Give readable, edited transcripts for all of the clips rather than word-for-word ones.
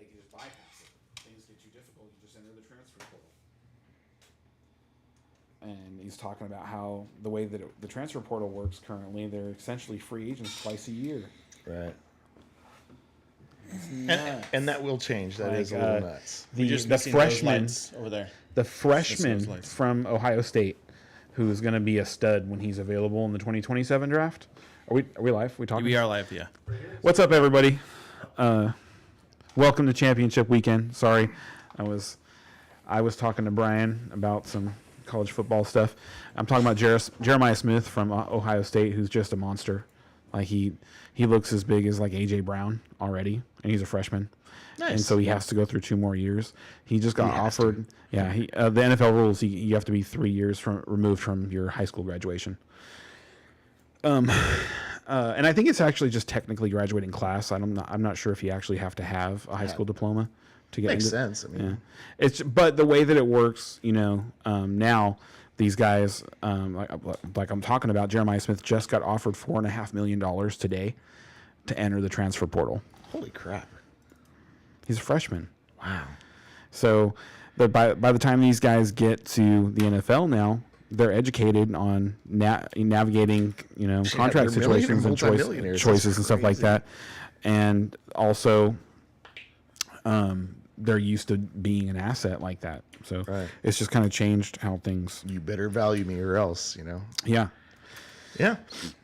they can just bypass it. Things get too difficult, you just enter the transfer portal. And he's talking about how the way that the transfer portal works currently, they're essentially free agents twice a year. Right. And that will change. That is a little nuts. The freshman over there. The freshman from Ohio State, who is going to be a stud when he's available in the 2027 draft. Are we live? We talking? We are live, yeah. What's up, everybody? Welcome to Championship Weekend. Sorry, I was talking to Brian about some college football stuff. I'm talking about Jeremiah Smith from Ohio State, who's just a monster. Like he looks as big as like AJ Brown already, and he's a freshman. Nice. And so he has to go through 2 more years. He just got offered. Yeah, the NFL rules. You have to be 3 years removed from your high school graduation. And I think it's actually just technically graduating class. I'm not sure if you actually have to have a high school diploma to get. Makes sense. I mean, but the way that it works, now these guys, like I'm talking about, Jeremiah Smith just got offered $4.5 million today to enter the transfer portal. Holy crap! He's a freshman. Wow. So, by the time these guys get to the NFL now, they're educated on navigating, contract situations and choices and stuff like that, and also, they're used to being an asset like that. So It's just kind of changed how things. You better value me or else, Yeah. Yeah.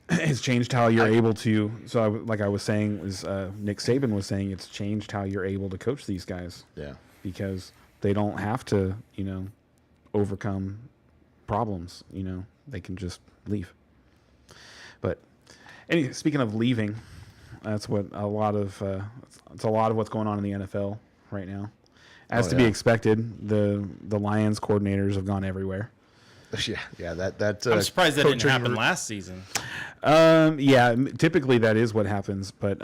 It's changed how you're able to. So, like I was saying, Nick Saban was saying, it's changed how you're able to coach these guys. Yeah. Because they don't have to, overcome problems. They can just leave. But anyway, speaking of leaving, that's what a lot of what's going on in the NFL right now. As to be expected, the Lions coordinators have gone everywhere. Yeah. That I'm surprised that didn't happen last season. Typically that is what happens, but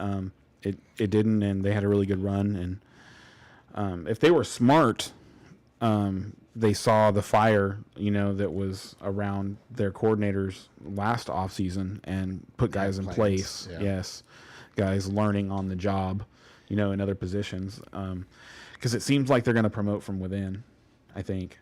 it didn't, and they had a really good run. And if they were smart, they saw the fire, that was around their coordinators last offseason and put guys in place. Yeah. Yes, guys learning on the job, in other positions. Because it seems like they're going to promote from within, I think.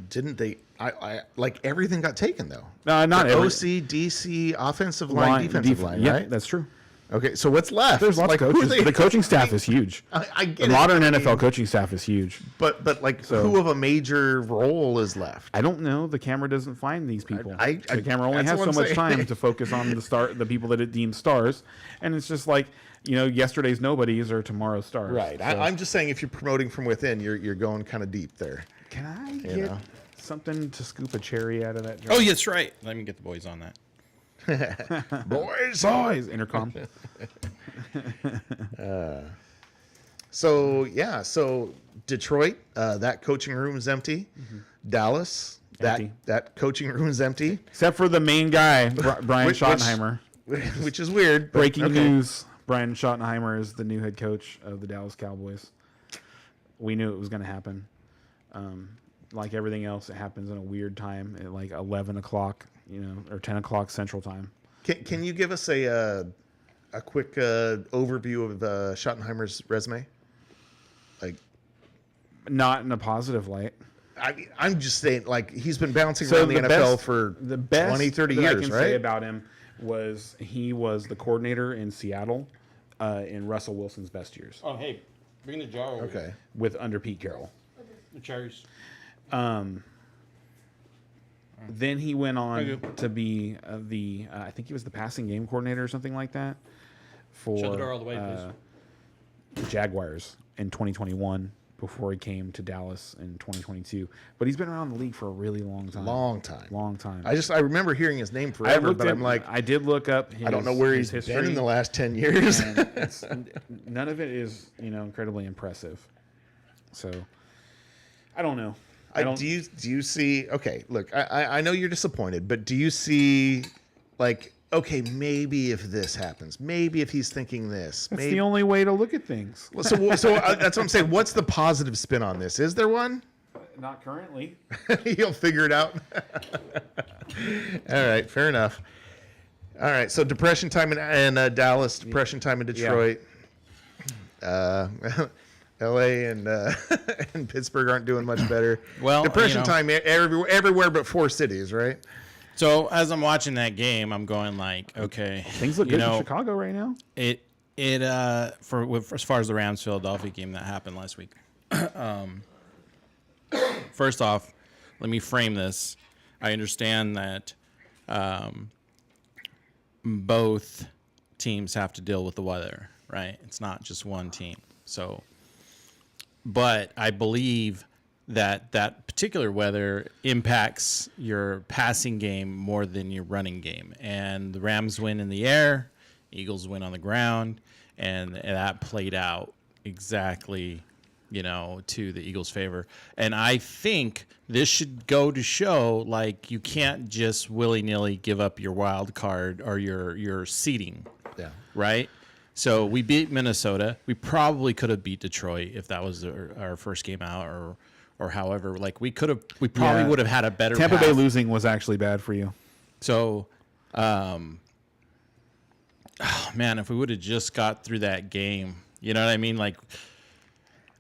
Didn't they? I like everything got taken though. Not every. OC, DC, offensive line, defensive line. Yeah, right? That's true. Okay, so what's left? There's lots of coaches. The coaching staff is huge. I get the modern NFL coaching staff is huge. But who of a major role is left? I don't know. The camera doesn't find these people. The camera only has so much time to focus on the people that it deems stars, and it's just like yesterday's nobodies are tomorrow's stars. Right. So, I'm just saying, if you're promoting from within, you're going kind of deep there. Can I get something to scoop a cherry out of that jar? Oh, that's right. Let me get the boys on that. boys, intercom. So Detroit, that coaching room is empty. Mm-hmm. Dallas, that coaching room is empty, except for the main guy, Brian Schottenheimer, which is weird. Breaking news: Brian Schottenheimer is the new head coach of the Dallas Cowboys. We knew it was going to happen. Like everything else, it happens in a weird time at like 11 o'clock, or 10 o'clock Central Time. Can you give us a quick overview of Schottenheimer's resume? Like, not in a positive light. I'm just saying, like, he's been bouncing around the NFL for the best 20, 30 years, I can right? say about him was he was the coordinator in Seattle in Russell Wilson's best years. Oh, hey, bring the jar over. Okay. With under Pete Carroll. The cherries. Then he went on to be I think he was the passing game coordinator or something like that for Shut the door all the way, the Jaguars in 2021 before he came to Dallas in 2022. But he's been around the league for a really long time. Long time. I remember hearing his name forever, but I'm like, I did look up. I don't know where he's been in the last 10 years. None of it is incredibly impressive. So I don't know. Do you see? Okay, look, I know you're disappointed, but do you see, like, okay, maybe if this happens, maybe if he's thinking this, that's the only way to look at things. So that's what I'm saying. What's the positive spin on this? Is there one? Not currently. You'll figure it out. All right, fair enough. All right, so depression time in Dallas, depression time in Detroit. Yeah. L.A. and and Pittsburgh aren't doing much better. Well, depression time everywhere but 4 cities, right? So as I'm watching that game, I'm going like, okay, Things look good in Chicago right now. For as far as the Rams Philadelphia game that happened last week. First off, let me frame this. I understand that both teams have to deal with the weather, right? It's not just one team. So, but I believe that particular weather impacts your passing game more than your running game. And the Rams win in the air, Eagles win on the ground, and that played out exactly, to the Eagles' favor. And I think this should go to show, like, you can't just willy-nilly give up your wild card or your seeding. Yeah. Right? So we beat Minnesota. We probably could have beat Detroit if that was our first game out, or however. Like, we probably would have had a better Tampa path. Bay losing was actually bad for you. So, man, if we would have just got through that game, you know what I mean? Like,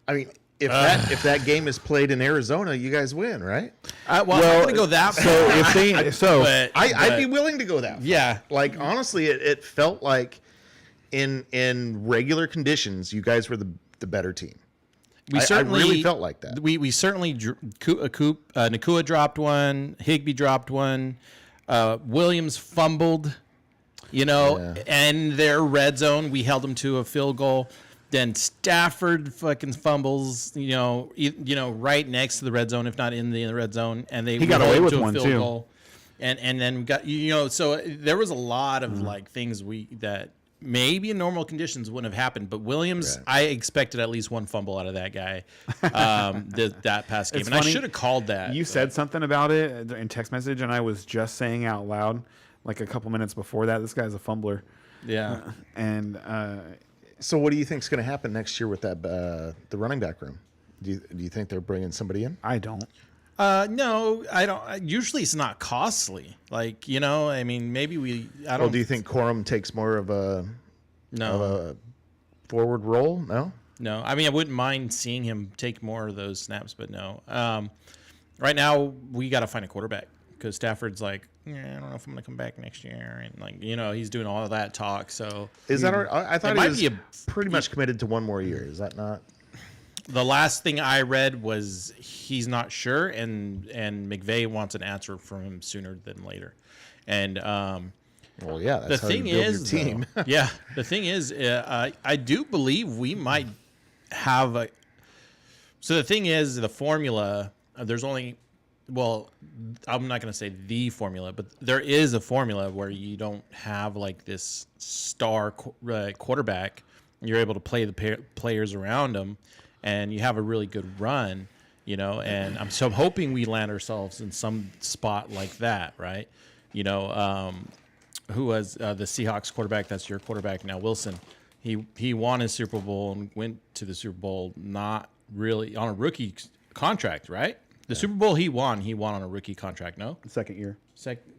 I mean, if that game is played in Arizona, you guys win, right? I'm not going to go that far. So if they, I'd be willing to go that far. Yeah. Like, honestly, it felt like in regular conditions, you guys were the better team. I really felt like that. We certainly Nakua dropped one, Higbee dropped one, Williams fumbled, and their red zone. We held them to a field goal. Then Stafford fucking fumbles, right next to the red zone, if not in the red zone, and he got away with one field too. goal. And then we got so there was a lot of like things that maybe in normal conditions wouldn't have happened, but Williams, right. I expected at least one fumble out of that guy, that past game, it's and funny, I should have called that. You said something about it in text message, and I was just saying out loud, like a couple minutes before that, this guy's a fumbler. Yeah, So what do you think is going to happen next year with that the running back room? Do you think they're bringing somebody in? I don't. No, I don't. Usually it's not costly. Like, I mean, maybe I don't. Well, do you think Corum takes more of a forward role? No. I mean, I wouldn't mind seeing him take more of those snaps, but no. Right now we got to find a quarterback because Stafford's like, I don't know if I'm going to come back next year, and like, he's doing all of that talk. So is that? I thought he was pretty much committed to one more year. Is that not? The last thing I read was he's not sure, and McVay wants an answer from him sooner than later. And well, yeah, that's how you build your team. Yeah, the thing is, I do believe we might have a. So the thing is, the formula. There's only, well, I'm not going to say the formula, but there is a formula where you don't have like this star quarterback. You're able to play the players around them. And you have a really good run, and I'm hoping we land ourselves in some spot like that, right? Who was the Seahawks quarterback? That's your quarterback now, Wilson. He won his Super Bowl and went to the Super Bowl not really on a rookie contract, right? The Super Bowl he won on a rookie contract. No, Second year.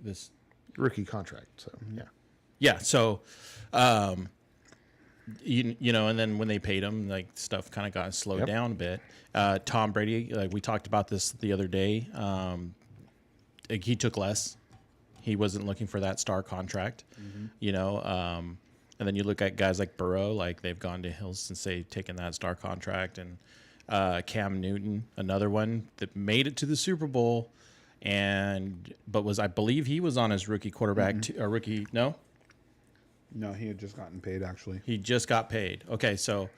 This rookie contract. So yeah. So. And then when they paid him, like stuff kind of got slowed down a bit. Tom Brady, like we talked about this the other day, he took less. He wasn't looking for that star contract, and then you look at guys like Burrow, like they've gone to Hills since they've taken that star contract, and Cam Newton, another one that made it to the Super Bowl, but I believe he was on his rookie quarterback, No, he had just gotten paid, actually. He just got paid. Okay, so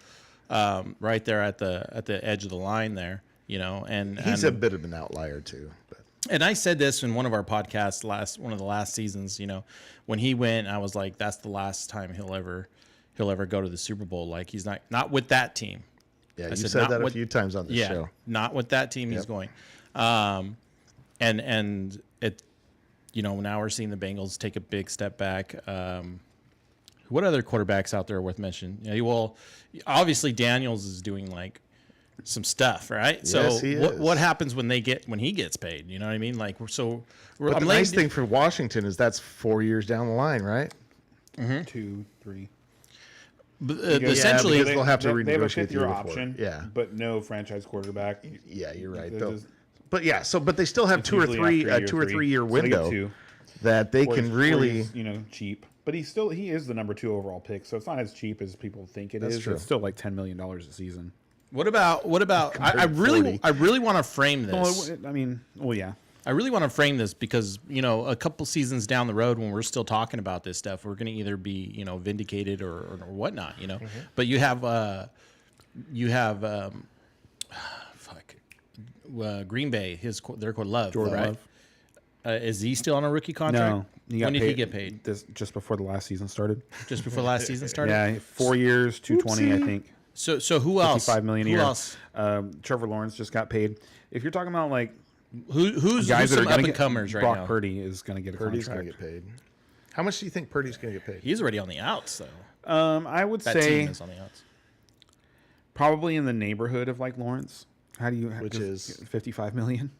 right there at the edge of the line there, and he's a bit of an outlier too. But. And I said this in one of our podcasts one of the last seasons, when he went, I was like, that's the last time he'll ever go to the Super Bowl. Like he's not with that team. Yeah, you said that a few times on the show. Yeah, not with that team he's going. And it, now we're seeing the Bengals take a big step back. What other quarterbacks out there are worth mentioning? Well, obviously Daniels is doing like some stuff, right? Yes, so he is. What happens when he gets paid? You know what I mean? Like But the nice thing for Washington is that's 4 years down the line, right? Mm-hmm. 2, 3. essentially, because they'll have to they have a renegotiate the year fifth-year before. option. Yeah. but no franchise quarterback. Yeah, you're right. It Though. is- But yeah, but they still have it's two or usually three, after a 2 or 3 three. year So they get window two. that they Or can he's- or really. he's, cheap. But he is the number 2 overall pick, so it's not as cheap as people think it That's is. true. It's still like $10 million a season. what about? I to really 40. want to frame this. Well, yeah. I really want to frame this because a couple seasons down the road, when we're still talking about this stuff, we're going to either be vindicated or whatnot. But you have Green Bay, their Love, Jordan right? Is he still on a rookie contract? No. When did he get paid? Just before the last season started. Just before last season started? Yeah, 4 years, 220, I think. So who else? $55 million a Who year. else? Trevor Lawrence just got paid. If you're talking about like Who's guys that some are up going to and comers right Brock now? Purdy is going to get a Purdy's contract. going to get paid. How much do you think Purdy's going to get paid? He's already on the outs, though. I would That say team is on the outs. probably in the neighborhood of like Lawrence. Which is 55 million.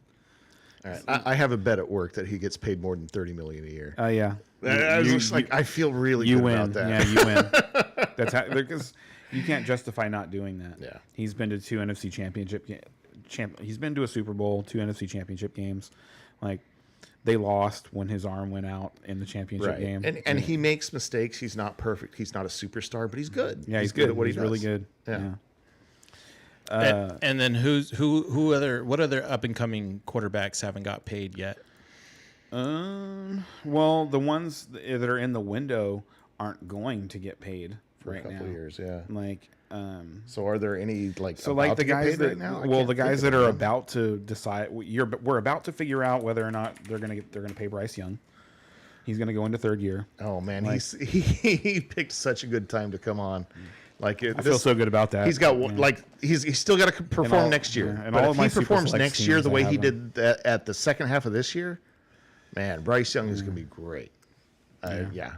All right. I have a bet at work that he gets paid more than $30 million a year. Yeah. I was just like, I feel really You good win. about that. Yeah, you win. That's because you can't justify not doing that. Yeah. He's been to 2 NFC championship. He's been to a Super Bowl, 2 NFC championship games. Like they lost when his arm went out in the championship Right. game. And he makes mistakes. He's not perfect. He's not a superstar, but he's good. Yeah, he's good at what he's he really does. good. Yeah. And then what other up and coming quarterbacks haven't got paid yet? Well, the ones that are in the window arenn't going to get paid For right a couple now. of years, yeah. Like, So are there any like so about like the to get guys paid that right now? I well, can't the guys think that of are them. about to decide, we're about to figure out whether or not they're gonna pay Bryce Young. He's gonna go into third year. Oh man, he picked such a good time to come on. Like I feel so good about that. He's got he's still got to perform all- next year. yeah, and But all if of my he performs Superflex next year teams, the I way have he him. did that at the second half of this year, man, Bryce Young is going to be great. Yeah.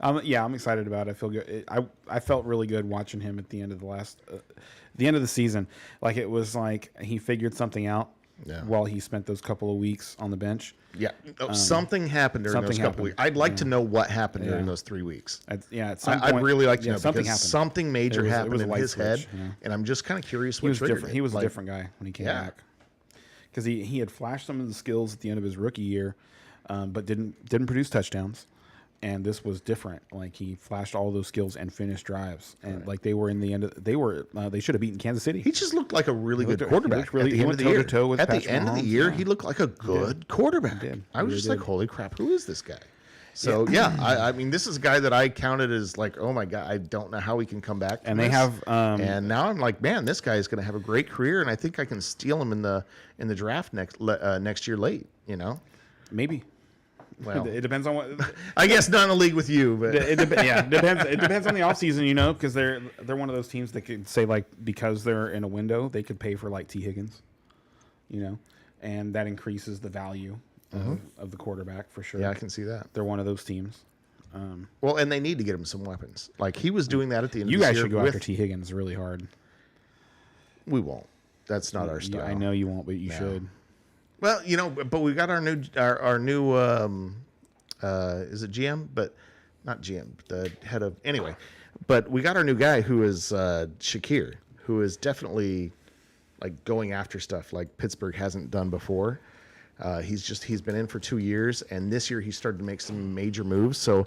I'm excited about it. I feel good. I felt really good watching him at the end of the end of the season. Like it was like he figured something out Yeah. while he spent those couple of weeks on the bench. Yeah. Something happened during those something couple happened. weeks. I'd like to know what happened during Yeah. those 3 weeks. At some I'd point, really like to know something because happened. something major It happened was a in light his switch, head, yeah. and I'm just kind of curious He what was triggered different. it. He was Like, a different guy when he came Yeah. back because he had flashed some of the skills at the end of his rookie year, but didn't produce touchdowns. And this was different. Like he flashed all those skills and finished drives, and like they were in the end. They should have beaten Kansas City. He just looked like a really good looked- he quarterback. looked really- at the he end went of the year. toe-to-toe with At the Patrick end of the Mahomes, year, yeah. he looked like a good quarterback. He did. I was He just really like, holy crap, who is this guy? So yeah, I mean, this is a guy that I counted as like, oh my god, I don't know how he can come back. And from they this. have, and now I'm like, man, this guy is going to have a great career, and I think I can steal him in the draft next year late. You know, maybe. well, It depends on what. I guess not in a league with you, but It depends. It depends on the offseason, because they're one of those teams that could say like because they're in a window, they could pay for like T. Higgins, and that increases the value of the quarterback for sure. yeah, I can see that. They're one of those teams. Well, and they need to get him some weapons. Like he was doing that at the end. You of this guys year should go with, after T. Higgins really hard. We won't. That's not our style. I know you won't, but you should. Well, but we got our new is it GM? But not GM, the head of anyway. But we got our new guy who is Shakir, who is definitely like going after stuff like Pittsburgh hasn't done before. He's been in for 2 years, and this year he started to make some major moves. So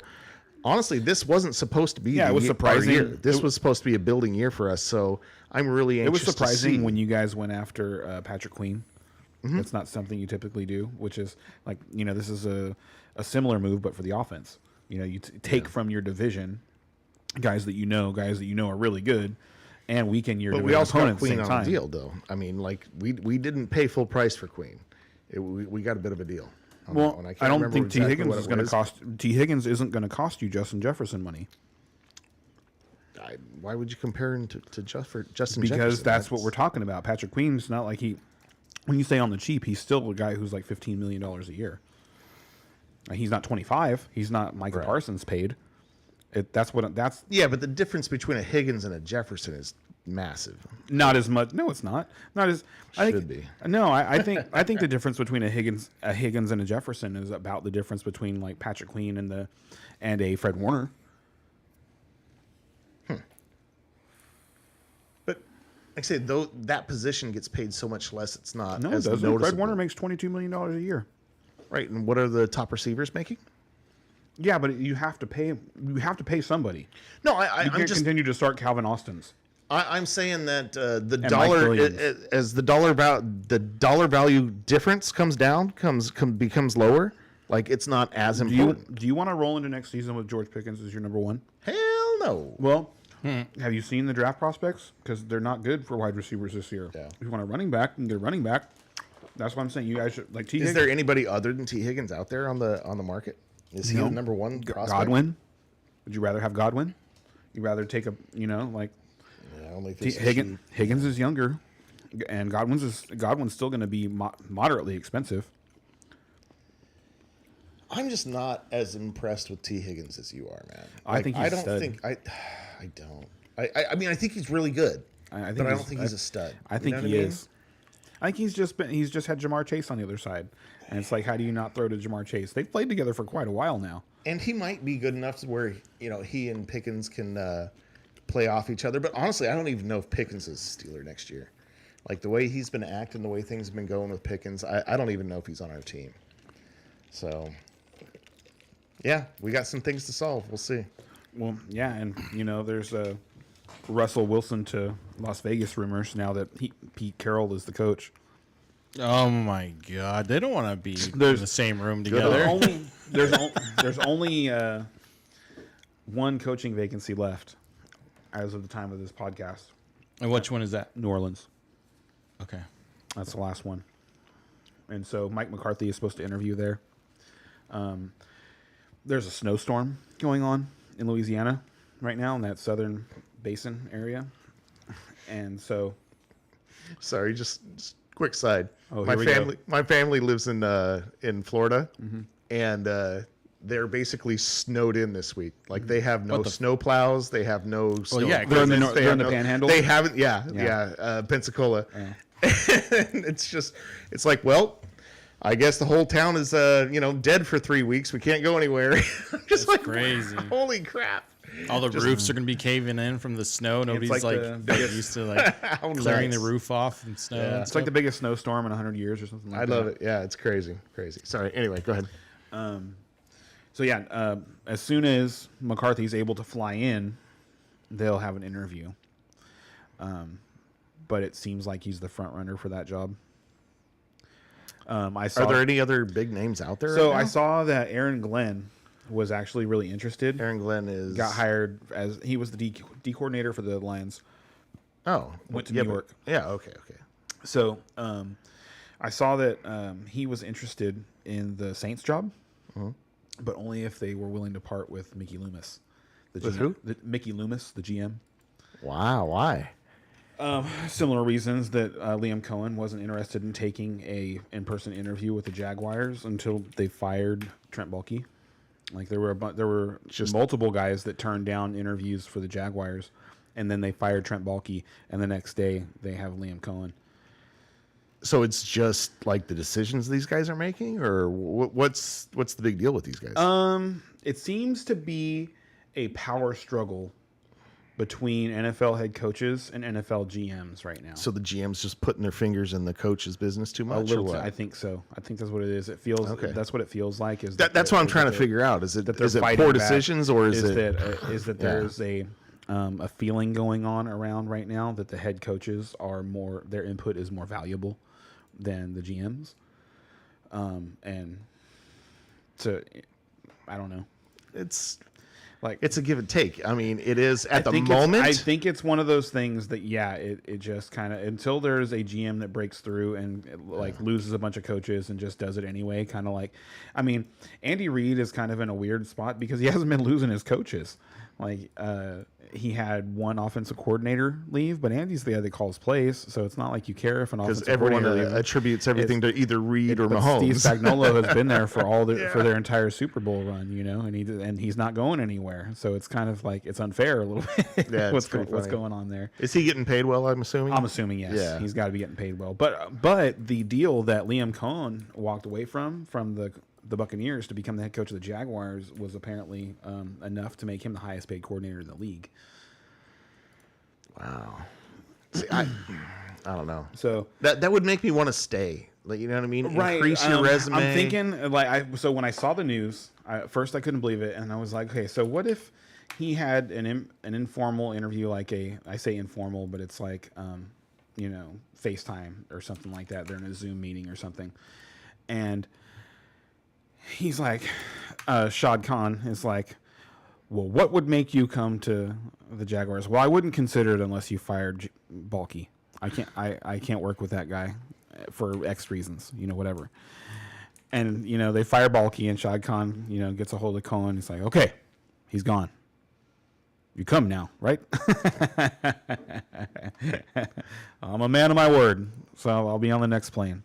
honestly, this wasn't supposed to be. Yeah, it was our surprising. year. This was supposed to be a building year for us. So I'm really It was anxious to see. surprising when you guys went after Patrick Queen. Mm-hmm. That's not something you typically do, which is like, this is a similar move, but for the offense. You take from your division guys that you know are really good, and weaken your But we division also got opponent at the Queen same on time. a deal, though. I mean, like we didn't pay full price for Queen. We got a bit of a deal. on that Well, one. I can't don't remember think T. exactly Higgins what is it going to was. cost. T. Higgins isn't going to cost you Justin Jefferson money Why would you compare him to Justin because Jefferson? that's what we're talking about. Patrick Queen's not like when you say on the cheap, he's still a guy who's like $15 million a year. He's not 25. He's not Micah Right. Parsons paid. That's Yeah, but the difference between a Higgins and a Jefferson is massive. not as much. No, it's not. Not as I Should think, be. No, I think the difference between a Higgins and a Jefferson is about the difference between like Patrick Queen and a Fred Warner. I say though that position gets paid so much less, it's not No, it as doesn't. noticeable. Fred Warner makes $22 million a year. Right, and what are the top receivers making? Yeah, but you have to pay. You have to pay somebody. No, You I'm can't just continue to start Calvin Austin's. I'm saying that the Mike dollar Williams. as the dollar value difference comes down, becomes lower. Like it's not as important. Do you want to roll into next season with George Pickens as your number one? Hell no. Well, have you seen the draft prospects? Because they're not good for wide receivers this year. Yeah. If you want a running back, you can get a running back. That's what I'm saying. You guys should like T. Is there anybody other than T. Higgins out there on the market? Is he No. the number one prospect? Godwin? Would you rather have Godwin? You rather take a like Yeah, only if it's Higgins is younger, and Godwin's still going to be moderately expensive. I'm just not as impressed with T. Higgins as you are, man. I think he's I a don't stud. think I don't. I mean I think he's really good. I But I don't think he's a stud. I think he is. I think he's just had Jamar Chase on the other side, and it's like, how do you not throw to Jamar Chase? They've played together for quite a while now. And he might be good enough to where he and Pickens can play off each other. But honestly, I don't even know if Pickens is a Steeler next year. Like the way he's been acting, the way things have been going with Pickens, I don't even know if he's on our team. So, yeah, we got some things to solve. We'll see. Well, yeah, and there's a Russell Wilson to Las Vegas rumors now that Pete Carroll is the coach. Oh my God! They don't want to be in the same room together. There's only one coaching vacancy left as of the time of this podcast. And which one is that? New Orleans. Okay. That's the last one. And so Mike McCarthy is supposed to interview there. There's a snowstorm going on in Louisiana right now in that southern basin area. And so... Sorry, just quick side. Oh, my family lives in Florida, and they're basically snowed in this week. Like they have no snow plows, they have no snow. yeah, they're in the, they have Panhandle. They haven't. Pensacola. Yeah. And it's like, well, I guess the whole town is dead for 3 weeks. We can't go anywhere. I'm just like, crazy. Holy crap! All the roofs are going to be caving in from the snow. Nobody's like the biggest- used to clearing the roof off and snow. Yeah. and It's like the stuff. biggest snowstorm in 100 years or something like I that. love it. Yeah, it's crazy. Sorry. Anyway, go ahead. So yeah, as soon as McCarthy's able to fly in, they'll have an interview. But it seems like he's the front runner for that job. Are there any other big names out there? So right now? I saw that Aaron Glenn was actually really interested. Aaron Glenn Got hired as he was the D coordinator for the Lions. Went to New York. Yeah. Okay. So I saw that he was interested in the Saints job, but only if they were willing to part with Mickey Loomis. The With GM, who? Mickey Loomis, the GM. Wow. Why? Similar reasons that Liam Cohen wasn't interested in taking a in-person interview with the Jaguars until they fired Trent Baalke. Like there were just multiple guys that turned down interviews for the Jaguars, and then they fired Trent Baalke, and the next day they have Liam Cohen. So it's just like the decisions these guys are making, or what's the big deal with these guys? It seems to be a power struggle between NFL head coaches and NFL GMs right now. So the GM's just putting their fingers in the coach's business too A much, or little, what? I think so. I think that's what it is. It feels. Okay. That's what it feels like. That's what I'm trying to figure out. Is it that they're is it fighting poor back. decisions, or is it that there's a feeling going on around right now that the head coaches are more, their input is more valuable than the GMs, and so I don't know. it's Like a give and take. I mean, it is at the think moment. I think it's one of those things that it just kind of, until there's a GM that breaks through and loses a bunch of coaches and just does it anyway. Kind of like, I mean, Andy Reid is kind of in a weird spot because he hasn't been losing his coaches. Like he had one offensive coordinator leave, but Andy's the guy that calls plays, so it's not like you care if an because offensive everyone coordinator leaves. attributes everything to either Reed or But Mahomes. Steve Spagnuolo has been there for for their entire Super Bowl run, and he's not going anywhere. So it's kind of like it's unfair a little bit. Yeah, what's it's pretty funny. going on there? Is he getting paid well? I'm assuming. I'm assuming yes. Yeah. He's got to be getting paid well. But the deal that Liam Cohen walked away from the Buccaneers to become the head coach of the Jaguars was apparently enough to make him the highest paid coordinator in the league. Wow. See, I don't know. So That would make me want to stay. Like, you know what I mean? right, Increase your resume. I'm thinking so when I saw the news, first I couldn't believe it, and I was like, okay, so what if he had an informal interview, like I say informal, but it's like FaceTime or something like that. They're in a Zoom meeting or something, and he's like, Shad Khan is like, well, what would make you come to the Jaguars? Well, I wouldn't consider it unless you fired Balky. I can't work with that guy for X reasons, whatever. And they fire Balky, and Shad Khan, gets a hold of Cohen. He's like, okay, he's gone. You come now, right? I'm a man of my word, so I'll be on the next plane.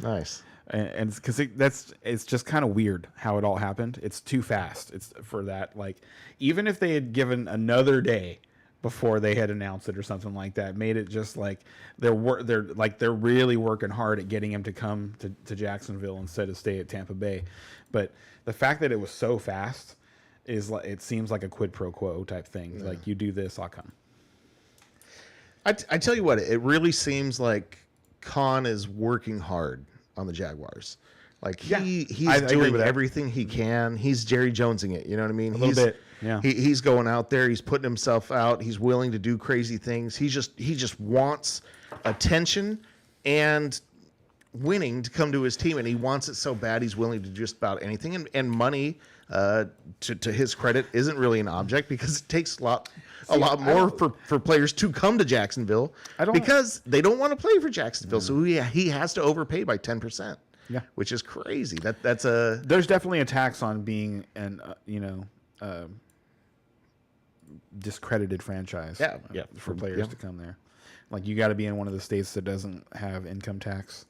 Nice. And because it's just kind of weird how it all happened. It's too fast. It's for that. Like, even if they had given another day before they had announced it or something like that, made it just like they're really working hard at getting him to come to Jacksonville instead of stay at Tampa Bay. But the fact that it was so fast is like, it seems like a quid pro quo type thing. Yeah. Like, you do this, I'll come. I tell you what, it really seems like Khan is working hard on the Jaguars. Like, he's doing everything he can. He's Jerry Jonesing it. You know what I mean? A little bit. Yeah. He's going out there. He's putting himself out. He's willing to do crazy things. He just wants attention and winning to come to his team, and he wants it so bad he's willing to do just about anything. And money, to his credit, isn't really an object, because it takes a lot more for players to come to Jacksonville because they don't want to play for Jacksonville. So he has to overpay by 10%. Yeah, which is crazy. There's definitely a tax on being an discredited franchise. Yeah, for players to come there. Like, you got to be in one of the states that doesn't have income tax.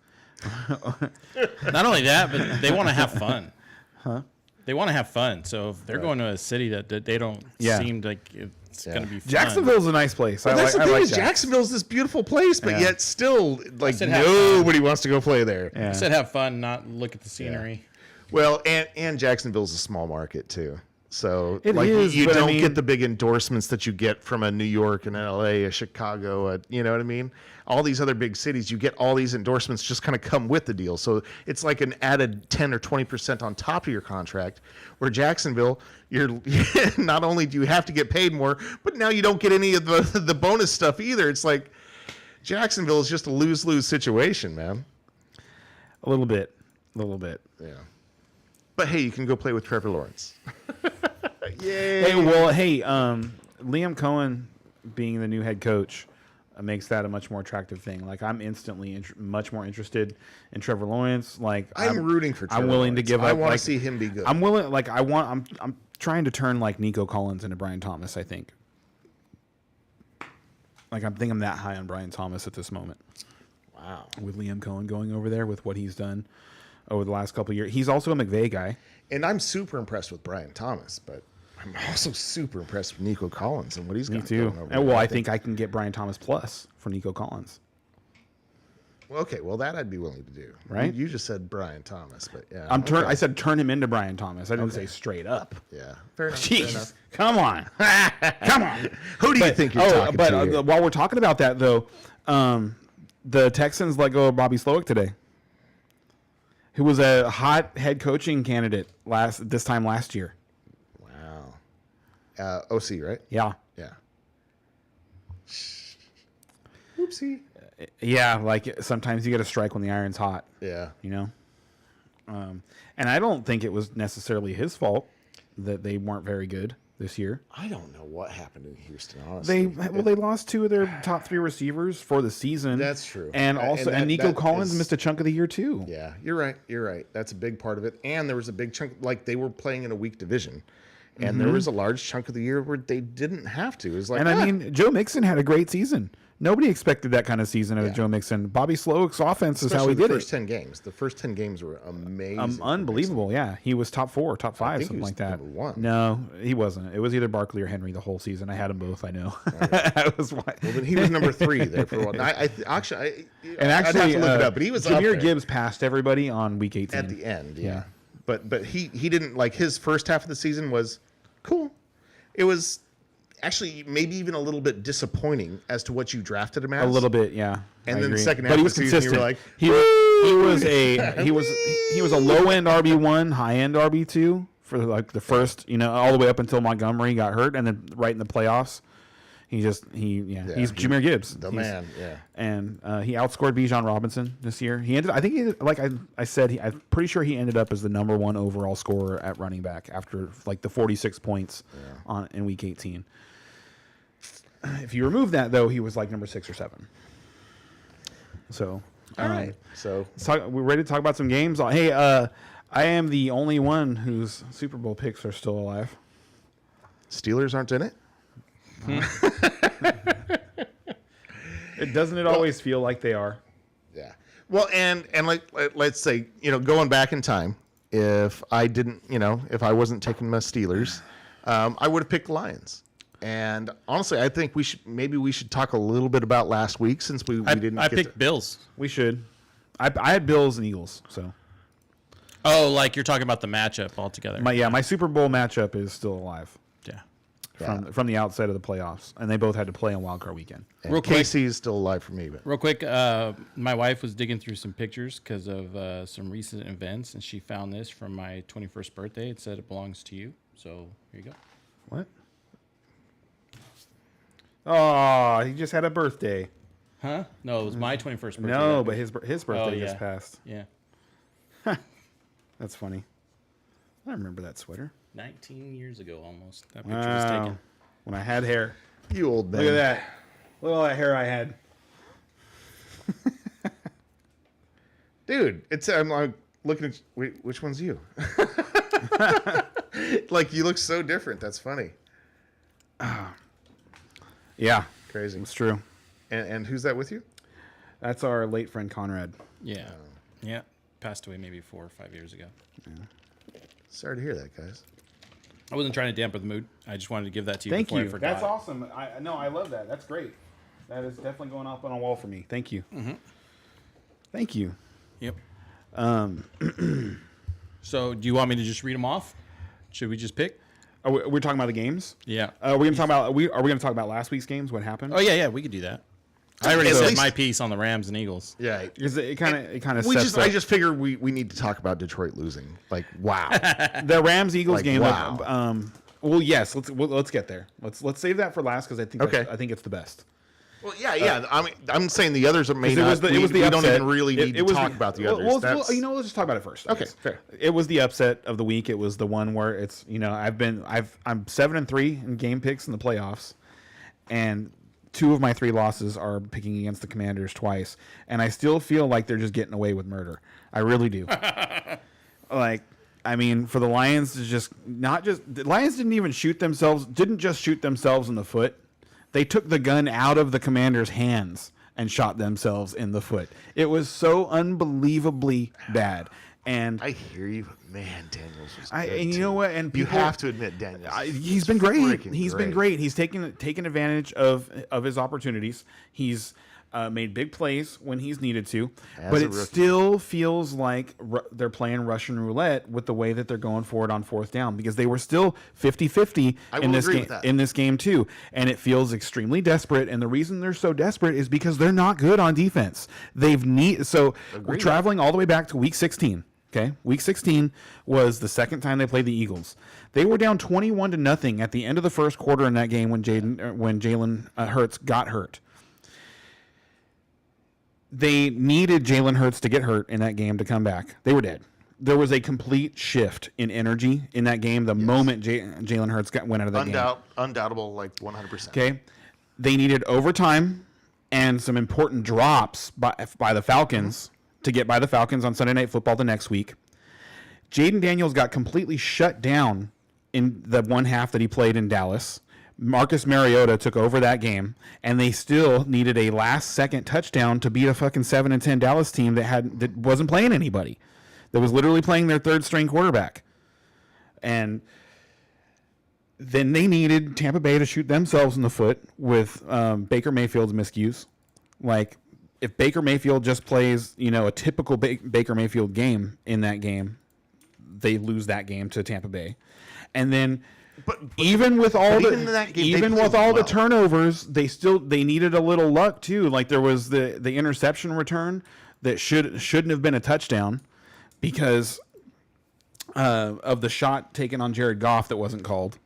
Not only that, but they want to have fun. Huh? They want to have fun. So if they're going to a city that they don't seem like it's going to be fun. Jacksonville's a nice place. Well, that's the thing is Jacksonville's this beautiful place, but yet still, like, nobody wants to go play there. I said have fun, not look at the scenery. Well, and Jacksonville's a small market too. So you don't get the big endorsements that you get from a New York and LA, a Chicago, you know what I mean? All these other big cities, you get all these endorsements just kind of come with the deal. So it's like an added 10 or 20% on top of your contract, where Jacksonville, you're not only do you have to get paid more, but now you don't get any of the bonus stuff either. It's like Jacksonville is just a lose-lose situation, man. A little bit. Yeah. But hey, you can go play with Trevor Lawrence. Yay. Liam Cohen being the new head coach makes that a much more attractive thing. Like, I'm instantly much more interested in Trevor Lawrence. Like, I'm rooting for Trevor I'm willing Lawrence. to give up. I want to see him be good. I'm willing. Like, I'm trying to turn like Nico Collins into Brian Thomas. I think. Like, I'm that high on Brian Thomas at this moment. Wow. With Liam Cohen going over there with what he's done over the last couple of years. He's also a McVay guy. And I'm super impressed with Brian Thomas, but I'm also super impressed with Nico Collins and what he's got going over there. Well, I think I can get Brian Thomas plus for Nico Collins. Well, okay, that I'd be willing to do. Right? You just said Brian Thomas, but yeah. I said turn him into Brian Thomas. I didn't say straight up. Yeah. Fair enough. Jeez. Come on. Come on. Who do you think you're talking to? While we're talking about that, though, the Texans let go of Bobby Slowick today, who was a hot head coaching candidate this time last year. Wow. OC, right? Yeah. Yeah. Oopsie. Yeah, like sometimes you get a strike when the iron's hot. Yeah. You know? And I don't think it was necessarily his fault that they weren't very good this year. I don't know what happened in Houston, honestly. They lost two of their top three receivers for the season. That's true. And also, and Nico Collins missed a chunk of the year too. Yeah, you're right. That's a big part of it. And there was a big chunk, like they were playing in a weak division. And there was a large chunk of the year where they didn't have to. It was like, I mean, Joe Mixon had a great season. Nobody expected that kind of season out of Joe Mixon. Bobby Slowick's offense is how he did it. The first 10 games. The first 10 games were amazing. Unbelievable, yeah. He was top 4, top 5, something like that. Number 1. No, he wasn't. It was either Barkley or Henry the whole season. I had them both, I know. Right. Well, then he was number 3 there for a while. Actually, I'd have to look it up, but he was Jahmyr Gibbs passed everybody on week 18. At the end, yeah. But he didn't, like, his first half of the season was cool. It was actually maybe even a little bit disappointing as to what you drafted him as. A little bit, yeah. And I then the agree. second half but he of was the season, you consistent. were like, he was a low end RB1, high end RB2 for like the first, all the way up until Montgomery got hurt, and then right in the playoffs, he's Jahmyr Gibbs, man, yeah. And he outscored Bijan Robinson this year. I'm pretty sure he ended up as the number 1 overall scorer at running back after like the 46 points in week 18. If you remove that, though, he was like number 6 or 7. So, all right. So we're ready to talk about some games. Hey, I am the only one whose Super Bowl picks are still alive. Steelers aren't in it? Doesn't it always feel like they are? Yeah. Well, and like let's say, going back in time, if I didn't, if I wasn't taking my Steelers, I would have picked the Lions. And honestly, I think we should talk a little bit about last week since we didn't. I picked Bills. We should. I had Bills and Eagles. So. Oh, like you're talking about the matchup altogether. My Super Bowl matchup is still alive. Yeah. From the outside of the playoffs, and they both had to play on Wild Card Weekend. And Real quick, KC is still alive for me. But. Real quick, my wife was digging through some pictures because of some recent events, and she found this from my 21st birthday. It said it belongs to you. So here you go. What? Oh, he just had a birthday. Huh? No, it was my 21st birthday. No, but his birthday just passed. Yeah. That's funny. I remember that sweater. 19 years ago almost. That picture was taken. When I had hair. You old man. Look at that. Look at all that hair I had. Dude, I'm like looking at, wait, which one's you? Like, you look so different. That's funny. Yeah. Crazy. It's true. And who's that with you? That's our late friend Conrad. Yeah. Yeah. Passed away maybe 4 or 5 years ago. Yeah. Sorry to hear that, guys. I wasn't trying to dampen the mood. I just wanted to give that to you Thank before you. I forgot. That's awesome. I love that. That's great. That is definitely going up on a wall for me. Thank you. Mm-hmm. Thank you. Yep. So, do you want me to just read them off? Should we just pick? We're talking about the games. Yeah. We're gonna talk about. Are we going to talk about last week's games? What happened? Oh yeah, we could do that. I already said my piece on the Rams and Eagles. Yeah. Because it kind of. I just figure we need to talk about Detroit losing. Like, wow. The Rams Eagles Like, game. wow. Well, yes. Let's get there. Let's save that for last because I think I think it's the best. Well, yeah. I mean, I'm saying the others may It not. was the we upset. don't even really need to was talk about the others. Well, let's just talk about it first. Okay, fair. It was the upset of the week. It was the one where it's I'm 7-3 in game picks in the playoffs, and 2 of my 3 losses are picking against the Commanders twice, and I still feel like they're just getting away with murder. I really do. Like, I mean, for the Lions to the Lions didn't just shoot themselves in the foot. They took the gun out of the Commanders' hands and shot themselves in the foot. It was so unbelievably bad. And I hear you, but man, Daniels was good and you too. know what? And you people, have to admit, Daniels. He's been great. He's been great. He's taken advantage of his opportunities. He's made big plays when he's needed to, but it still feels like they're playing Russian roulette with the way that they're going forward on 4th down, because they were still 50-50 in this game too, and it feels extremely desperate. And the reason they're so desperate is because they're not good on defense. We're traveling all the way back to week 16. Okay, week 16 was the second time they played the Eagles. They were down 21-0 at the end of the first quarter in that game when Jalen Hurts got hurt. They needed Jalen Hurts to get hurt in that game to come back. They were dead. There was a complete shift in energy in that game the moment Jalen Hurts went out of that game. Undoubtable, like 100%. Okay, they needed overtime and some important drops by the Falcons to get by the Falcons on Sunday Night Football the next week. Jaden Daniels got completely shut down in the one half that he played in Dallas. Marcus Mariota took over that game, and they still needed a last-second touchdown to beat a fucking 7-10 Dallas team that wasn't playing anybody, that was literally playing their third-string quarterback. And then they needed Tampa Bay to shoot themselves in the foot with Baker Mayfield's miscues. Like, if Baker Mayfield just plays, a typical Baker Mayfield game in that game, they lose that game to Tampa Bay. And then even with all even in that game, even they with played all the well. turnovers, they needed a little luck too. Like there was the interception return that shouldn't have been a touchdown because of the shot taken on Jared Goff that wasn't called.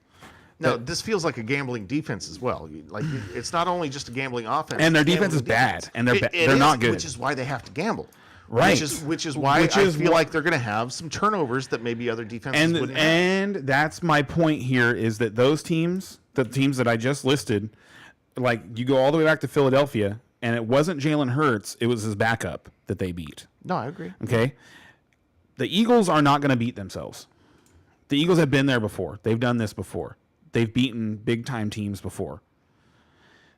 No, this feels like a gambling defense as well. Like it's not only just a gambling offense, And their it's a defense is gambling defense. bad, and they're It they're is, not good. which is why they have to gamble. Right. Which is why I feel like they're going to have some turnovers that maybe other defenses wouldn't have. And that's my point here is that those teams, the teams that I just listed, like you go all the way back to Philadelphia, and it wasn't Jalen Hurts, it was his backup that they beat. No, I agree. Okay? The Eagles are not going to beat themselves. The Eagles have been there before. They've done this before. They've beaten big-time teams before.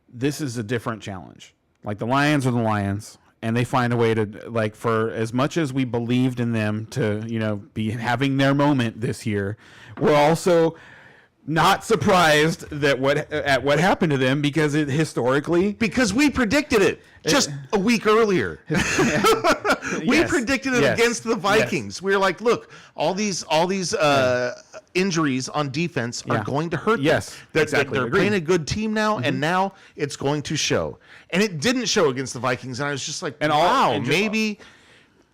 This is a different challenge. Like the Lions are the Lions, and they find a way to, like, for as much as we believed in them to, be having their moment this year, we're also not surprised that what happened to them because it historically Because we predicted it just a week earlier. We Yes. predicted it Yes. against the Vikings. We were like, look, all these injuries on defense are Yeah. going to hurt Yes, them. exactly. They're Agreed. playing a good team now, and now it's going to show. And it didn't show against the Vikings, and I was just like, And maybe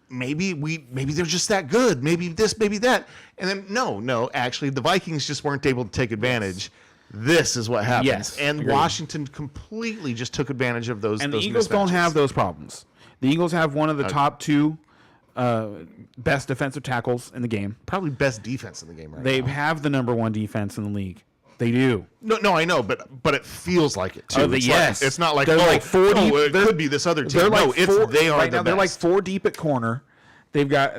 they're just that good. Maybe this, maybe that. And then no, actually the Vikings just weren't able to take advantage. This is what happens. Yes, and agreed. Washington completely just took advantage of those. And those the Eagles don't mismatches. have those problems. The Eagles have one of the top two best defensive tackles in the game. probably best defense in the game right They now. have the number one defense in the league. They do. No, I know, but it feels like it too. Oh, It's it's not like they're like four deep. it They're- could be this other team. They're like No, it's four, they are right the now, They're like best. four deep at corner. They've got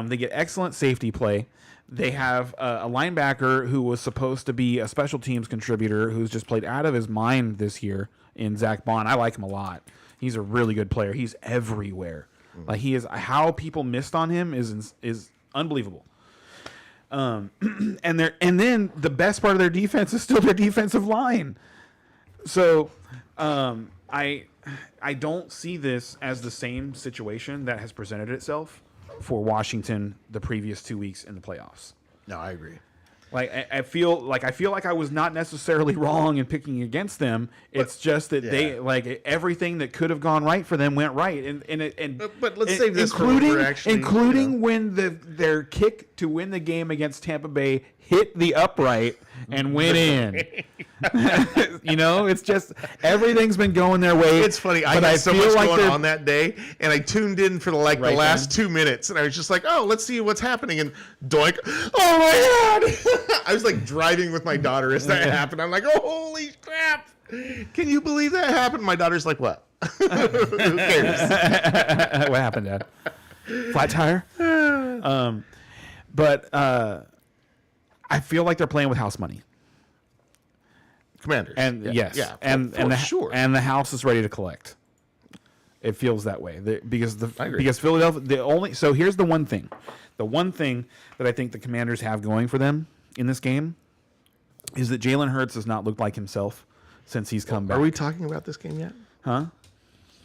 they get excellent safety play. They have a linebacker who was supposed to be a special teams contributor who's just played out of his mind this year in Zach Bond. I like him a lot. He's a really good player. He's everywhere. Like he is. How people missed on him is unbelievable. And then the best part of their defense is still their defensive line. So I don't see this as the same situation that has presented itself for Washington the previous 2 weeks in the playoffs. No, I agree. Like I feel like I was not necessarily wrong in picking against them. It's just that they like everything that could have gone right for them went right, But let's save this for when including we're actually, including when their kick to win the game against Tampa Bay hit the upright and went in. It's just everything's been going their way. It's funny. I but had so much going they're- on that day, and I tuned in for the Right last then. 2 minutes, and I was just like, "Oh, let's see what's happening." And doink! Oh my god! I was like driving with my daughter as that happened. I'm like, "Oh, holy crap! Can you believe that happened?" My daughter's like, "What? Who cares?" What happened, Dad? Flat tire? But I feel like they're playing with house money. Commanders. And yes, yeah, and for the sure. and the house is ready to collect. It feels that way because I agree. because Philadelphia so here's the one thing that I think the Commanders have going for them in this game is that Jalen Hurts has not looked like himself since he's come back. Are we talking about this game yet? Huh?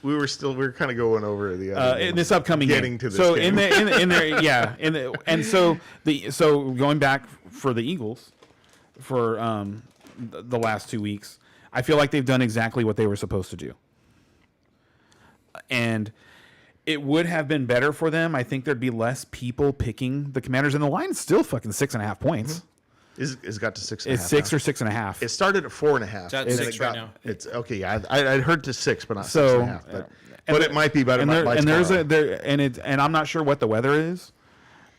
We were kind of going over the other In this upcoming getting game. to this so game. in there yeah and so going back for the Eagles for the last 2 weeks, I feel like they've done exactly what they were supposed to do. And it would have been better for them. I think there'd be less people picking the Commanders, and the line's still fucking 6.5 points. It's got to 6.5. It's 6 now. or 6.5. It started at 4.5. It's at and then 6 it right got- now. It's okay. Yeah, I heard to 6, but not So, 6.5. But it might be better and by there's tomorrow. and I'm not sure what the weather is.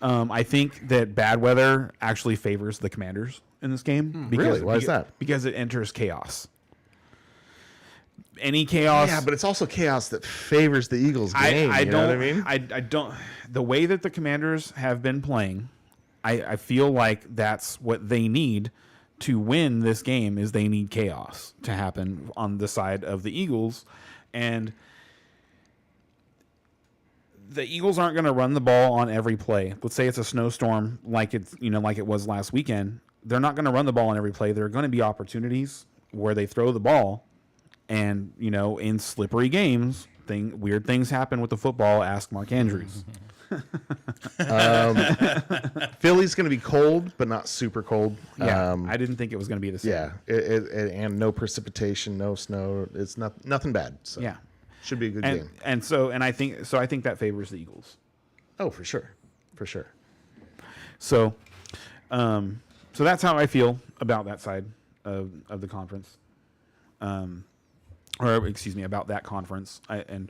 I think that bad weather actually favors the Commanders in this game. Really? Why is that? Because it enters chaos. Any chaos. Yeah, but it's also chaos that favors the Eagles game. I you don't. know what I mean? I don't. The way that the Commanders have been playing, I feel like that's what they need to win this game. Is they need chaos to happen on the side of the Eagles, and the Eagles aren't going to run the ball on every play. Let's say it's a snowstorm, like it was last weekend. They're not going to run the ball on every play. There are going to be opportunities where they throw the ball, and in slippery games, weird things happen with the football. Ask Mark Andrews. Philly's going to be cold, but not super cold. Yeah, I didn't think it was going to be the same. Yeah, and no precipitation, no snow. It's nothing bad. So Yeah. should be a good game. I think that favors the Eagles. Oh, for sure, for sure. So, so that's how I feel about that side of the conference, or excuse me, about that conference. I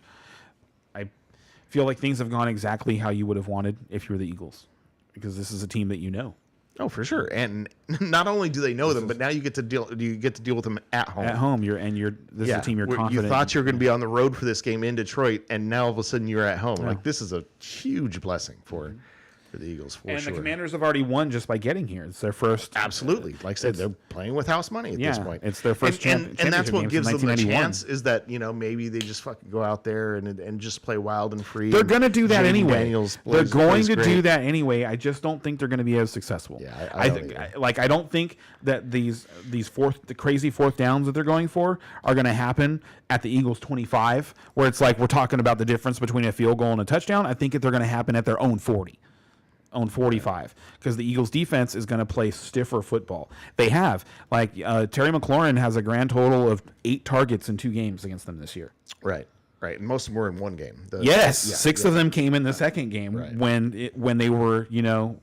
feel like things have gone exactly how you would have wanted if you were the Eagles, because this is a team that you know. Oh, for sure. And not only do they know them, but now you get to deal with them at home. At home, this is a team you're confident. You thought you were going to be on the road for this game in Detroit, and now all of a sudden you're at home. Yeah. Like, this is a huge blessing for the Eagles, for and sure. the Commanders have already won just by getting here. It's their first. Absolutely. Like I said, they're playing with house money at this point. It's their first and that's what gives them a 1991. chance, is that, maybe they just fucking go out there and just play wild and free. They're going to do that Jaden anyway. Daniels They're plays going to do great. that anyway. I just don't think they're going to be as successful. Yeah, I don't think that the crazy fourth downs that they're going for are going to happen at the Eagles 25, where it's like we're talking about the difference between a field goal and a touchdown. I think they're going to happen at their own 40. On 45, because the Eagles defense is going to play stiffer football. They have, Terry McLaurin has a grand total of 8 targets in 2 games against them this year. Right. And most of them were in one game. Six of them came in the second game when they were,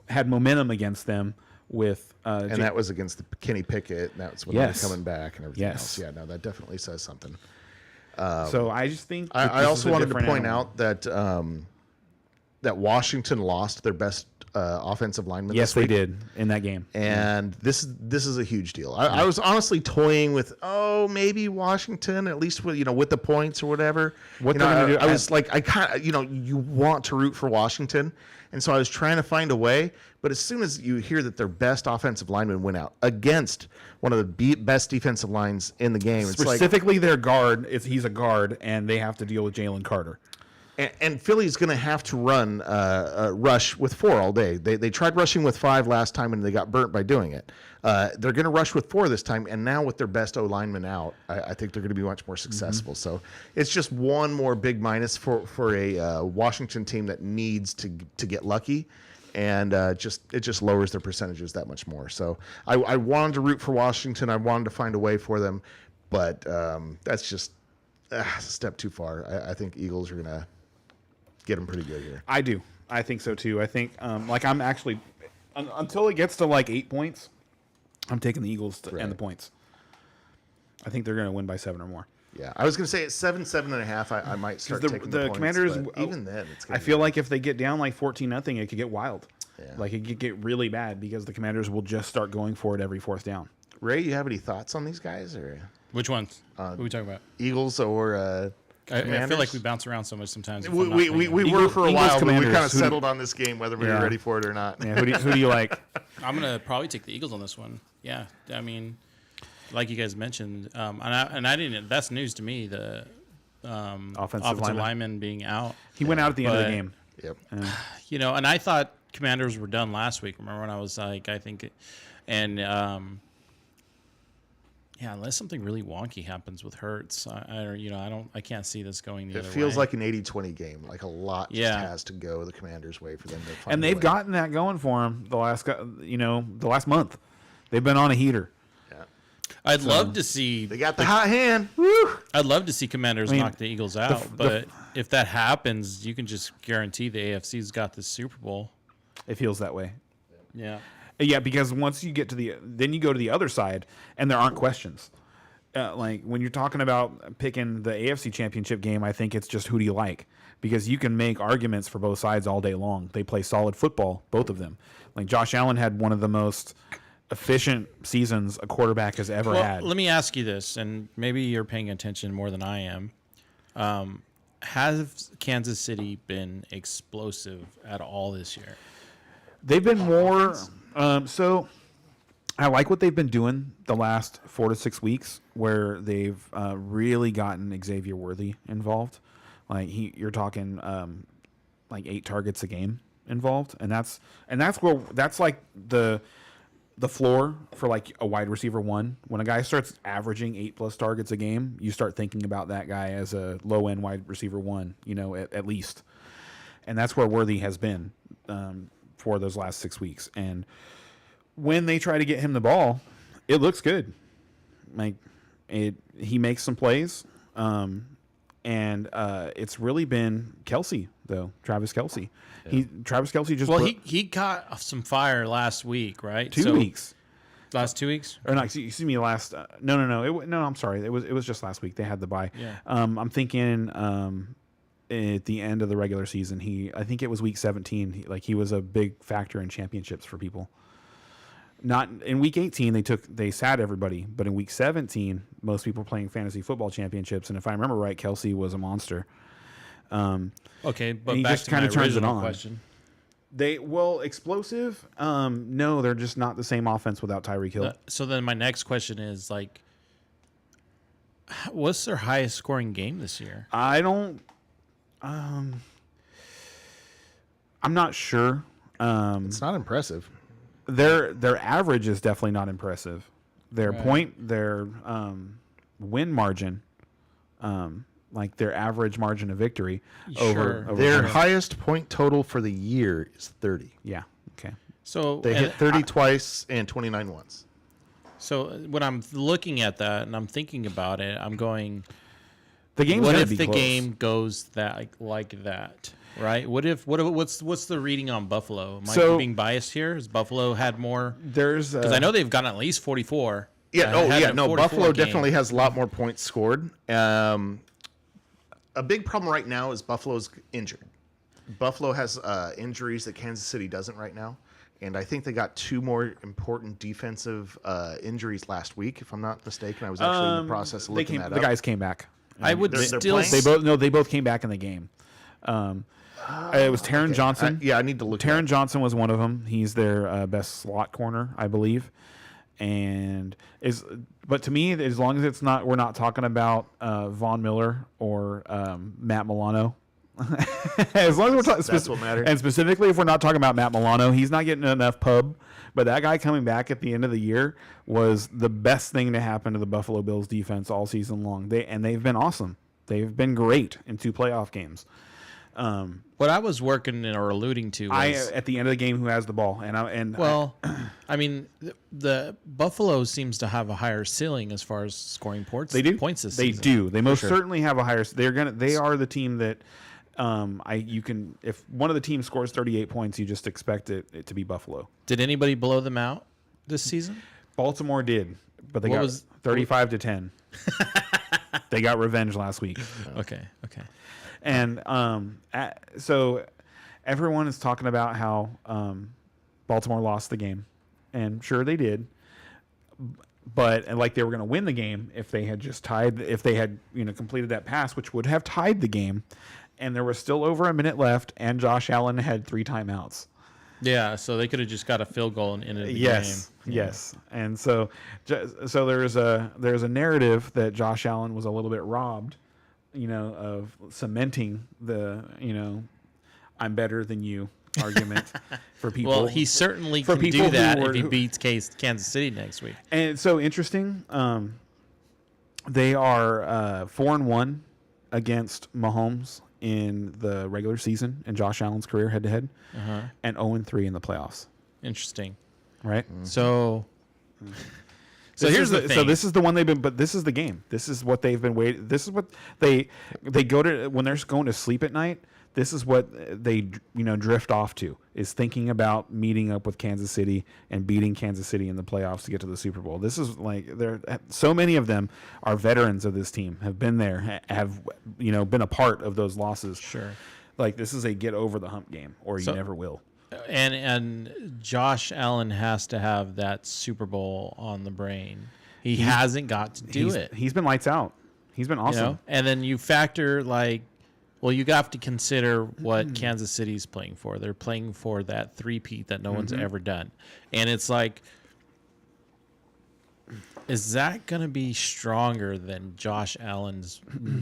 had momentum against them with. And that was against the Kenny Pickett, and that's when they were coming back and everything else. Yeah, no, that definitely says something. So I just think I also wanted to point out that that Washington lost their best offensive lineman. Yes, this week. they did in that game. And this is a huge deal. I was honestly toying with, maybe Washington, at least with the points or whatever. What they're going to do? I was like, I kind of, you want to root for Washington, and so I was trying to find a way. But as soon as you hear that their best offensive lineman went out against one of the best defensive lines in the game, it's specifically their guard, he's a guard, and they have to deal with Jalen Carter. And Philly's going to have to run rush with 4 all day. They tried rushing with 5 last time, and they got burnt by doing it. They're going to rush with 4 this time, and now with their best O lineman out, I think they're going to be much more successful. So it's just one more big minus for a Washington team that needs to get lucky, and it just lowers their percentages that much more. So I wanted to root for Washington. I wanted to find a way for them, but that's just a step too far. I think Eagles are going to get them pretty good here. I do. I think so too. I think I'm actually until it gets to 8 points, I'm taking the Eagles and the points. I think they're going to win by 7 or more. Yeah, I was going to say at 7.5. I might start taking the points, Commanders. But even then, it's. I feel like if they get down 14-0, it could get wild. Yeah. It could get really bad because the Commanders will just start going for it every 4th down. Ray, you have any thoughts on these guys or which ones? What are we talking about? Eagles or? I feel like we bounce around so much sometimes. We were for a while, but we kind of settled on this game whether we were ready for it or not. Yeah, who do you like? I'm gonna probably take the Eagles on this one. Yeah, I mean, like you guys mentioned, and I didn't. That's news to me. The offensive lineman being out. He went out at the end of the game. Yep. And I thought Commanders were done last week. Remember when I was like, I think, and yeah, unless something really wonky happens with Hurts, I can't see this going the other way. It feels like an 80-20 game. Like a lot just has to go the Commanders' way for them to find. And they've gotten that going for them the last month. They've been on a heater. Yeah. I'd love to see. They got the hot hand. Woo! I'd love to see Commanders knock the Eagles out, but if that happens, you can just guarantee the AFC's got this Super Bowl. It feels that way. Yeah. Yeah, because once you get to then you go to the other side, and there aren't questions. When you're talking about picking the AFC Championship game, I think it's just who do you like, because you can make arguments for both sides all day long. They play solid football, both of them. Like Josh Allen had one of the most efficient seasons a quarterback has ever had. Let me ask you this, and maybe you're paying attention more than I am. Has Kansas City been explosive at all this year? They've been more. So I like what they've been doing the last 4 to 6 weeks, where they've really gotten Xavier Worthy involved. You're talking 8 targets a game involved, and that's like the floor for a wide receiver 1. When a guy starts averaging 8+ targets a game, you start thinking about that guy as a low end wide receiver 1, at least. and that's where Worthy has been for those last 6 weeks. And when they try to get him the ball, it looks good. Like he makes some plays, and it's really been Kelsey though, Travis Kelsey. Yeah. Travis Kelsey just he caught some fire last week, right? 2 weeks. Last 2 weeks, or no? Excuse me. Last no. I'm sorry. It was just last week. They had the bye. Yeah. I'm thinking at the end of the regular season, I think it was week 17. He was a big factor in championships for people. Not in week 18, they sat everybody, but in week 17, most people were playing fantasy football championships. And if I remember right, Kelsey was a monster. Okay, but he back just to kind my of turns it original on. question. Explosive. No, they're just not the same offense without Tyreek Hill. So then my next question is what's their highest scoring game this year? I don't. I'm not sure. It's not impressive. Their average is definitely not impressive. Their Right. their win margin, their average margin of victory Sure. over Their points. highest point total for the year is 30. Yeah. Okay. So They hit 30 twice and 29 once. So when I'm looking at that and I'm thinking about it, I'm going, The game's what gonna if be the close. game goes like that? Right? What's the reading on Buffalo? Am I So- being biased here? Has Buffalo had more? There's Because I know they've gotten at least 44. Yeah, Had a 44 Buffalo game. definitely has a lot more points scored. A big problem right now is Buffalo's injured. Buffalo has injuries that Kansas City doesn't right now. And I think they got 2 more important defensive injuries last week, if I'm not mistaken. I was actually in the process of looking that the up. guys came back. I would They're still. playing? They both came back in the game. It was Taron Johnson. I need to look it Taron up. Johnson was one of them. He's their best slot corner, I believe. But to me, as long as we're not talking about Von Miller or Matt Milano. As long as we're talking, That's what matters. and specifically if we're not talking about Matt Milano, he's not getting enough pub. But that guy coming back at the end of the year was the best thing to happen to the Buffalo Bills defense all season long. They've been awesome. They've been great in 2 playoff games. What I was working or alluding to was At the end of the game, who has the ball? I mean, the Buffalo seems to have a higher ceiling as far as scoring points. They do. Points this They season. do. They most certainly have a higher. They are the team that if one of the teams scores 38 points, you just expect it to be Buffalo. Did anybody blow them out this season? Baltimore did, but they What got was- 35-10. They got revenge last week. Okay. And so everyone is talking about how Baltimore lost the game, and sure they did. But they were going to win the game if they had completed that pass, which would have tied the game. And there was still over a minute left, and Josh Allen had 3 timeouts. Yeah, so they could have just got a field goal and ended the Yes, game. yes. And so there's a narrative that Josh Allen was a little bit robbed, of cementing the I'm better than you argument for people. Well, he certainly for can people do who that were- if he who- beats Kansas City next week. And it's so interesting. They are 4-1 against Mahomes in the regular season in Josh Allen's career head-to-head, and 0-3 in the playoffs. Interesting. Right? So here's the thing. So this is the one they've been, but this is the game. This is what they've been waiting. This is what they go to when they're going to sleep at night. This is what they drift off to, is thinking about meeting up with Kansas City and beating Kansas City in the playoffs to get to the Super Bowl. This is so many of them are veterans of this team, have been there, have been a part of those losses. Sure. This is a get over the hump game, or you never will. And Josh Allen has to have that Super Bowl on the brain. He hasn't got to do it. He's been lights out. He's been awesome. And then you factor you have to consider what Kansas City's playing for. They're playing for that three-peat that no one's ever done. And it's is that going to be stronger than Josh Allen's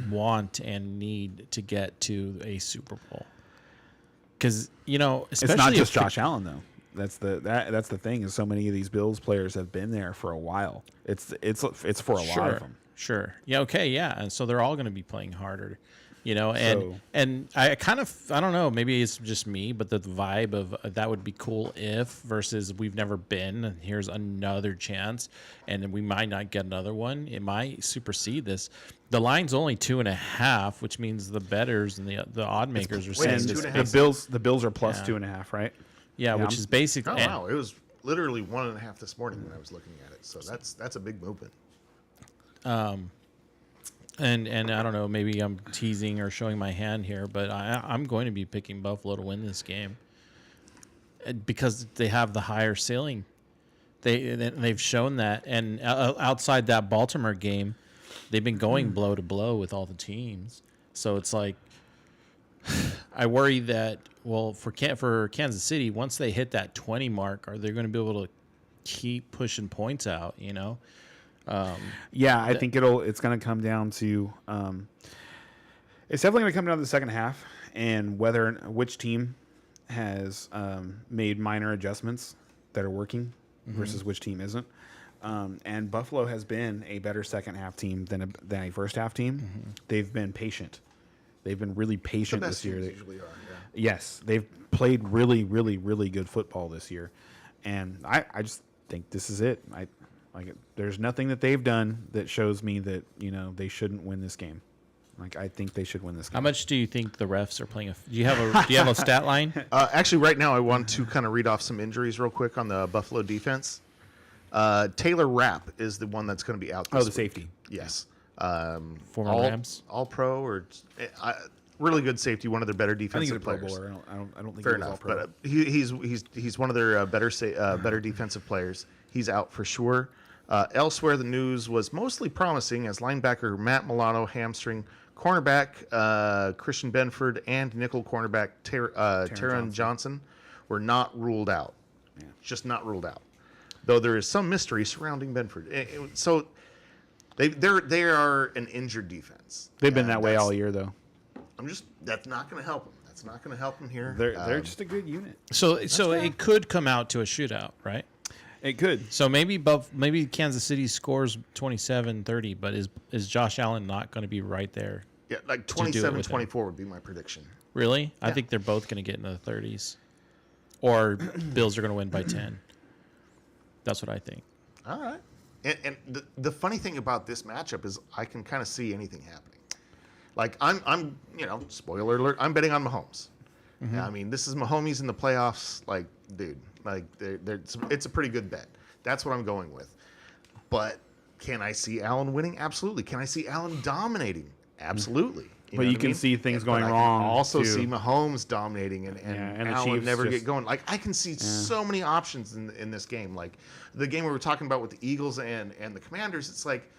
want and need to get to a Super Bowl? Because, especially It's not just Josh Allen though. That's the thing, is so many of these Bills players have been there for a while. It's for a lot of them. Sure. Yeah. Okay. Yeah. And so they're all going to be playing harder. You know, and I kind of, I don't know, maybe it's just me, but the vibe of that would be cool if versus we've never been, and here's another chance, and we might not get another one. It might supersede this. The line's only 2.5, which means the bettors and the odd makers are saying And this. the Bills are plus Yeah. 2.5, right? Yeah, which is basically. Oh wow, it was literally 1.5 this morning when I was looking at it. So that's a big movement. And I don't know, maybe I'm teasing or showing my hand here, but I'm going to be picking Buffalo to win this game because they have the higher ceiling. They've shown that, and outside that Baltimore game, they've been going blow to blow with all the teams. So it's like I worry that for Kansas City, once they hit that 20 mark, are they going to be able to keep pushing points out? You know. Yeah, I think it's going to come down to it's definitely going to come down to the second half and which team has made minor adjustments that are working versus which team isn't. And Buffalo has been a better second half team than a first half team. They've been patient. They've been really patient The best this year. teams usually are. Yeah. Yes, they've played really, really, really good football this year, and I just think this is it. There's nothing that they've done that shows me that they shouldn't win this game. I think they should win this game. How much do you think the refs are playing? Do you have a stat line? Actually, right now I want to kind of read off some injuries real quick on the Buffalo defense. Taylor Rapp is the one that's going to be out. The safety. Yes. Former Rams, all pro or really good safety. One of their better I think defensive he's a Pro players. Bowler. I don't think Fair he was all enough, pro. but he's one of their better defensive players. He's out for sure. Elsewhere, the news was mostly promising as linebacker Matt Milano hamstring, cornerback Christian Benford, and nickel cornerback Taron Johnson were not ruled out. Yeah. Just not ruled out. Though there is some mystery surrounding Benford. So they are an injured defense. They've been that way all year, though. That's not going to help them. That's not going to help them here. They're just a good unit. so it could come out to a shootout, right? It could. So maybe Kansas City scores 27-30, but is Josh Allen not going to be right there? Yeah, like do it with 27-24 would be my prediction. Really? I Yeah. think they're both going to get into the 30s. Or Bills are going to win by 10. That's what I think. All right. And the funny thing about this matchup is I can kind of see anything happening. Like I'm spoiler alert, I'm betting on Mahomes. I mean, this is Mahomes in the playoffs. Like, dude, it's a pretty good bet. That's what I'm going with. But can I see Allen winning? Absolutely. Can I see Allen dominating? Absolutely. But you can see things going wrong, I can also too. see Mahomes dominating and and the Allen Chiefs never just- get going. Like, I can see so many options in this game. Like the game we were talking about with the Eagles and the Commanders, it's like,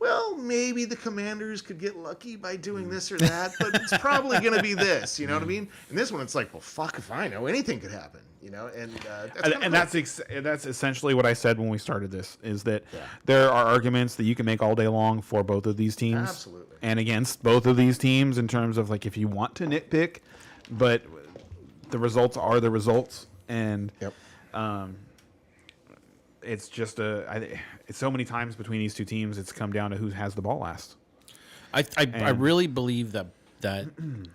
well, maybe the Commanders could get lucky by doing this or that, but it's probably going to be this. You know what I mean? And this one, it's like, well, fuck if I know. Anything could happen. You know, and that's essentially what I said when we started this. Is that there are arguments that you can make all day long for both of these teams, Absolutely. and against both of these teams in terms of if you want to nitpick, but the results are the results, and it's just it's so many times between these two teams. It's come down to who has the ball last. I really believe that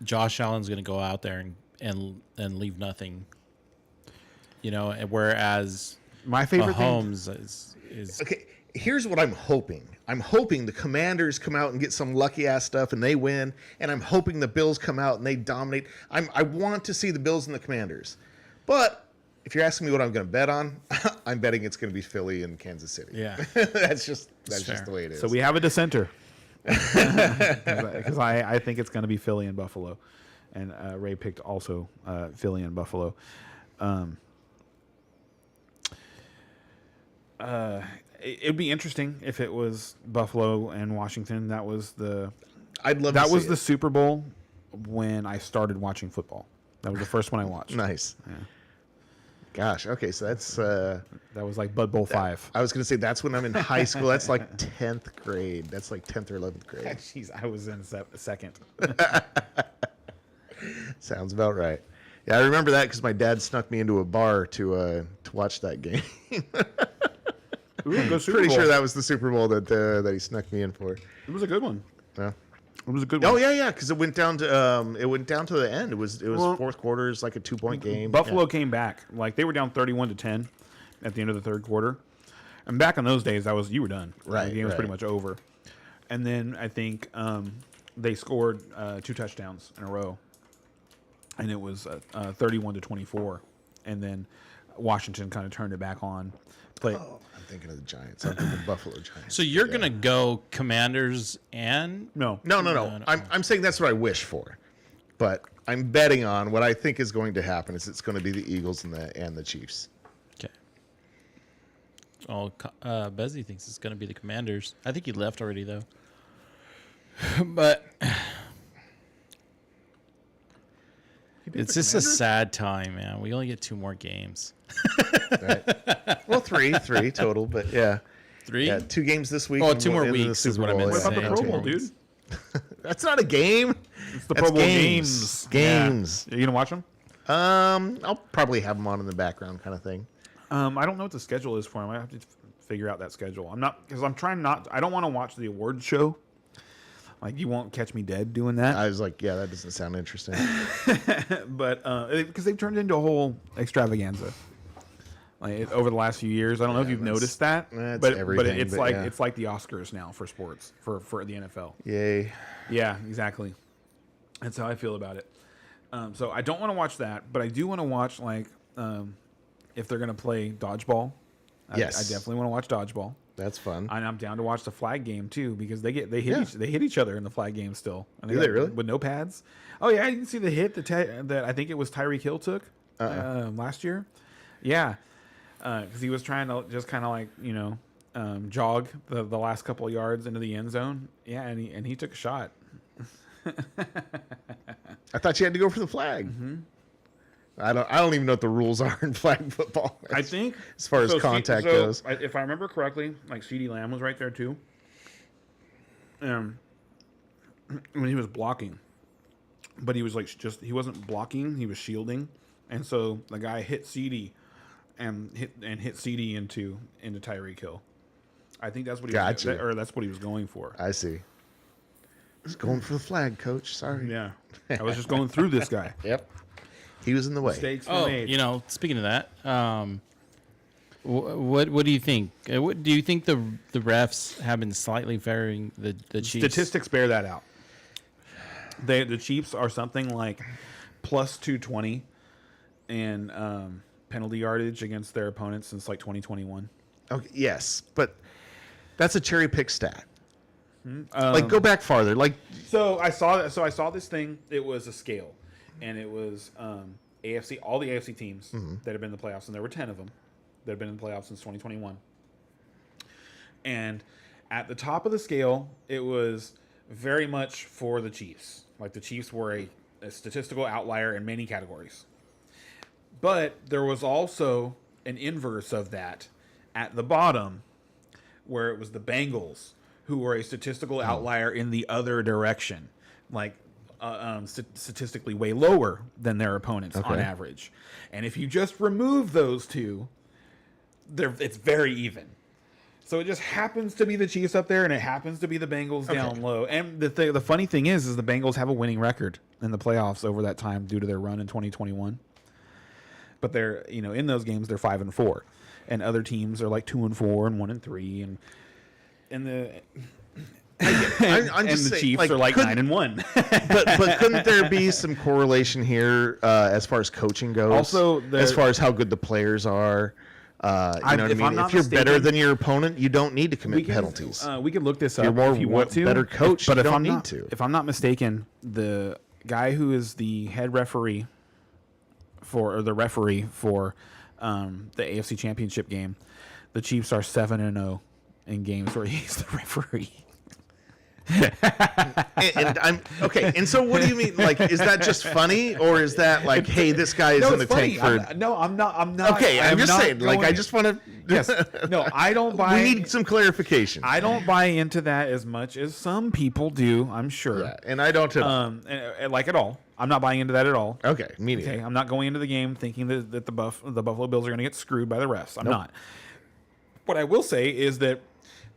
Josh Allen's going to go out there and leave nothing. Whereas My favorite thing. Mahomes is Okay, here's what I'm hoping. I'm hoping the Commanders come out and get some lucky ass stuff and they win, and I'm hoping the Bills come out and they dominate. I want to see the Bills and the Commanders, but if you're asking me what I'm going to bet on, I'm betting it's going to be Philly and Kansas City. Yeah. that's just fair. the way it is. So we have a dissenter because I think it's going to be Philly and Buffalo, and Ray picked also Philly and Buffalo. It'd be interesting if it was Buffalo and Washington. That was the Super Bowl when I started watching football. That was the first one I watched. Nice. Yeah. Gosh. Okay. So that's. That was like Bud Bowl 5. I was going to say that's when I'm in high school. That's like 10th grade. That's like 10th or 11th grade. Jeez, I was in second. Sounds about right. Yeah, I remember that because my dad snuck me into a bar to watch that game. Ooh, go Super Pretty Bowl. sure that was the Super Bowl that he snuck me in for. It was a good one. Yeah. It was a good one. Oh yeah, because it went down to the end. It was Well, fourth quarter. It's like a 2-point game. Buffalo came back. Like they were down 31-10 at the end of the third quarter. And back in those days, you were done. Right, The game was right. pretty much over. And then I think they scored 2 touchdowns in a row, and it was 31-24. And then Washington kind of turned it back on. Played. I'm thinking of the Giants. I'm thinking Buffalo Giants. So you're gonna go Commanders and No. No. I'm saying that's what I wish for, but I'm betting on what I think is going to happen is it's going to be the Eagles and the Chiefs. okay. Oh, Bezzy thinks it's gonna be the Commanders. I think he left already though. But it's just a sad time, man. We only get 2 more games. Right? Well, three total, but yeah. 3? Yeah, 2 games this week. Oh, and 2 more and then the weeks is Super what I Bowl, meant to What about the say. Pro 2 Bowl, more dude? weeks. That's not a game. It's the That's Pro Bowl games. games. Games. Yeah. You gonna watch them? I'll probably have them on in the background, kind of thing. I don't know what the schedule is for them. I have to figure out that schedule. I'm not because I'm trying not. I don't want to watch the awards show. Like you won't catch me dead doing that. I was like, yeah, that doesn't sound interesting. But because they've turned into a whole extravaganza. Like over the last few years, I don't know if you've noticed that, that's but everything, it's but like yeah. it's like the Oscars now for sports for the NFL. Yay. Yeah, exactly. That's how I feel about it. So I don't want to watch that, but I do want to watch like if they're gonna play dodgeball. Yes. I definitely want to watch dodgeball. That's fun. And I'm down to watch the flag game too because they hit Yeah. each other in the flag game still. And Do they really? with no pads? Oh yeah, you can see the hit that I think it was Tyreek Hill took last year. Yeah, because he was trying to just kind of like jog the last couple of yards into the end zone. Yeah, and he took a shot. I thought you had to go for the flag. Mm-hmm. I don't even know what the rules are in flag football. I think as far as contact goes. If I remember correctly, like CeeDee Lamb was right there too. When he was blocking, but he was like he wasn't blocking; he was shielding, and so the guy hit CeeDee and hit CeeDee into Tyreek Hill. I think that's what he Gotcha. or that's what he was going for. I see. Just going for the flag, coach. Sorry. Yeah, I was just going through this guy. Yep. He was in the way. Mistakes were Oh, made. speaking of that, what do you think? What do you think the refs have been slightly favoring the Chiefs? Statistics bear that out. The Chiefs are something like plus 220 in penalty yardage against their opponents since like 2021. Okay, yes, but that's a cherry pick stat. Like go back farther. Like So I saw this thing. It was a scale, and it was AFC, all the AFC teams that have been in the playoffs, and there were 10 of them that have been in the playoffs since 2021. And at the top of the scale, it was very much for the Chiefs. Like the Chiefs were a statistical outlier in many categories. But there was also an inverse of that at the bottom, where it was the Bengals, who were a statistical outlier in the other direction, like statistically way lower than their opponents on average. And if you just remove those two, it's very even. So it just happens to be the Chiefs up there, and it happens to be the Bengals down low. And the funny thing is the Bengals have a winning record in the playoffs over that time due to their run in 2021. But they're in those games they're 5-4, and other teams are like 2-4 and 1-3, and the I'm just the saying, Chiefs are like 9-1. but couldn't there be some correlation here as far as coaching goes? Also, as far as how good the players are. You know what I if mean? I'm not If you're better mistaken- than your opponent, you don't need to commit penalties. We can look this up You're more if you want to. better coach, but you if don't I'm need not, to. If I'm not mistaken, the guy who is the head referee for the AFC Championship game, the Chiefs are 7-0 in games where he's the referee. and I'm okay. And so, what do you mean? Like, is that just funny, or is that like, hey, this guy is in the tank for? I'm not. I'm not. Okay, I'm just not saying. Like, I just want to. Yes. No, I don't buy. We need some clarification. I don't buy into that as much as some people do. I'm sure. Yeah, and I don't. Like at all. I'm not buying into that at all. Okay, me neither. Okay, I'm not going into the game thinking that the Buffalo Bills are going to get screwed by the refs. I'm not. What I will say is that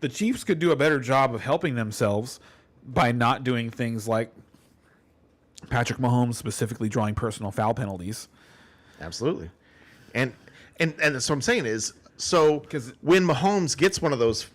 the Chiefs could do a better job of helping themselves by not doing things like Patrick Mahomes specifically drawing personal foul penalties. Absolutely. And that's what I'm saying is, so 'Cause- when Mahomes gets one of those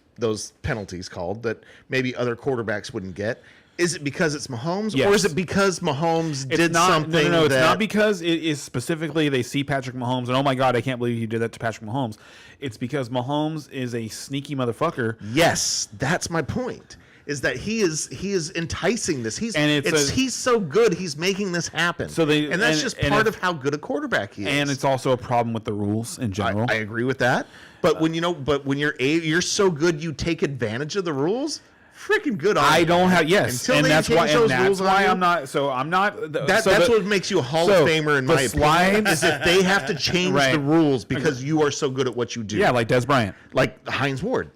penalties called that maybe other quarterbacks wouldn't get, is it because it's Mahomes, Yes. or is it because Mahomes did not, something? No, it's that, not because it is specifically they see Patrick Mahomes and, oh my God, I can't believe you did that to Patrick Mahomes. It's because Mahomes is a sneaky motherfucker. Yes, that's my point. Is that he is enticing this? He's he's so good. He's making this happen. So and that's just part of how good a quarterback he is. And it's also a problem with the rules in general. I agree with that. But when you're so good, you take advantage of the rules. Freaking good on I you, don't man. have Until and they that's change why those and that's rules on why you, I'm not. So I'm not. That's what makes you a Hall of Famer in my opinion. Is if they have to change Right. the rules because you are so good at what you do. Yeah, like Des Bryant. Like Hines Ward,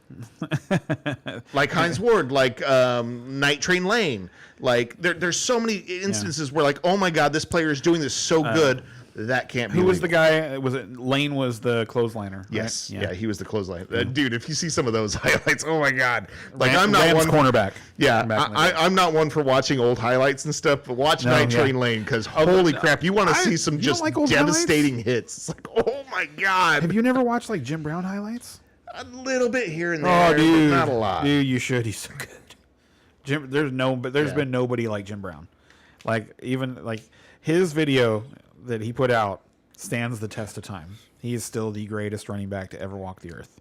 like Night Train Lane. Like there's so many instances where like, oh my God, this player is doing this so good that can't be. Who was the legal. guy? Was it Lane? Was the clothesliner? Right? Yes, yeah, he was the clothesline. Dude, if you see some of those highlights, oh my God! Like Rams, I'm not Rams one cornerback. Yeah, Back in the day. I'm not one for watching old highlights and stuff, but watch Night Train Lane because holy crap, you want to see some you just don't like old devastating hits. It's like, oh my God, Have you never watched like Jim Brown highlights? a little bit here and there, Oh, dude, but not a lot. Dude, you should. He's so good. Jim, there's been nobody like Jim Brown. Like even like his video that he put out stands the test of time. He is still the greatest running back to ever walk the earth.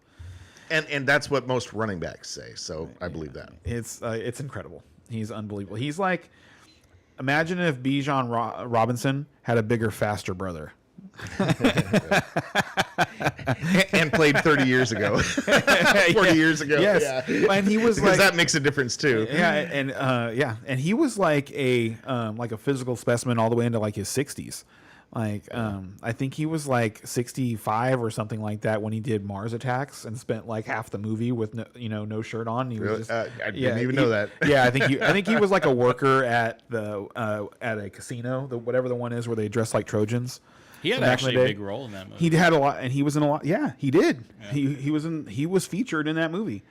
And that's what most running backs say, so I believe that. It's incredible. He's unbelievable. He's like, imagine if Bijan Robinson had a bigger, faster brother. And played 30 years ago, 40 years ago. Yes, Yeah. and he was because like, that makes a difference too. and he was like a physical specimen all the way into like his 60s. Like, I think he was like 65 or something like that when he did Mars Attacks and spent like half the movie with no shirt on. He Really? was I didn't even know that. Yeah, I think he was like a worker at a casino, whatever the one is where they dress like Trojans. He had back in actually the a day. big role in that movie. He had a lot, and he was in a lot. Yeah, he did. Yeah. He was featured in that movie.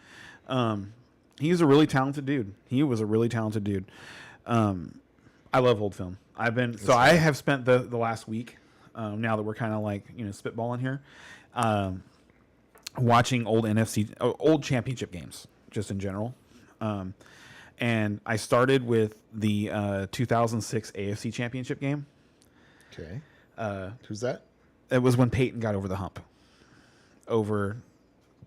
He's a really talented dude. He was a really talented dude. I love old film. I have spent the last week, now that we're kind of like spitballing here, watching old championship games just in general. And I started with the 2006 AFC Championship game. Okay. Who's that? It was when Peyton got over the hump over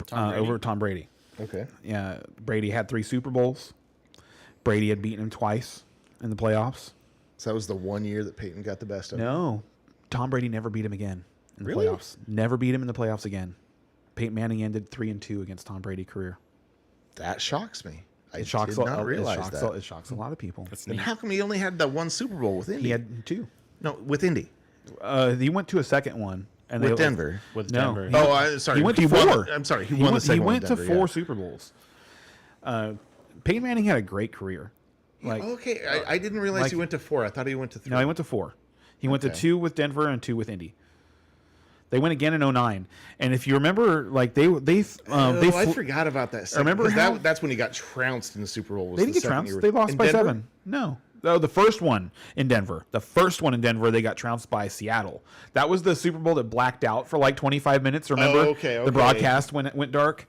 Tom Brady. Okay. Yeah, Brady had 3 Super Bowls. Brady had beaten him twice in the playoffs. So that was the one year that Peyton got the best of him? No, Tom Brady never beat him again in the Really? playoffs. Never beat him in the playoffs again. Peyton Manning ended 3-2 against Tom Brady's career. That shocks me. I It shocks, did not realize that. It shocks a lot of people. And how come he only had that one Super Bowl with Indy? He had 2. No, with Indy. He went to a second one. And With Denver. with No. Denver. He- I'm sorry. He went to won 4. the- I'm sorry. He won the second one. He went with to Denver, 4 Super Bowls. Peyton Manning had a great career. Like, okay. I didn't realize like- he went to 4. I thought he went to 3. no, he went to 4. He went to Okay. 2 with Denver and 2 with Indy. They went again in 2009. And if you remember, like I forgot about that. Remember 'cause how- that's when he got trounced in the Super Bowl. Was they didn't the get second trounced. year They with- lost in by Denver? 7. No. Oh, the first one in Denver. The first one in Denver, they got trounced by Seattle. That was the Super Bowl that blacked out for like 25 minutes. Remember? Oh, okay. The broadcast when it went dark.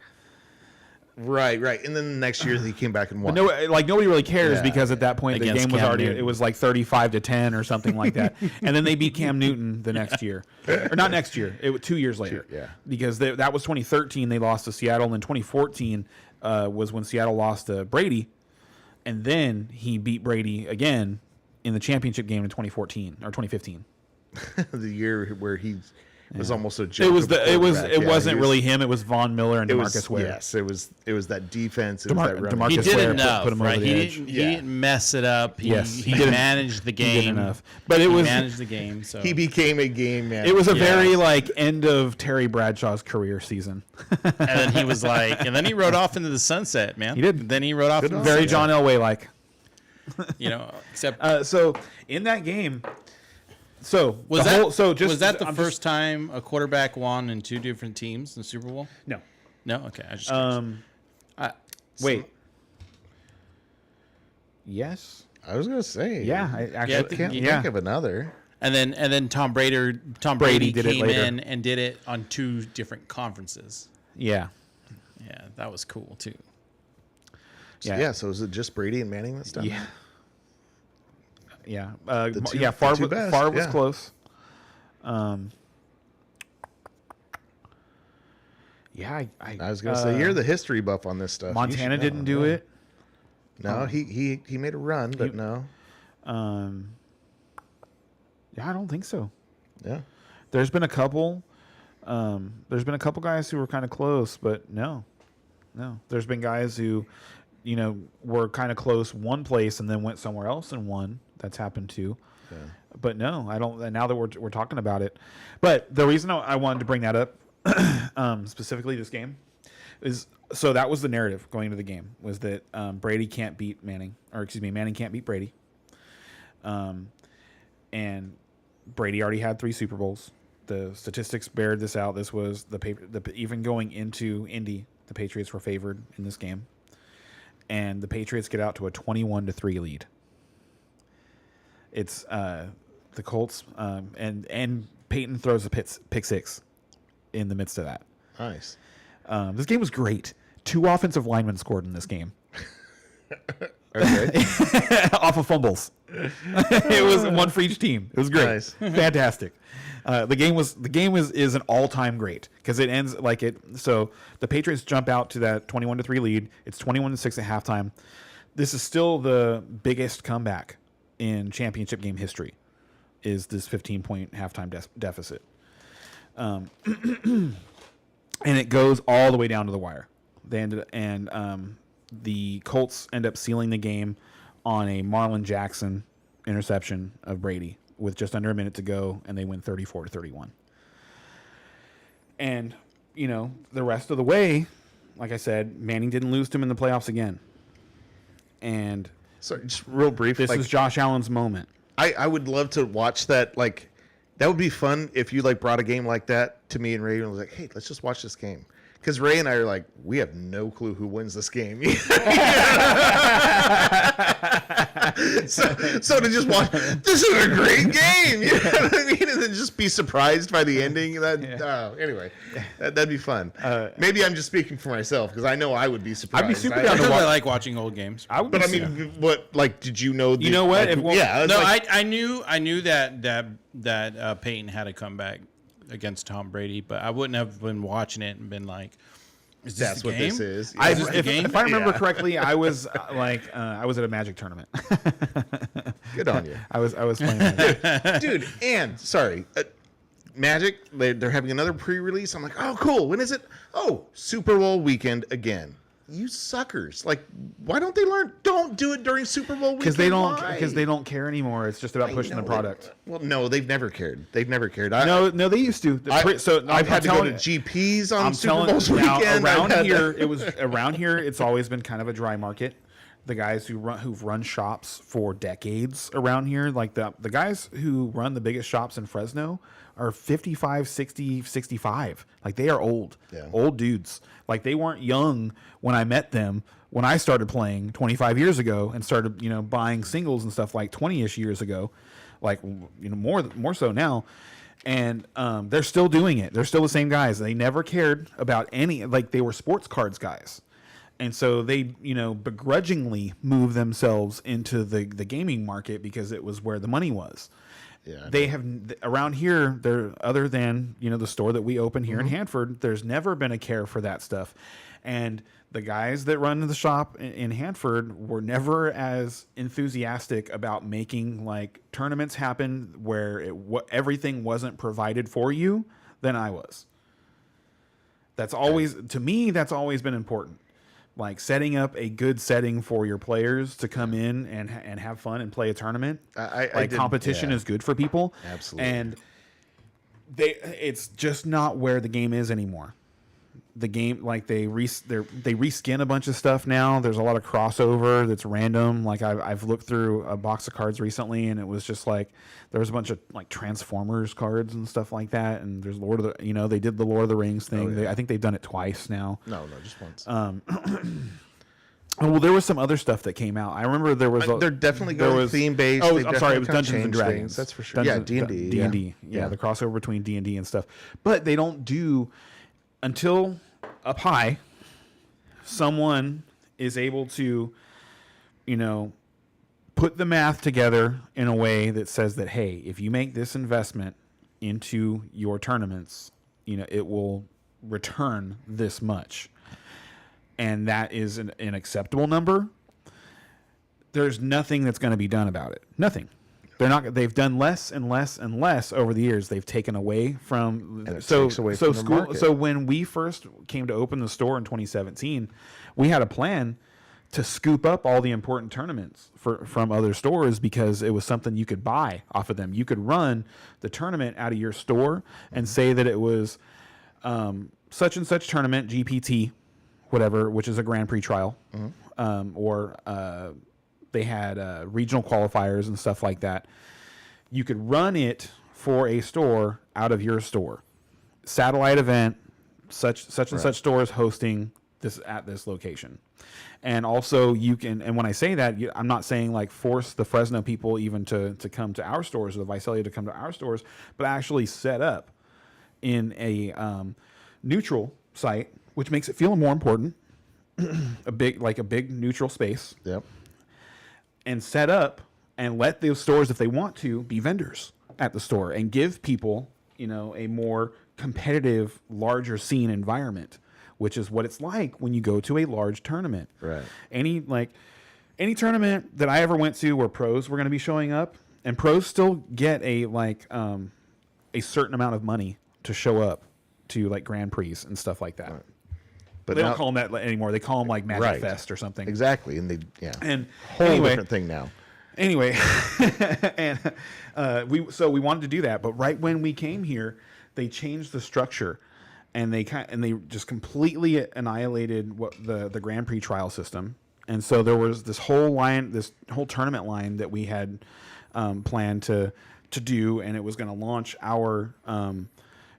Right. And then the next year he came back and won. No, like nobody really cares Yeah, because at that point the Against game was Cam already Newton. it was like 35-10 or something like that, and then they beat Cam Newton the next year, or not next year, it was 2 years later. Yeah. Because that was 2013. They lost to Seattle, and then 2014 was when Seattle lost to Brady, and then he beat Brady again in the championship game in 2014 or 2015. The year where he was almost a joke. It was of a it quarterback. Yeah, wasn't he was- really him. It was Von Miller and It DeMarcus was Ware. yes. It was that defense. It was DeMar- that running. DeMarcus He Ware did put enough, him over right? the edge. He Yeah. didn't mess it up. He, Yes, he he did- managed the He game. did enough, but it He was managed the game. So He became a game man. it was a Yes. very like end of Terry Bradshaw's career season. and then he was like, and then he rode off into the sunset, man. He did. Then he rode off. Into the Very sunset, John Elway like. Except So in that game, so was the that whole, so just was that the I'm first time a quarterback won in 2 different teams in the Super Bowl? No. No. Okay. I just curious. Wait. Yes. I was gonna say. Yeah. I actually Can't think of another. And then Tom Brady did it came later. in and did it on 2 different conferences. Yeah. Yeah, that was cool too. Yeah. So is it just Brady and Manning that's done? Yeah. Yeah. two- yeah. the two best, Favre was yeah. close. Yeah. I was gonna say you're the history buff on this stuff. You Montana should didn't know. do it. No, he made a run, but no. Yeah, I don't think so. Yeah. There's been a couple. There's been a couple guys who were kind of close, but no. There's been guys who, were kind of close one place and then went somewhere else and won. That's happened too. Yeah. But no, I don't. And now that we're talking about it, but the reason I wanted to bring that up, specifically this game, is so that was the narrative going into the game was that Brady can't beat Manning, or excuse me, Manning can't beat Brady. And Brady already had 3 Super Bowls. The statistics bared this out. This was even going into Indy, the Patriots were favored in this game, and the Patriots get out to a 21-3 lead. It's the Colts, and Peyton throws a pick 6 in the midst of that. Nice. This game was great. 2 offensive linemen scored in this game. Okay. Off of fumbles. It was one for each team. It was great. Nice. Fantastic. The game is an all-time great because it ends like it. So the Patriots jump out to that 21-3 lead. It's 21-6 at halftime. This is still the biggest comeback in championship game history. Is this 15-point halftime deficit? And it goes all the way down to the wire. The Colts end up sealing the game on a Marlon Jackson interception of Brady with just under a minute to go, and they win 34-31. And, the rest of the way, like I said, Manning didn't lose to him in the playoffs again. And So just real brief. this is Josh Allen's moment. I would love to watch that. Like, that would be fun if you brought a game like that to me and Ray and was like, hey, let's just watch this game. Because Ray and I are like, we have no clue who wins this game. so to just watch, this is a great game. You know what I mean? And then just be surprised by the ending. Anyway, that'd be fun. Maybe I'm just speaking for myself because I know I would be surprised. I'd be super I down to really watch. like watching old games. But I mean, what? Did you know? You know what? I knew that Peyton had a comeback against Tom Brady, but I wouldn't have been watching it and been like, "Is this That's the what game? this is. I, Is this the game? if I remember correctly, I was I was at a Magic tournament. Good on you. I was playing Magic. Dude, and sorry, Magic, they're having another pre-release. I'm like, oh, cool. When is it? Oh, Super Bowl weekend again. You suckers! Why don't they learn? Don't do it during Super Bowl weekend. Because they don't care anymore. It's just about pushing the product. Well, no, they've never cared. They've never cared. No, they used to. I've had to go to GPs on Super Bowl's weekend. Around here, it's always been kind of a dry market. The guys who've run shops for decades around here, like the guys who run the biggest shops in Fresno, are 55, 60, 65. Like, they are old, old dudes. Like, they weren't young when I met them when I started playing 25 years ago and started, buying singles and stuff like 20-ish years ago. Like, more so now. And they're still doing it. They're still the same guys. They never cared about they were sports cards guys. And so they, begrudgingly moved themselves into the gaming market because it was where the money was. Yeah, they have around here. There, other than the store that we open here in Hanford, there's never been a care for that stuff. And the guys that run the shop in Hanford were never as enthusiastic about making tournaments happen where everything wasn't provided for you than I was. That's always to me. That's always been important. Like setting up a good setting for your players to come in and have fun and play a tournament. Competition is good for people. Absolutely. And it's just not where the game is anymore. The game, they reskin a bunch of stuff now. There's a lot of crossover that's random. Like I've looked through a box of cards recently, and it was just there was a bunch of Transformers cards and stuff like that. And there's they did the Lord of the Rings thing. Oh, yeah. I think they've done it twice now. No, just once. Oh, well, there was some other stuff that came out. I remember there was. They're definitely there going was theme based. Oh, I'm sorry, it was Dungeons and Dragons. That's for sure. Yeah, D&D. D&D. Yeah, the crossover between D&D and stuff. But they don't do until up high. Someone is able to, put the math together in a way that says that, hey, if you make this investment into your tournaments, it will return this much. And that is an acceptable number. There's nothing that's going to be done about it. Nothing. They're not. They've done less and less and less over the years. They've taken away from. And it takes away from the market. So when we first came to open the store in 2017, we had a plan to scoop up all the important tournaments from other stores because it was something you could buy off of them. You could run the tournament out of your store and say that it was such and such tournament, GPT, whatever, which is a Grand Prix trial, or they had regional qualifiers and stuff like that. You could run it for a store out of your store. Satellite event, such and such store is hosting this at this location. And also you can, and when I say that, I'm not saying like force the Fresno people even to come to our stores or the Visalia to come to our stores, but actually set up in a neutral site, which makes it feel more important, a big neutral space. Yep. And set up and let those stores, if they want to, be vendors at the store and give people, a more competitive, larger scene environment, which is what it's like when you go to a large tournament. Right. Any tournament that I ever went to where pros were going to be showing up, and pros still get a certain amount of money to show up to like Grand Prix and stuff like that. Right. But they don't call them that anymore. They call them like Magic Fest or something. Exactly, and whole different thing now. Anyway, and we wanted to do that, but right when we came here, they changed the structure, and they just completely annihilated what the Grand Prix trial system. And so there was this whole tournament line that we had planned to do, and it was going to launch our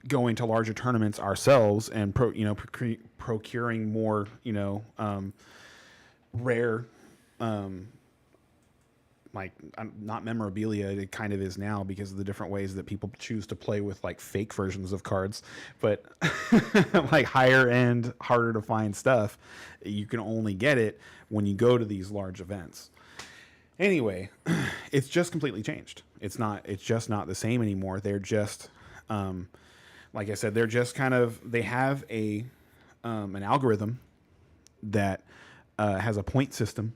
going to larger tournaments ourselves and procuring more rare not memorabilia. It kind of is now because of the different ways that people choose to play with like fake versions of cards, but like higher end, harder to find stuff, you can only get it when you go to these large events. Anyway, it's just completely changed. It's just not the same anymore. They're just like I said, they're just they have an algorithm that has a point system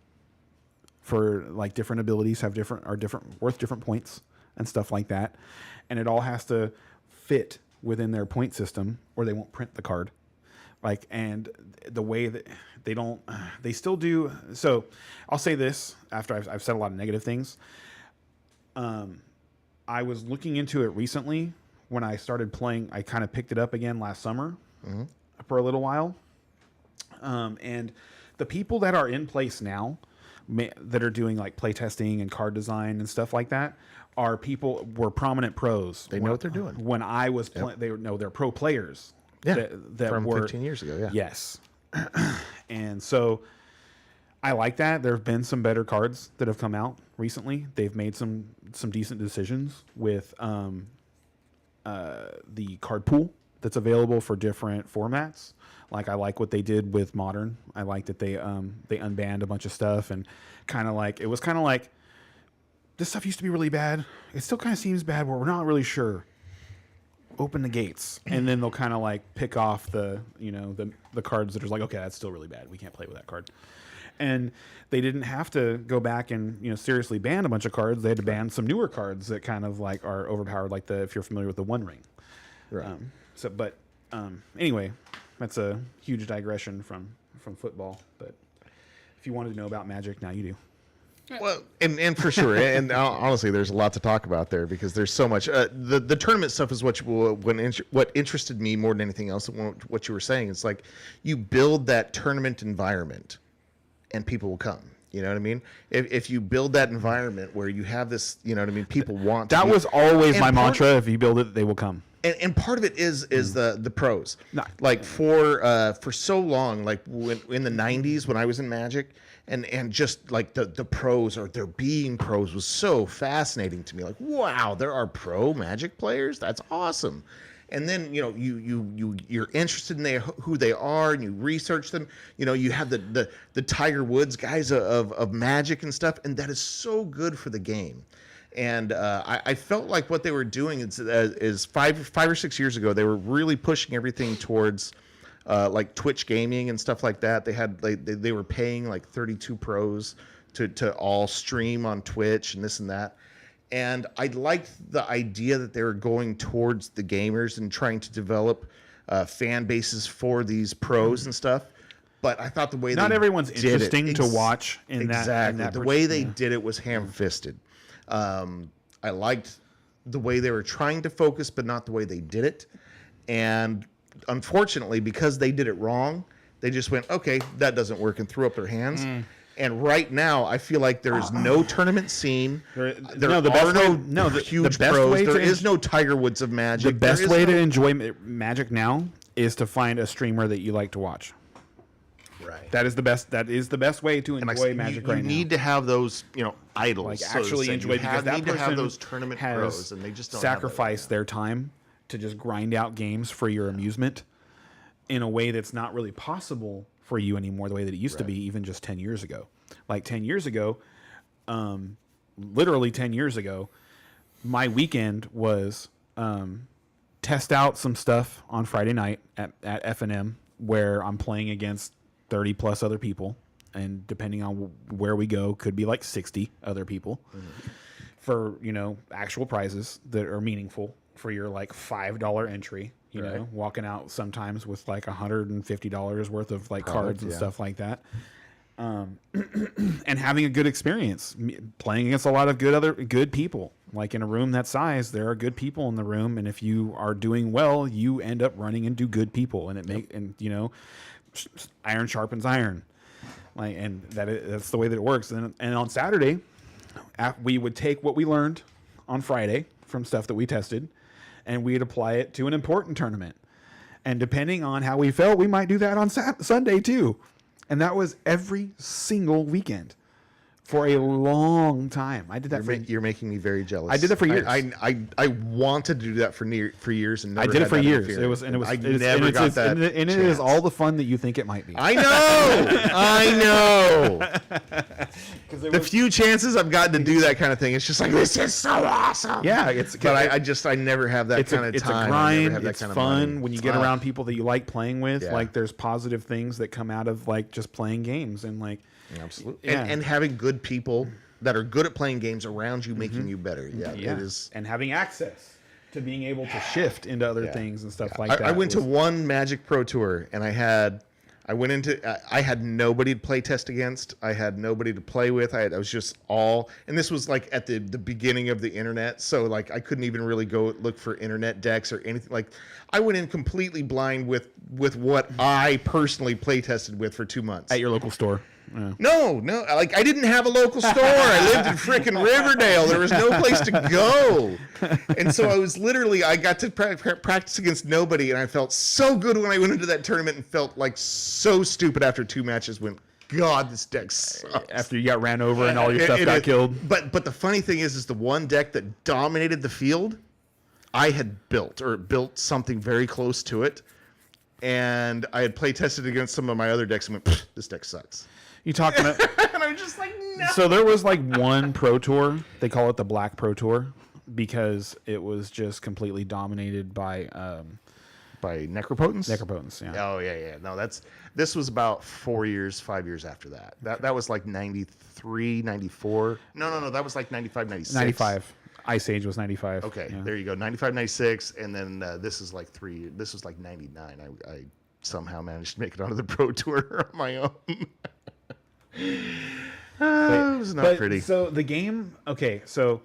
for like different abilities are worth different points and stuff like that. And it all has to fit within their point system or they won't print the card. And the way that they still do. So I'll say this after I've said a lot of negative things. I was looking into it recently. When I started playing, I kind of picked it up again last summer for a little while. And the people that are in place now that are doing like play testing and card design and stuff like that were prominent pros. They know what they're doing. When I was playing, they're pro players. Yeah, that from were 15 years ago. Yeah. Yes. And so I like that. There have been some better cards that have come out recently. They've made some decent decisions with the card pool that's available for different formats. Like I like what they did with Modern. I like that they unbanned a bunch of stuff and it was kind of like this stuff used to be really bad. It still kind of seems bad, but we're not really sure. Open the gates, and then they'll kind of like pick off the cards that are like, okay, that's still really bad. We can't play with that card. And they didn't have to go back and seriously ban a bunch of cards. They had to ban some newer cards that kind of like are overpowered, like if you're familiar with the One Ring. Right. Anyway, that's a huge digression from football. But if you wanted to know about Magic, now you do. Well, and for sure, and honestly, there's a lot to talk about there because there's so much. The tournament stuff is what interested me more than anything else. What you were saying, it's like you build that tournament environment, and people will come. You know what I mean? If you build that environment where you have this, you know what I mean, people want. That was always my mantra. If you build it, they will come. And part of it is the pros. No. Like for so long, like in the 90s when I was in Magic, and just like the pros or there being pros was so fascinating to me. Like, wow, there are pro Magic players. That's awesome. And then you're interested in who they are, and you research them. You have the Tiger Woods guys of Magic and stuff, and that is so good for the game. And I felt like what they were doing is 5 or 6 years ago, they were really pushing everything towards like Twitch gaming and stuff like that. They were paying like 32 pros to all stream on Twitch and this and that. And I liked the idea that they were going towards the gamers and trying to develop fan bases for these pros and stuff. But I thought the way Not they everyone's did interesting to watch in that. exactly the way they did it was ham-fisted. I liked the way they were trying to focus, but not the way they did it. And unfortunately, because they did it wrong, they just went, okay, that doesn't work, and threw up their hands. And right now, I feel like there is no tournament scene. There are no huge pros. There is no Tiger Woods of Magic. The best way to enjoy Magic now is to find a streamer that you like to watch. Right. That is the best. That is the best way to enjoy Magic right now. You need to have those, idols. Like so actually to say. enjoy, because that need to person have those tournament has pros, and they just don't sacrificed their time to just grind out games for your amusement in a way that's not really possible for you anymore, the way that it used to be even just 10 years ago. Like 10 years ago, literally 10 years ago, my weekend was test out some stuff on Friday night at F&M where I'm playing against 30 plus other people, and depending on where we go, could be like 60 other people for, actual prizes that are meaningful for your like $5 entry, walking out sometimes with like $150 worth of like cards and stuff like that. And having a good experience playing against a lot of good people. Like in a room that size, there are good people in the room, and if you are doing well, you end up running into good people, and iron sharpens iron. Like, and that's the way that it works. And on Saturday, we would take what we learned on Friday from stuff that we tested, and we'd apply it to an important tournament. And depending on how we felt, we might do that on Sunday too. And that was every single weekend for a long time. I did that. You're making me very jealous. I did that for years. I wanted to do that for years, and never I did it for years. Interference. It is all the fun that you think it might be. I know. The few chances I've gotten to do that kind of thing, it's just like, this is so awesome. Yeah, I never have that kind of time. It's a grind. It's fun when you get around people that you like playing with. Yeah. Like, there's positive things that come out of like just playing games, and like absolutely, and having good people that are good at playing games around you, making you better. Yeah, it is, and having access to being able to shift into other things and stuff like that. I went to one Magic Pro Tour, and I had nobody to play test against. I had nobody to play with. I was just and this was like at the beginning of the internet. So like I couldn't even really go look for internet decks or anything. Like I went in completely blind with what I personally play tested with for 2 months. At your local store. Yeah. No, like I didn't have a local store. I lived in frickin' Riverdale. There was no place to go. And so I got to practice against nobody, and I felt so good when I went into that tournament, and felt like so stupid after 2 matches. Went, God, this deck sucks. After you got ran over and all your stuff got killed. But the funny thing is the one deck that dominated the field, I had built something very close to it, and I had play tested against some of my other decks and went, this deck sucks. You talking about? And I'm just like, no. So there was like one Pro Tour. They call it the Black Pro Tour because it was just completely dominated by Necropotence. Necropotence. Yeah. Oh yeah. No, this was about 5 years after that. That was like 93, 94. No. That was like 95, 96. 95. Ice Age was 95. Okay, yeah. There you go. 95, 96, and then this is like This was like 99. I somehow managed to make it onto the Pro Tour on my own. It was not pretty. So the game, so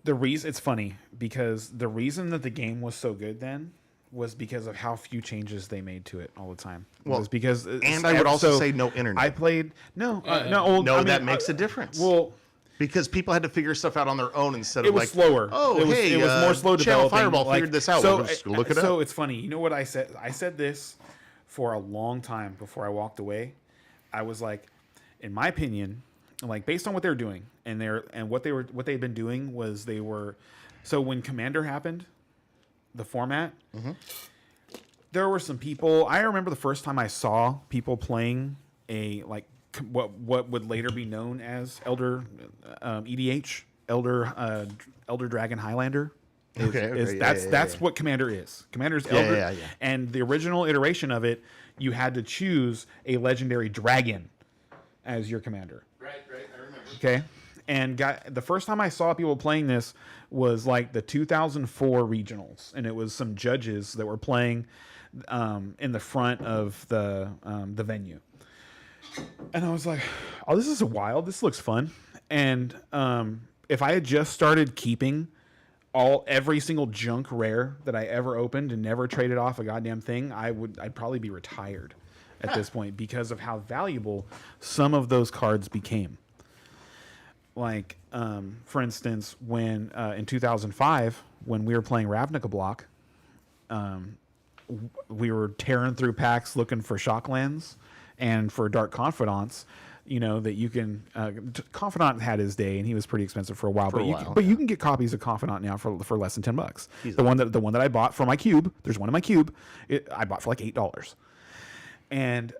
the reason, it's funny because the reason that the game was so good then was because of how few changes they made to it all the time. Well, was because, and I would also say no internet. I played that makes a difference. Well, Because people had to figure stuff out on their own instead it of was like slower. Oh, it was, hey, it was more slow Channel developing. Fireball figured this out. So, We'll just look it so up. it's funny. You know what I said? I said this for a long time before I walked away. I was like, in my opinion, like based on what they're doing and what they'd been doing was they were. So when Commander happened, the format, there were some people. I remember the first time I saw people playing a like what would later be known as Elder EDH, Elder Dragon Highlander. That's what Commander is. Commander's Elder, yeah. and the original iteration of it, you had to choose a legendary dragon as your commander. Right. I remember. Okay, and the first time I saw people playing this was like the 2004 regionals, and it was some judges that were playing in the front of the venue. And I was like, "Oh, this is wild. This looks fun." And if I had just started keeping every single junk rare that I ever opened and never traded off a goddamn thing, I'd probably be retired at this point because of how valuable some of those cards became. Like, for instance, when in 2005, when we were playing Ravnica Block, we were tearing through packs looking for Shocklands and for Dark Confidants. You know that you can. Confidant had his day, and he was pretty expensive for a while. But you can get copies of Confidant now for less than $10. The one that I bought for my cube. There's one in my cube. I bought for like $8. And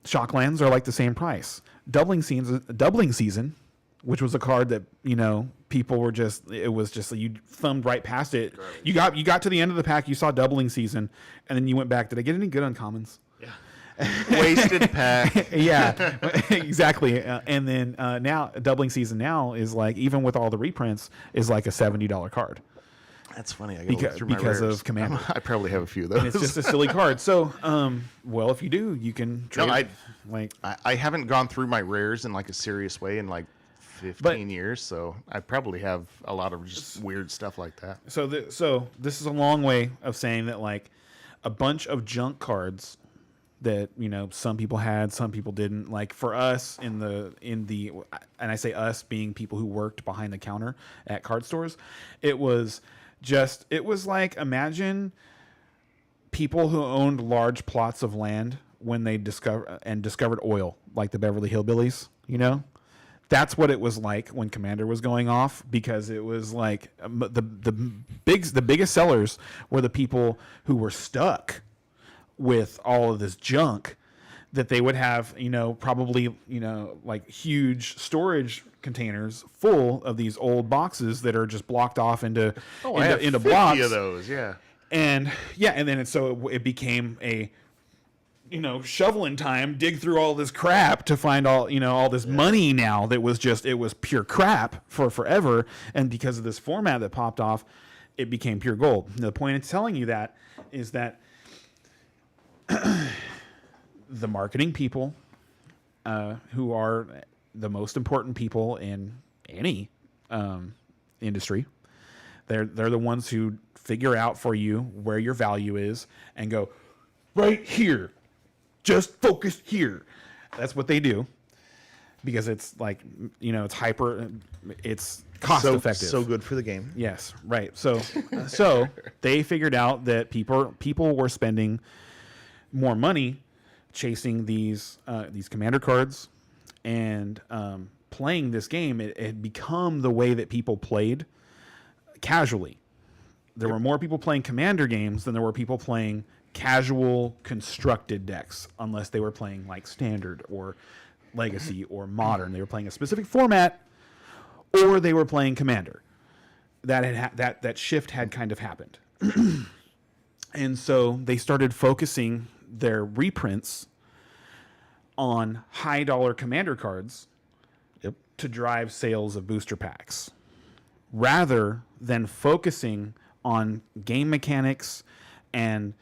Shocklands are like the same price. Doubling season, which was a card that people were it was just you thumbed right past it. Garbage. You got to the end of the pack, you saw Doubling Season, and then you went back. Did I get any good uncommons? Yeah. Wasted pack. Yeah, exactly. And then now Doubling Season now is like, even with all the reprints, is like a $70 card. That's funny. I gotta look through my because rares. of Commander. I probably have a few of those. And it's just a silly card. So, well, if you do, you can trade. No, I haven't gone through my rares in like a serious way in like 15 years, so I probably have a lot of just weird stuff like that. So this is a long way of saying that like a bunch of junk cards that some people had, some people didn't. Like for us in the and I say us being people who worked behind the counter at card stores, it was like, imagine people who owned large plots of land when they discovered oil, like the Beverly Hillbillies. That's what it was like when Commander was going off, because it was like the biggest sellers were the people who were stuck with all of this junk that they would have, probably, like huge storage containers full of these old boxes that are just blocked off into blocks of those, yeah. And then it became a shoveling time, dig through all this crap to find all this money now that was it was pure crap for forever. And because of this format that popped off, it became pure gold. And the point of telling you that is that the marketing people, who are the most important people in any industry, they're the ones who figure out for you where your value is and go, right here, just focus here. That's what they do, because it's like, it's cost effective. So good for the game. Yes, right. So they figured out that people were spending more money chasing these commander cards and playing this game. It had become the way that people played casually. There were more people playing commander games than there were people playing casual constructed decks, unless they were playing like standard or legacy or modern. They were playing a specific format, or they were playing commander. That shift had kind of happened. And so they started focusing their reprints on high dollar commander cards to drive sales of booster packs, rather than focusing on game mechanics and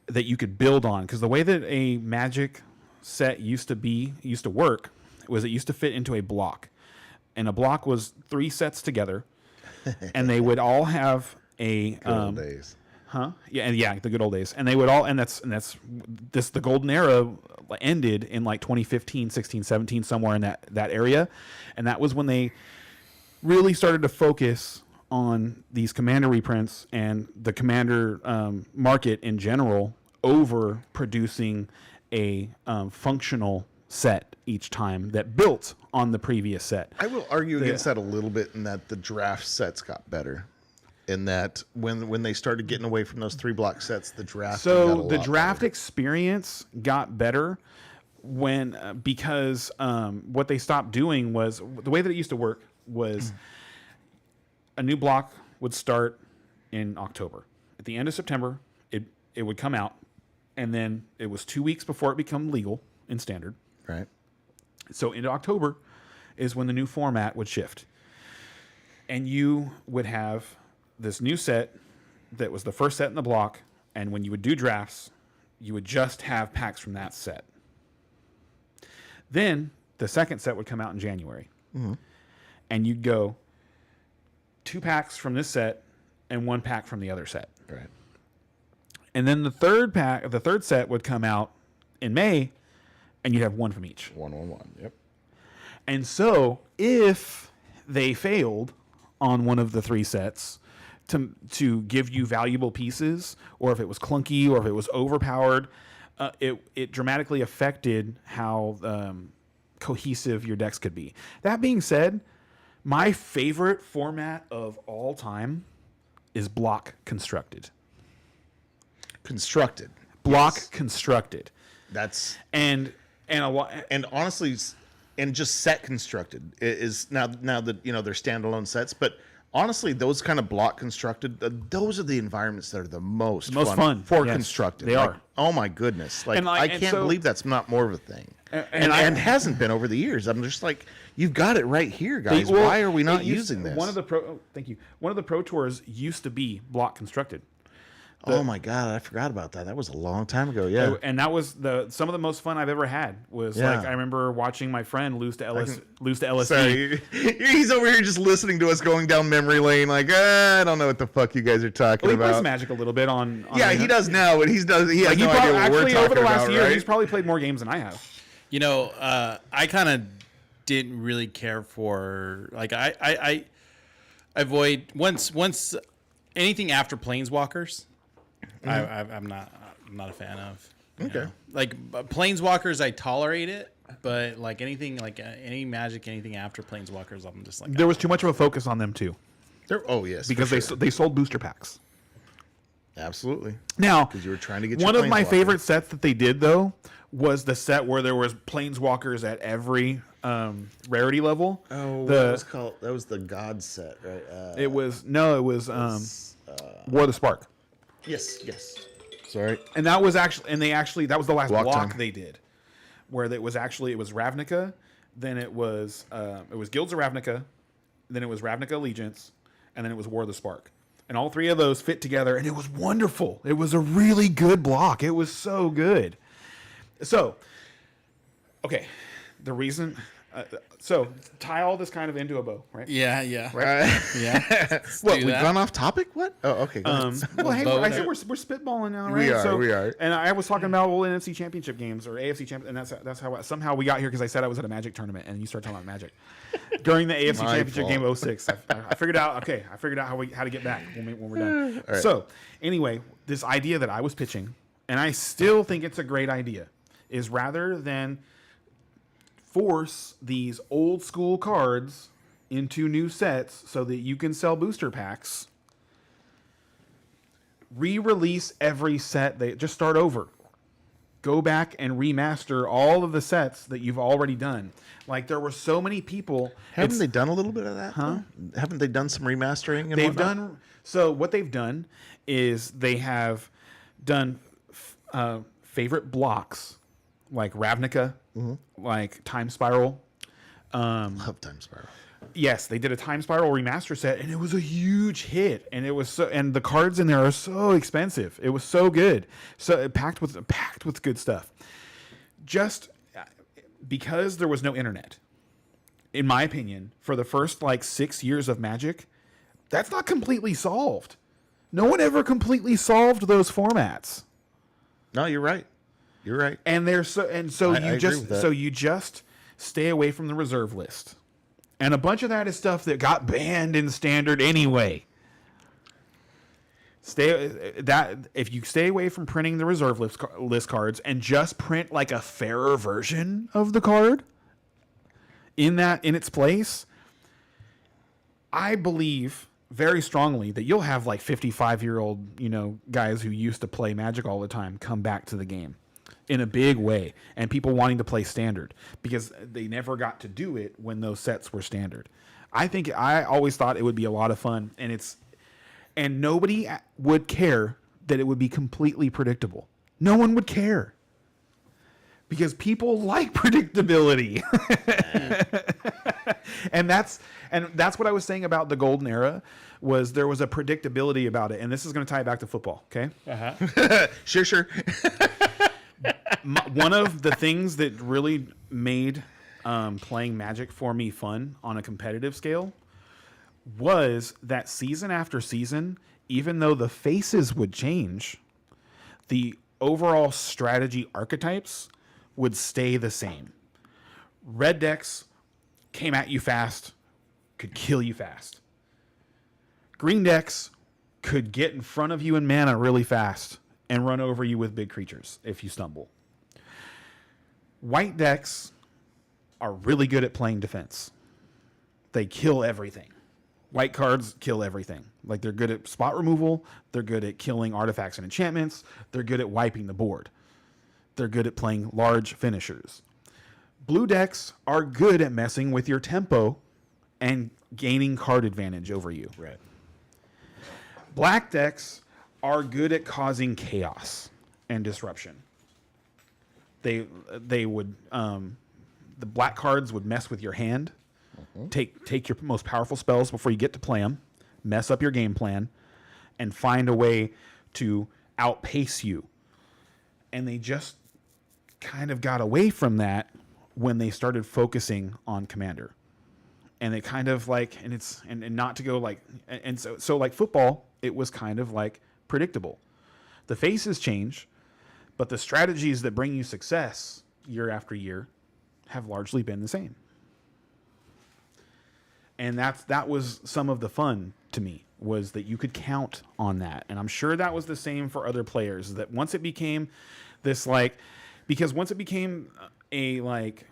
that you could build on. Because the way that a Magic set used to work was it used to fit into a block, and a block was 3 sets together, and they would all have a Good old days. Huh? Yeah, and yeah, the good old days. And they would all, and that's this, the golden era ended in like 2015, 16, 17, somewhere in that area. And that was when they really started to focus on these Commander reprints and the Commander market in general over producing a functional set each time that built on the previous set. I will argue against that a little bit in that the draft sets got better. In that when they started getting away from those 3-block sets, the draft So the draft experience got better when because what they stopped doing was the way that it used to work was a new block would start in October. At the end of September, it would come out, and then it was 2 weeks before it became legal in standard. Right. So into October is when the new format would shift, and you would have this new set that was the first set in the block, and when you would do drafts, you would just have packs from that set. Then the second set would come out in January, and you'd go 2 packs from this set and 1 pack from the other set. Right. And then the third set would come out in May, and you'd have 1 from each. 1-1-1. Yep. And so if they failed on one of the 3 sets to give you valuable pieces, or if it was clunky, or if it was overpowered, it dramatically affected how cohesive your decks could be. That being said, my favorite format of all time is block constructed. Constructed. Block constructed. That's And a lot. and honestly, and just set constructed is now that they're standalone sets, but honestly, those kind of block constructed, those are the environments that are the most fun. for Yes, constructed. they are. Oh my goodness! Like, And I can't believe that's not more of a thing, and hasn't been over the years. I'm just like, you've got it right here, guys. Why are we not using this? One of the Pro Tours used to be block constructed. Oh my God, I forgot about that. That was a long time ago. Yeah. And that was some of the most fun I've ever had. Was Yeah. like I remember watching my friend lose to LSD. Sorry, he's over here just listening to us going down memory lane. Like, I don't know what the fuck you guys are talking Well, he plays about. Magic a little bit on Yeah, he does now, but he has Like, no idea what we're actually, talking over the last about, year, right? he's probably played more games than I have. You know, I kind of didn't really care for like I avoid once anything after Planeswalkers. I'm not a fan of. Okay. Know? Like Planeswalkers, I tolerate it, but like anything like any Magic, anything after Planeswalkers, I'm just like There was too much of a focus on them too, Oh yes, because they sold booster packs. absolutely. Now, 'Cause you were trying to get one your of my Planeswalker. favorite sets that they did though was the set where there was Planeswalkers at every rarity level. Oh, that was called. That was the God set, right? It was War of the Spark. Yes. Sorry. And that was that was the last Block block time. they did, where it was Ravnica, then it was Guilds of Ravnica, then it was Ravnica Allegiance, and then it was War of the Spark, and all 3 of those fit together, and it was wonderful. It was a really good block. It was so good. So, okay, the reason. So tie all this kind of into a bow, right? yeah. Yeah. What We've gone off topic. What? Oh, okay. Go ahead. Well, hey, bow I it said up. we're spitballing now, We right? are, we are. And I was talking about NFC Championship games or AFC Championship, and that's how somehow we got here because I said I was at a Magic tournament, and you started talking about Magic during the AFC My Championship fault. game of 06. I figured out. Okay, I figured out how to get back when we're done. So anyway, this idea that I was pitching, and I still think it's a great idea, is rather than force these old school cards into new sets so that you can sell booster packs, re-release every set. They just start over. Go back and remaster all of the sets that you've already done. Like there were so many people. Haven't they done a little bit of that? Huh? Haven't they done some remastering? And They've whatnot? done. So what they've done is they have done favorite blocks like Ravnica, like Time Spiral. Love Time Spiral. Yes, they did a Time Spiral remaster set, and it was a huge hit. And it was and the cards in there are so expensive. It was so good, so packed with good stuff. Just because there was no internet, in my opinion, for the first 6 years of Magic, that's not completely solved. No one ever completely solved those formats. No, you're right. You're right. And so I agree with that. you just stay away from the reserve list. And a bunch of that is stuff that got banned in standard anyway. If you stay away from printing the reserve list cards and just print like a fairer version of the card in its place, I believe very strongly that you'll have like 55-year-old, guys who used to play Magic all the time come back to the game in a big way, and people wanting to play standard because they never got to do it when those sets were standard. I always thought it would be a lot of fun, and nobody would care that it would be completely predictable. No one would care because people like predictability. And that's what I was saying about the golden era, was there was a predictability about it. And this is going to tie it back to football. Okay. Sure. One of the things that really made playing Magic for me fun on a competitive scale was that season after season, even though the faces would change, the overall strategy archetypes would stay the same. Red decks came at you fast, could kill you fast. Green decks could get in front of you in mana really fast and run over you with big creatures if you stumble. White decks are really good at playing defense. They kill everything. White cards kill everything. Like, they're good at spot removal. They're good at killing artifacts and enchantments. They're good at wiping the board. They're good at playing large finishers. Blue decks are good at messing with your tempo and gaining card advantage over you. Right. Black decks are good at causing chaos and disruption. They would the black cards would mess with your hand, take your most powerful spells before you get to play them, mess up your game plan, and find a way to outpace you. And they just kind of got away from that when they started focusing on Commander. And it kind of like, and not to go like, and so like football, it was kind of like predictable. The faces change, but the strategies that bring you success year after year have largely been the same. And that was some of the fun to me, was that you could count on that. And I'm sure that was the same for other players, that once it became this like, because once it became a like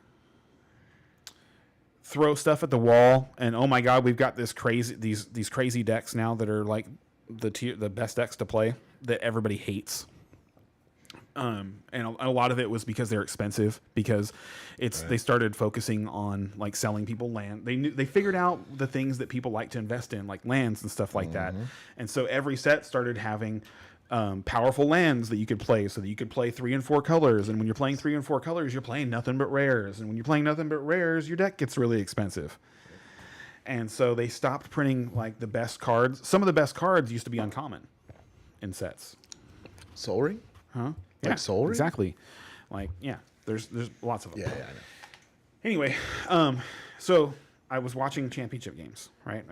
throw stuff at the wall and oh my God, we've got these crazy decks now that are like the best decks to play that everybody hates. And a lot of it was because they're expensive, because they started focusing on like selling people land. They figured out the things that people like to invest in, like lands and stuff like that. And so every set started having powerful lands that you could play, so that you could play 3 and 4 colors. And when you're playing 3 and 4 colors, you're playing nothing but rares. And when you're playing nothing but rares, your deck gets really expensive. And so they stopped printing like the best cards. Some of the best cards used to be uncommon in sets. Soul Ring? Huh? Like Yeah, Soul Ring? exactly. Like, yeah, there's lots of them. Yeah, I know. Anyway, so I was watching championship games, right?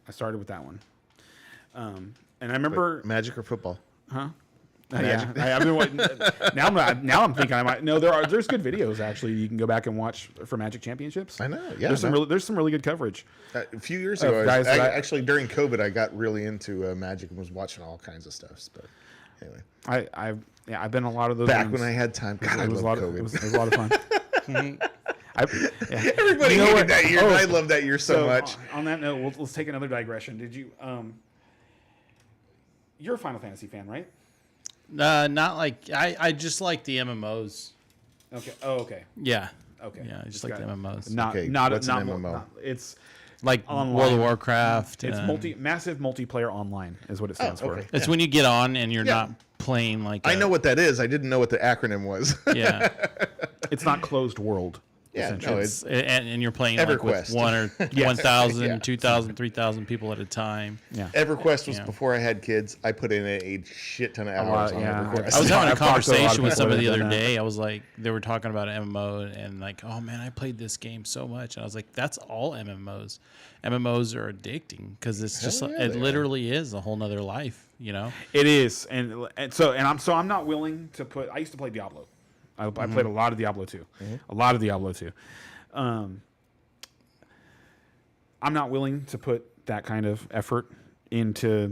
I started with that one. And I remember... Wait, Magic or football? Huh? Yeah, I've been now I'm thinking I might. No, there's good videos actually you can go back and watch for Magic Championships. I know. Yeah, there's some really good coverage. A few years ago, guys actually during COVID, I got really into Magic and was watching all kinds of stuff. But anyway, I've been a lot of those back games. when I had time. God, I love COVID. It was a lot of fun. Everybody hated that year. I love that year so much. On that note, let's take another digression. Did you? You're a Final Fantasy fan, right? Not like I just like the MMOs. Okay. Oh, okay. Yeah. Okay. Yeah, I just like the MMOs. Not Okay, not what's not an MMO? It's Like online. World of Warcraft. It's massive multiplayer online is what it stands for. okay. It's when you get on and you're Yeah. not playing like I know what that is. I didn't know what the acronym was. Yeah. It's not closed world. Yeah, essentially. no, and you're playing like with EverQuest. 1 or 1,000, Yeah. 2,000, 3,000 people at a time. Yeah. EverQuest was Yeah. before I had kids. I put in a shit ton of lot, hours on yeah. EverQuest. I was having a I've talked to a lot of conversation with people somebody that the have other done that. day. I was like, they were talking about MMO and like, oh man, I played this game so much. And I was like, that's all MMOs. MMOs are addicting because it's just, yeah, it they literally is a whole nother life, you know? It is, and I'm not willing to put. I used to play Diablo. I played a lot of Diablo 2. A lot of Diablo 2. I'm not willing to put that kind of effort into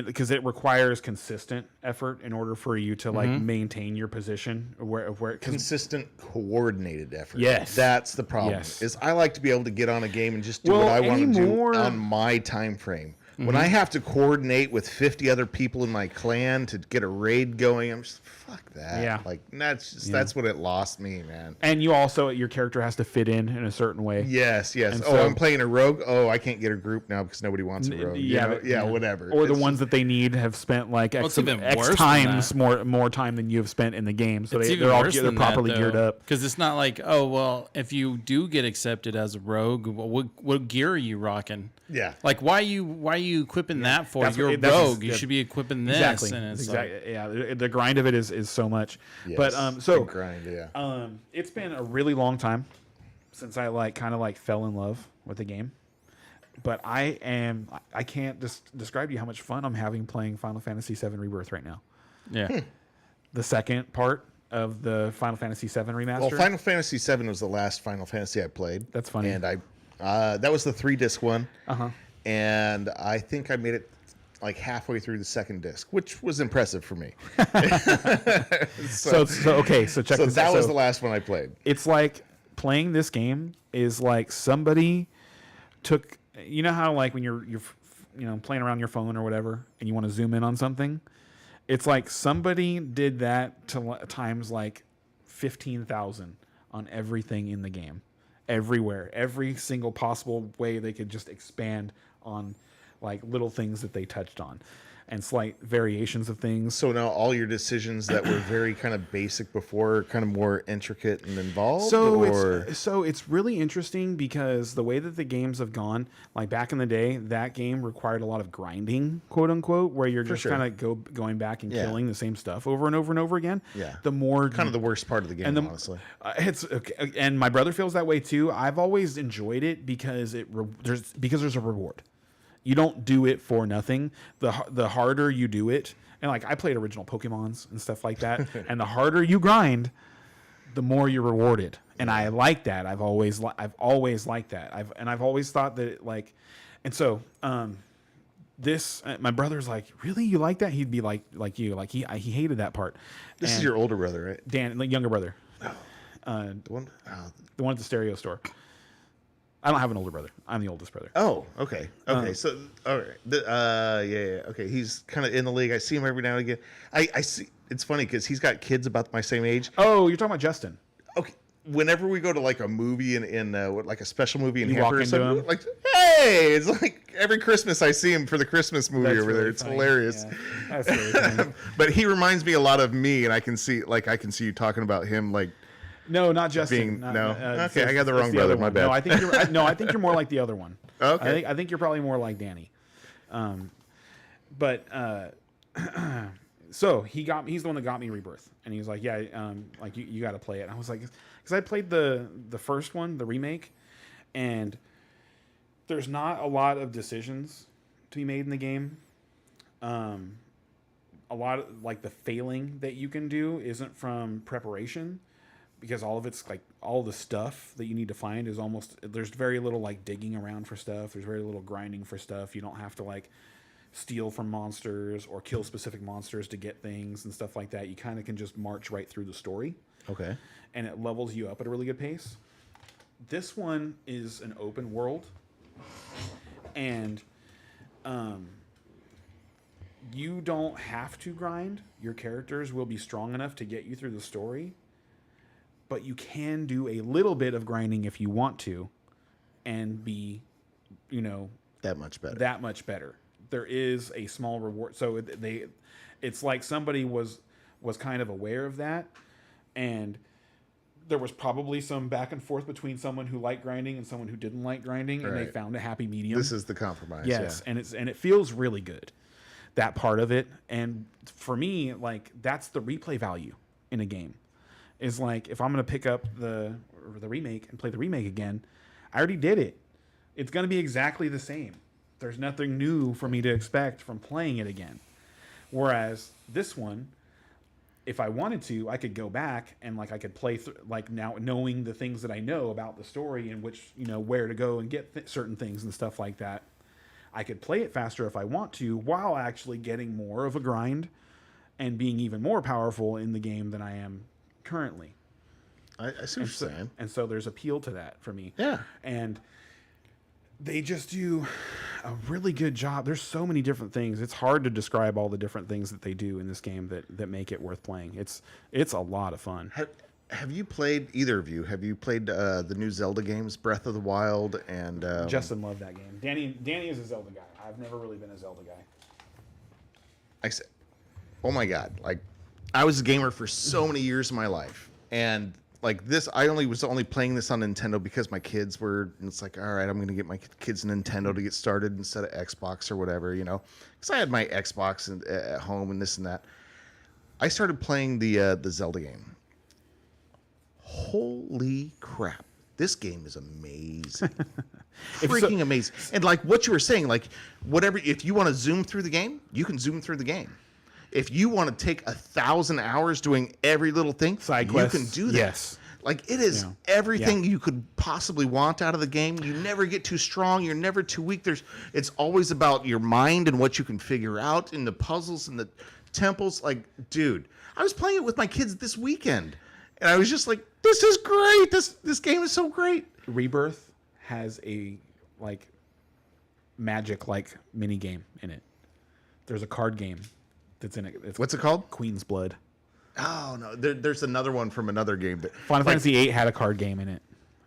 because it requires consistent effort in order for you to like maintain your position where Consistent, coordinated effort. Yes. That's the problem. Yes. Is I like to be able to get on a game and just do Well, what I want to anymore- do on my time frame. When I have to coordinate with 50 other people in my clan to get a raid going, I'm just fuck that. Yeah. Like that's what it lost me, man. and you also your character has to fit in a certain way. Yes. And Oh, so- I'm playing a rogue. Oh, I can't get a group now because nobody wants a rogue. Whatever. Or the It's ones that they need have spent like Well, X, it's even X worse than times that. more time than you have spent in the game. So It's even they're all worse they're than properly geared up. Because it's not like, oh, well, if you do get accepted as a rogue, what gear are you rocking? Yeah. Like, why are you equipping that for? That's You're what- a that's- rogue. You should be equipping this. Exactly. And it's Exactly. Yeah. The grind of it is so much. Yes, But so big grind, yeah. it's been a really long time since I kind of fell in love with the game. But I can't describe to you how much fun I'm having playing Final Fantasy VII Rebirth right now. yeah. The second part of the Final Fantasy VII remaster. Well, Final Fantasy VII was the last Final Fantasy I played. That's funny. And that was the 3-disc one. Uh-huh. And I think I made it like halfway through the second disc, which was impressive for me. So okay, so check So this that out. was So the last one I played. it's like playing this game is like somebody took, you know how like when you're playing around your phone or whatever and you want to zoom in on something, it's like somebody did that to times like 15,000 on everything in the game, everywhere, every single possible way they could just expand on like little things that they touched on and slight variations of things. So now all your decisions that were very kind of basic before are kind of more intricate and involved? So it's really interesting because the way that the games have gone, like back in the day, that game required a lot of grinding, quote unquote, where you're just sure. kind of going back and Yeah. killing the same stuff over and over and over again. Yeah. The more kind of the worst part of the game, and honestly. it's okay, and my brother feels that way too. I've always enjoyed it because there's a reward. You don't do it for nothing. The harder you do it, and like I played original Pokemons and stuff like that, and the harder you grind, the more you're rewarded. And I like that. I've always liked that. I've always thought that this my brother's like, really, you like that? He'd be like you, like he hated that part. This is And your older brother, right? Dan, like younger brother, The one? the one at the stereo store. I don't have an older brother. I'm the oldest brother. Oh, okay. Okay. So, all right. Yeah. Okay. He's kind of in the league. I see him every now and again. I see. It's funny because he's got kids about my same age. Oh, you're talking about Justin. Okay. Whenever we go to like a movie in like a special movie in You Hamper walk or into something, him? like, hey, it's like every Christmas I see him for the Christmas movie That's over there. really It's funny. hilarious. Yeah. That's really funny. But he reminds me a lot of me, and I can see you talking about him like. No, not Justin. Being- Not- no? Okay, I got the it's wrong brother, other my one. bad. No, I think you're more like the other one. Okay. I think you're probably more like Danny. But so he's the one that got me Rebirth, and he was like, yeah, like you got to play it. And I was like, because I played the first one, the remake, and there's not a lot of decisions to be made in the game. A lot of like the failing that you can do isn't from preparation, because all of it's like all the stuff that you need to find is almost, there's very little like digging around for stuff. There's very little grinding for stuff. You don't have to like steal from monsters or kill specific monsters to get things and stuff like that. You kind of can just march right through the story, Okay. and it levels you up at a really good pace. This one is an open world, and you don't have to grind. Your characters will be strong enough to get you through the story, but you can do a little bit of grinding if you want to and be, That much better. that much better. There is a small reward. So it's like somebody was kind of aware of that, and there was probably some back and forth between someone who liked grinding and someone who didn't like grinding, and they Right. found a happy medium. This is the compromise. Yes, Yeah. and it feels really good, that part of it. And for me, like, that's the replay value in a game. Is like, if I'm gonna pick up the remake and play the remake again, I already did it. It's gonna be exactly the same. There's nothing new for me to expect from playing it again. Whereas this one, if I wanted to, I could go back and like I could play like now knowing the things that I know about the story and which, you know, where to go and get certain things and stuff like that. I could play it faster if I want to, while actually getting more of a grind and being even more powerful in the game than I am currently. I see what you're saying. And so there's appeal to that for me. Yeah. And they just do a really good job. There's so many different things. It's hard to describe all the different things that they do in this game that make it worth playing. It's a lot of fun. Have you played, either of you, have you played the new Zelda games, Breath of the Wild and... Justin loved that game. Danny is a Zelda guy. I've never really been a Zelda guy. I said, oh my God, like, I was a gamer for so many years of my life. And like this, I was only playing this on Nintendo because my kids were, and it's like, all right, I'm going to get my kids a Nintendo to get started instead of Xbox or whatever, you know, because I had my Xbox at home and this and that. I started playing the Zelda game. Holy crap. This game is amazing. Freaking amazing. And like what you were saying, like whatever, if you want to zoom through the game, you can zoom through the game. If you want to take 1,000 hours doing every little thing, Side you quests, can do that. yes. Like it is Yeah. everything you could possibly want out of the game. You never get too strong. You're never too weak. It's always about your mind and what you can figure out in the puzzles and the temples. Like, dude, I was playing it with my kids this weekend, and I was just like, this is great. This game is so great. Rebirth has a like magic like mini game in it. There's a card game that's in it. What's it called? Queen's Blood. Oh no, there's another one from another game. But Final Fantasy VIII had a card game in it,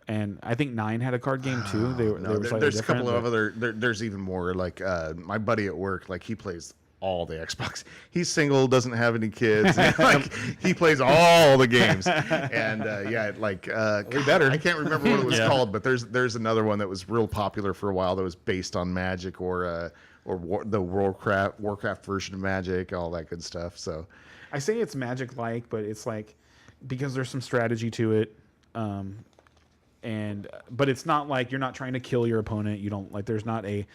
and I think 9 had a card game too. They were slightly there's a different, couple of but- other. There's even more. Like my buddy at work, like he plays all the Xbox. He's single, doesn't have any kids. Like he plays all the games, and yeah, like better. I can't remember what it was Yeah. called, but there's another one that was real popular for a while that was based on Magic or the Warcraft version of Magic, all that good stuff. So I say it's magic-like, but it's like because there's some strategy to it, but it's not like you're not trying to kill your opponent. You don't like. There's not a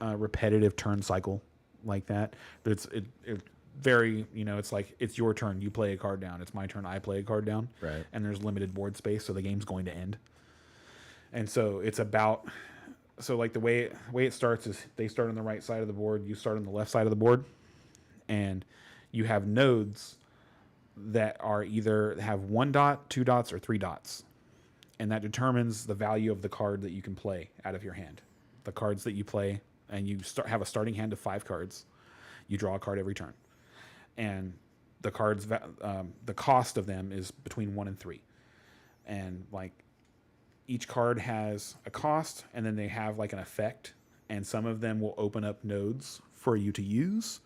repetitive turn cycle like that. But it's very, you know, it's like it's your turn. You play a card down. It's my turn. I play a card down. Right. And there's limited board space, so the game's going to end. And so it's about. So like the way it starts is they start on the right side of the board. You start on the left side of the board, and you have nodes that are either have 1 dot, 2 dots, or 3 dots. And that determines the value of the card that you can play out of your hand. The cards that you play, and you have a starting hand of 5 cards. You draw a card every turn. And the cards, the cost of them is between 1 and 3. And like each card has a cost, and then they have like an effect. And some of them will open up nodes for you to use.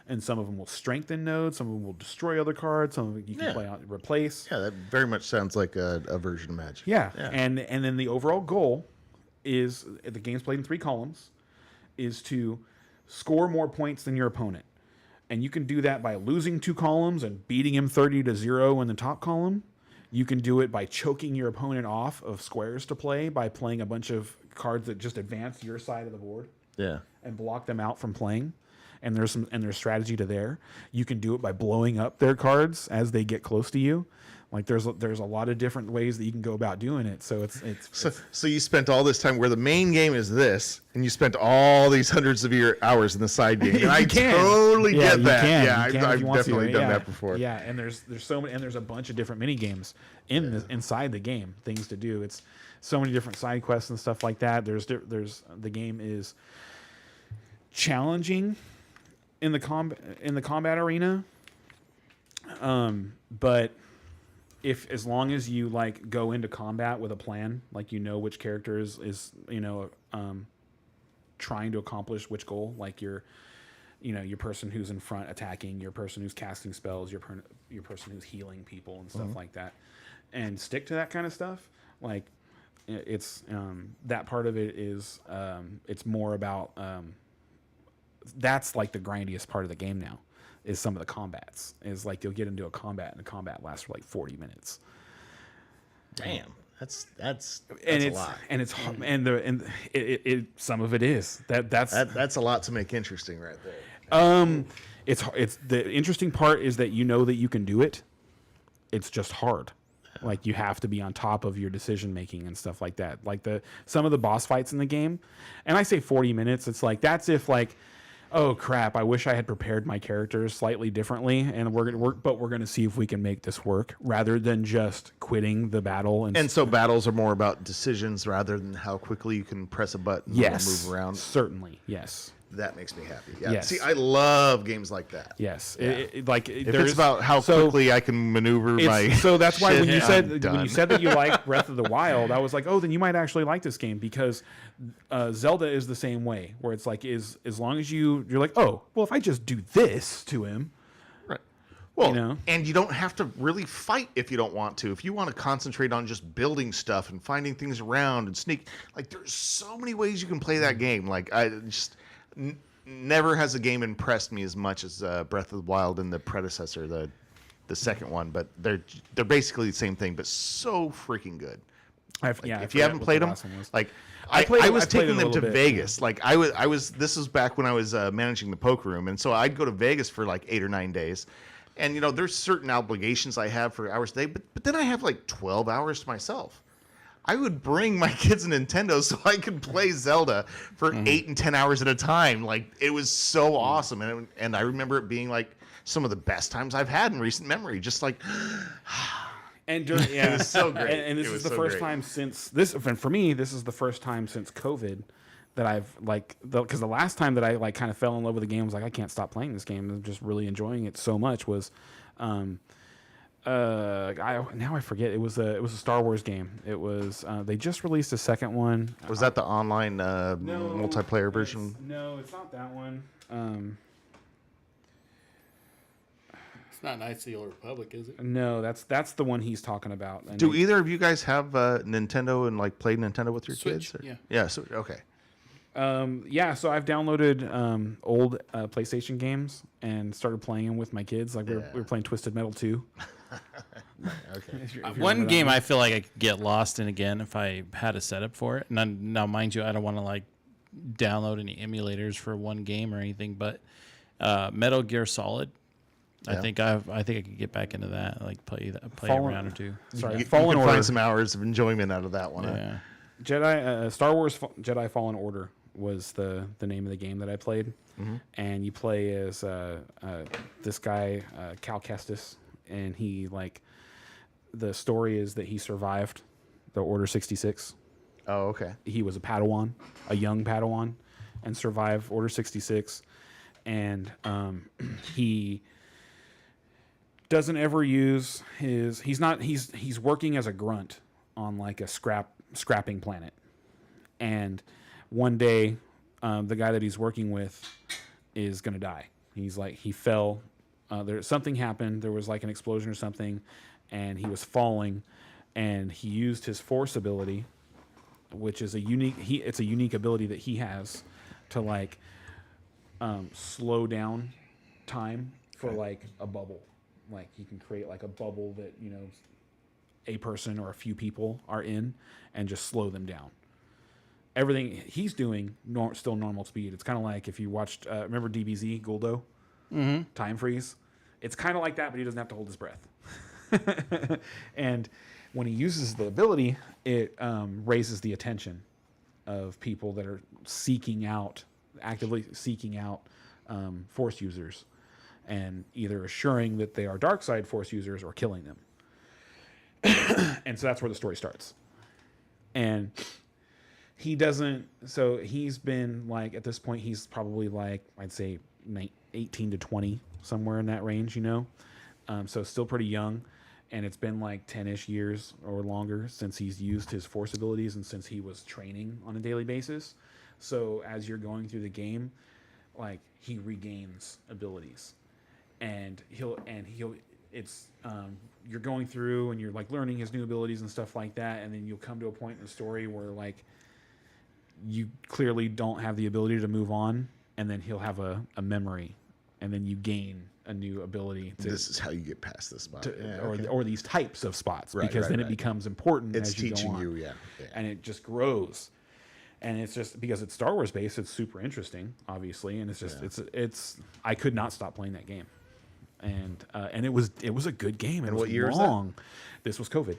And some of them will strengthen nodes. Some of them will destroy other cards. Some of them you can play out, replace. yeah, that very much sounds like a version of Magic. Yeah. And then the overall goal is, the game's played in 3 columns, is to score more points than your opponent. And you can do that by losing 2 columns and beating him 30-0 in the top column. You can do it by choking your opponent off of squares to play by playing a bunch of cards that just advance your side of the board Yeah. and block them out from playing. And there's strategy to there. You can do it by blowing up their cards as they get close to you. Like there's a lot of different ways that you can go about doing it. So it's So you spent all this time where the main game is this, and you spent all these hundreds of your hours in the side game. And I totally get that. Yeah, I've definitely done that before. Yeah, and there's so many, and there's a bunch of different mini games inside the game, things to do. It's so many different side quests and stuff like that. There's the game is challenging in the combat arena, but as long as you like go into combat with a plan, like you know which character is trying to accomplish which goal, like your person who's in front attacking, your person who's casting spells, your person who's healing people and stuff like that, and stick to that kind of stuff, like it's that part of it is it's more about that's like the grindiest part of the game now is some of the combats. Is like you'll get into a combat and the combat lasts for like 40 minutes. Damn, that's And a it's lot. and it's and it some of it is That's a lot to make interesting right there. it's the interesting part is that you know that you can do it. It's just hard. Like you have to be on top of your decision making and stuff like that. Like some of the boss fights in the game, and I say 40 minutes. It's like that's if like, oh crap, I wish I had prepared my characters slightly differently, and we're gonna see if we can make this work rather than just quitting the battle. And so battles are more about decisions rather than how quickly you can press a button and move around. Certainly, yes. That makes me happy. Yeah. Yes. See, I love games like that. Yes. Yeah. If it's about how quickly I can maneuver my so that's why when you shit, said that you like Breath of the Wild, I was like, oh, then you might actually like this game because Zelda is the same way, where it's like as long as you're like, oh, well, if I just do this to him, right? Well, you know? And you don't have to really fight if you don't want to. If you want to concentrate on just building stuff and finding things around and sneak, like there's so many ways you can play that game. Like I just. Never has a game impressed me as much as Breath of the Wild and the predecessor, the second one. But they're basically the same thing, but so freaking good. If you haven't played them, like I was taking them to Vegas. Yeah. Like I was. This was back when I was managing the poker room, and so I'd go to Vegas for like 8 or 9 days. And there's certain obligations I have for hours a day, but then I have like 12 hours to myself. I would bring my kids a Nintendo so I could play Zelda for 8 and 10 hours at a time. Like it was so awesome, and I remember it being like some of the best times I've had in recent memory. Just like, and it was so great. And this is the first time since this. And for me, this is the first time since COVID that I've because the last time that I like kind of fell in love with the game was like I can't stop playing this game. I'm just really enjoying it so much. Was I forget. It was a Star Wars game. It was they just released a second one. Was that the online multiplayer version? No, it's not that one. It's not Knights of the Old Republic, is it? No, that's the one he's talking about. And Do either of you guys have Nintendo and like played Nintendo with your Switch, kids? yeah. Yeah. So okay. So I've downloaded old PlayStation games and started playing them with my kids. Like we were playing Twisted Metal 2. Okay. If you One game I feel like I could get lost in again if I had a setup for it. Now, mind you, I don't want to like download any emulators for one game or anything, but Metal Gear Solid. Yeah. I think I could get back into that, like play a round or two. Sorry, You Fallen can Order. find some hours of enjoyment out of that one. Yeah. Star Wars Jedi Fallen Order was the name of the game that I played, and you play as this guy Cal Kestis, and he the story is that he survived the Order 66. Oh, okay. He was a young Padawan, and survived Order 66, and he doesn't ever use he's working as a grunt on like a scrapping planet, and one day the guy that he's working with is gonna die. He fell, something happened, there was like an explosion or something, and he was falling, and he used his force ability, which is a unique ability that he has to slow down time for like a bubble. Like he can create like a bubble that a person or a few people are in and just slow them down. Everything he's doing still normal speed. It's kind of like if you watched remember DBZ Guldo, Time Freeze. It's kind of like that, but he doesn't have to hold his breath. And when he uses the ability, it raises the attention of people that are actively seeking out force users, and either assuring that they are dark side force users or killing them. And so that's where the story starts. And he doesn't. So he's been at this point, he's probably I'd say 18 to 20, somewhere in that range, So still pretty young. And it's been 10-ish years or longer since he's used his force abilities and since he was training on a daily basis. So as you're going through the game, he regains abilities, and it's you're going through and you're like learning his new abilities and stuff like that, and then you'll come to a point in the story where like you clearly don't have the ability to move on, and then he'll have a memory, and then you gain a new ability to, This is how you get past this spot. or these types of spots, Right, because right, then right. it becomes important It's as you teaching go on. you, yeah. And it just grows. And it's just because it's Star Wars based, it's super interesting, obviously, and it's just it's I could not stop playing that game, and it was a good game. It was what year is that? long. This was COVID.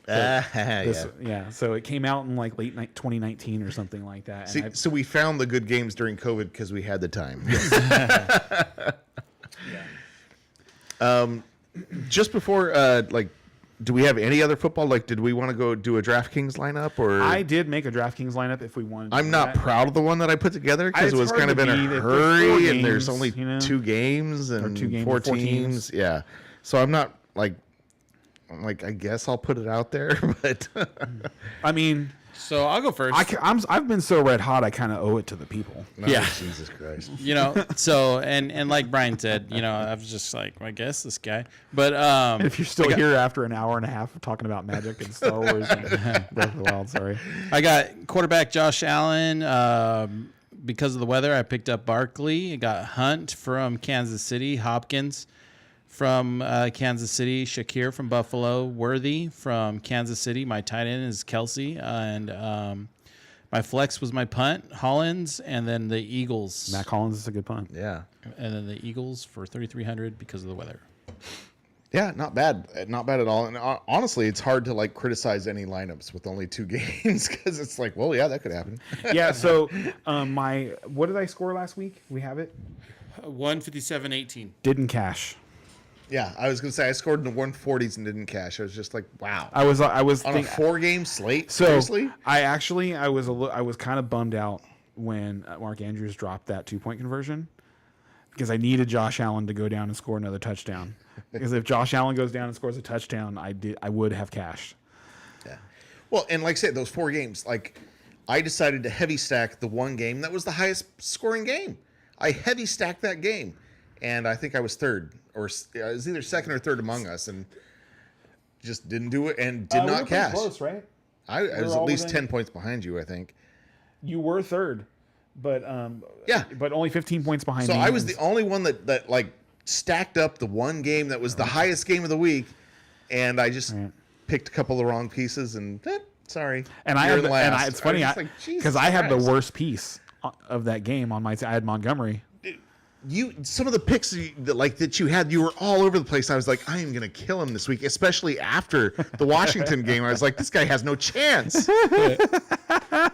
Yeah. So it came out in like late 2019 or something like that. See, And so we found the good games during COVID because we had the time. Just before, like, do we have any other football? Like, did we want to go do a DraftKings lineup, or I did make a DraftKings lineup if we wanted to I'm do not that. proud of the one that I put together because it It's was hard kind of to in a beat. There's 4 hurry, and there's games, only you know? 2 games and 2 games, 4 4 teams. teams. Yeah, so I'm not like, I guess I'll put it out there, but I mean, So I'll go first. I've been so red hot, I kind of owe it to the people. Yeah. Jesus Christ. You know, so and like Brian said, you know, I was just like, I guess this guy. But If you're still here after an hour and a half of talking about Magic and Star Wars and Breath of the Wild, sorry. I got quarterback Josh Allen. Because of the weather, I picked up Barkley. I got Hunt from Kansas City, Hopkins from Kansas City, Shakir from Buffalo, Worthy from Kansas City. My tight end is Kelsey, and my flex was my punt, Hollins, and then the Eagles. Matt Collins is a good punt. Yeah. And then the Eagles for 3,300 because of the weather. Yeah, not bad. Not bad at all. And honestly, it's hard to like criticize any lineups with only 2 games because it's like, well, yeah, that could happen. Yeah, so what did I score last week? We have it. 157-18. Didn't cash. Yeah, I was going to say I scored in the 140s and didn't cash. I was just like, wow. I was On a think- 4-game slate? so Seriously? I was kind of bummed out when Mark Andrews dropped that 2-point conversion because I needed Josh Allen to go down and score another touchdown. Because if Josh Allen goes down and scores a touchdown, I would have cashed. Yeah. Well, and like I said, those 4 games, like I decided to heavy stack the one game that was the highest scoring game. I heavy stacked that game, and I think I was third, or I was either second or third among us, and just didn't do it and did not cash. Close, right? I was at all least within- 10 points behind you, I think. You were third, but Yeah. but only 15 points behind So me. I was the only one that like stacked up the one game that was the highest game of the week, and I just picked a couple of wrong pieces, and sorry. And you're in last. it's funny was just like, because I had the Jesus worst piece of that game on my. I had Montgomery. Some of the picks that you had, you were all over the place. I was like, I am gonna kill him this week, especially after the Washington game. I was like, this guy has no chance.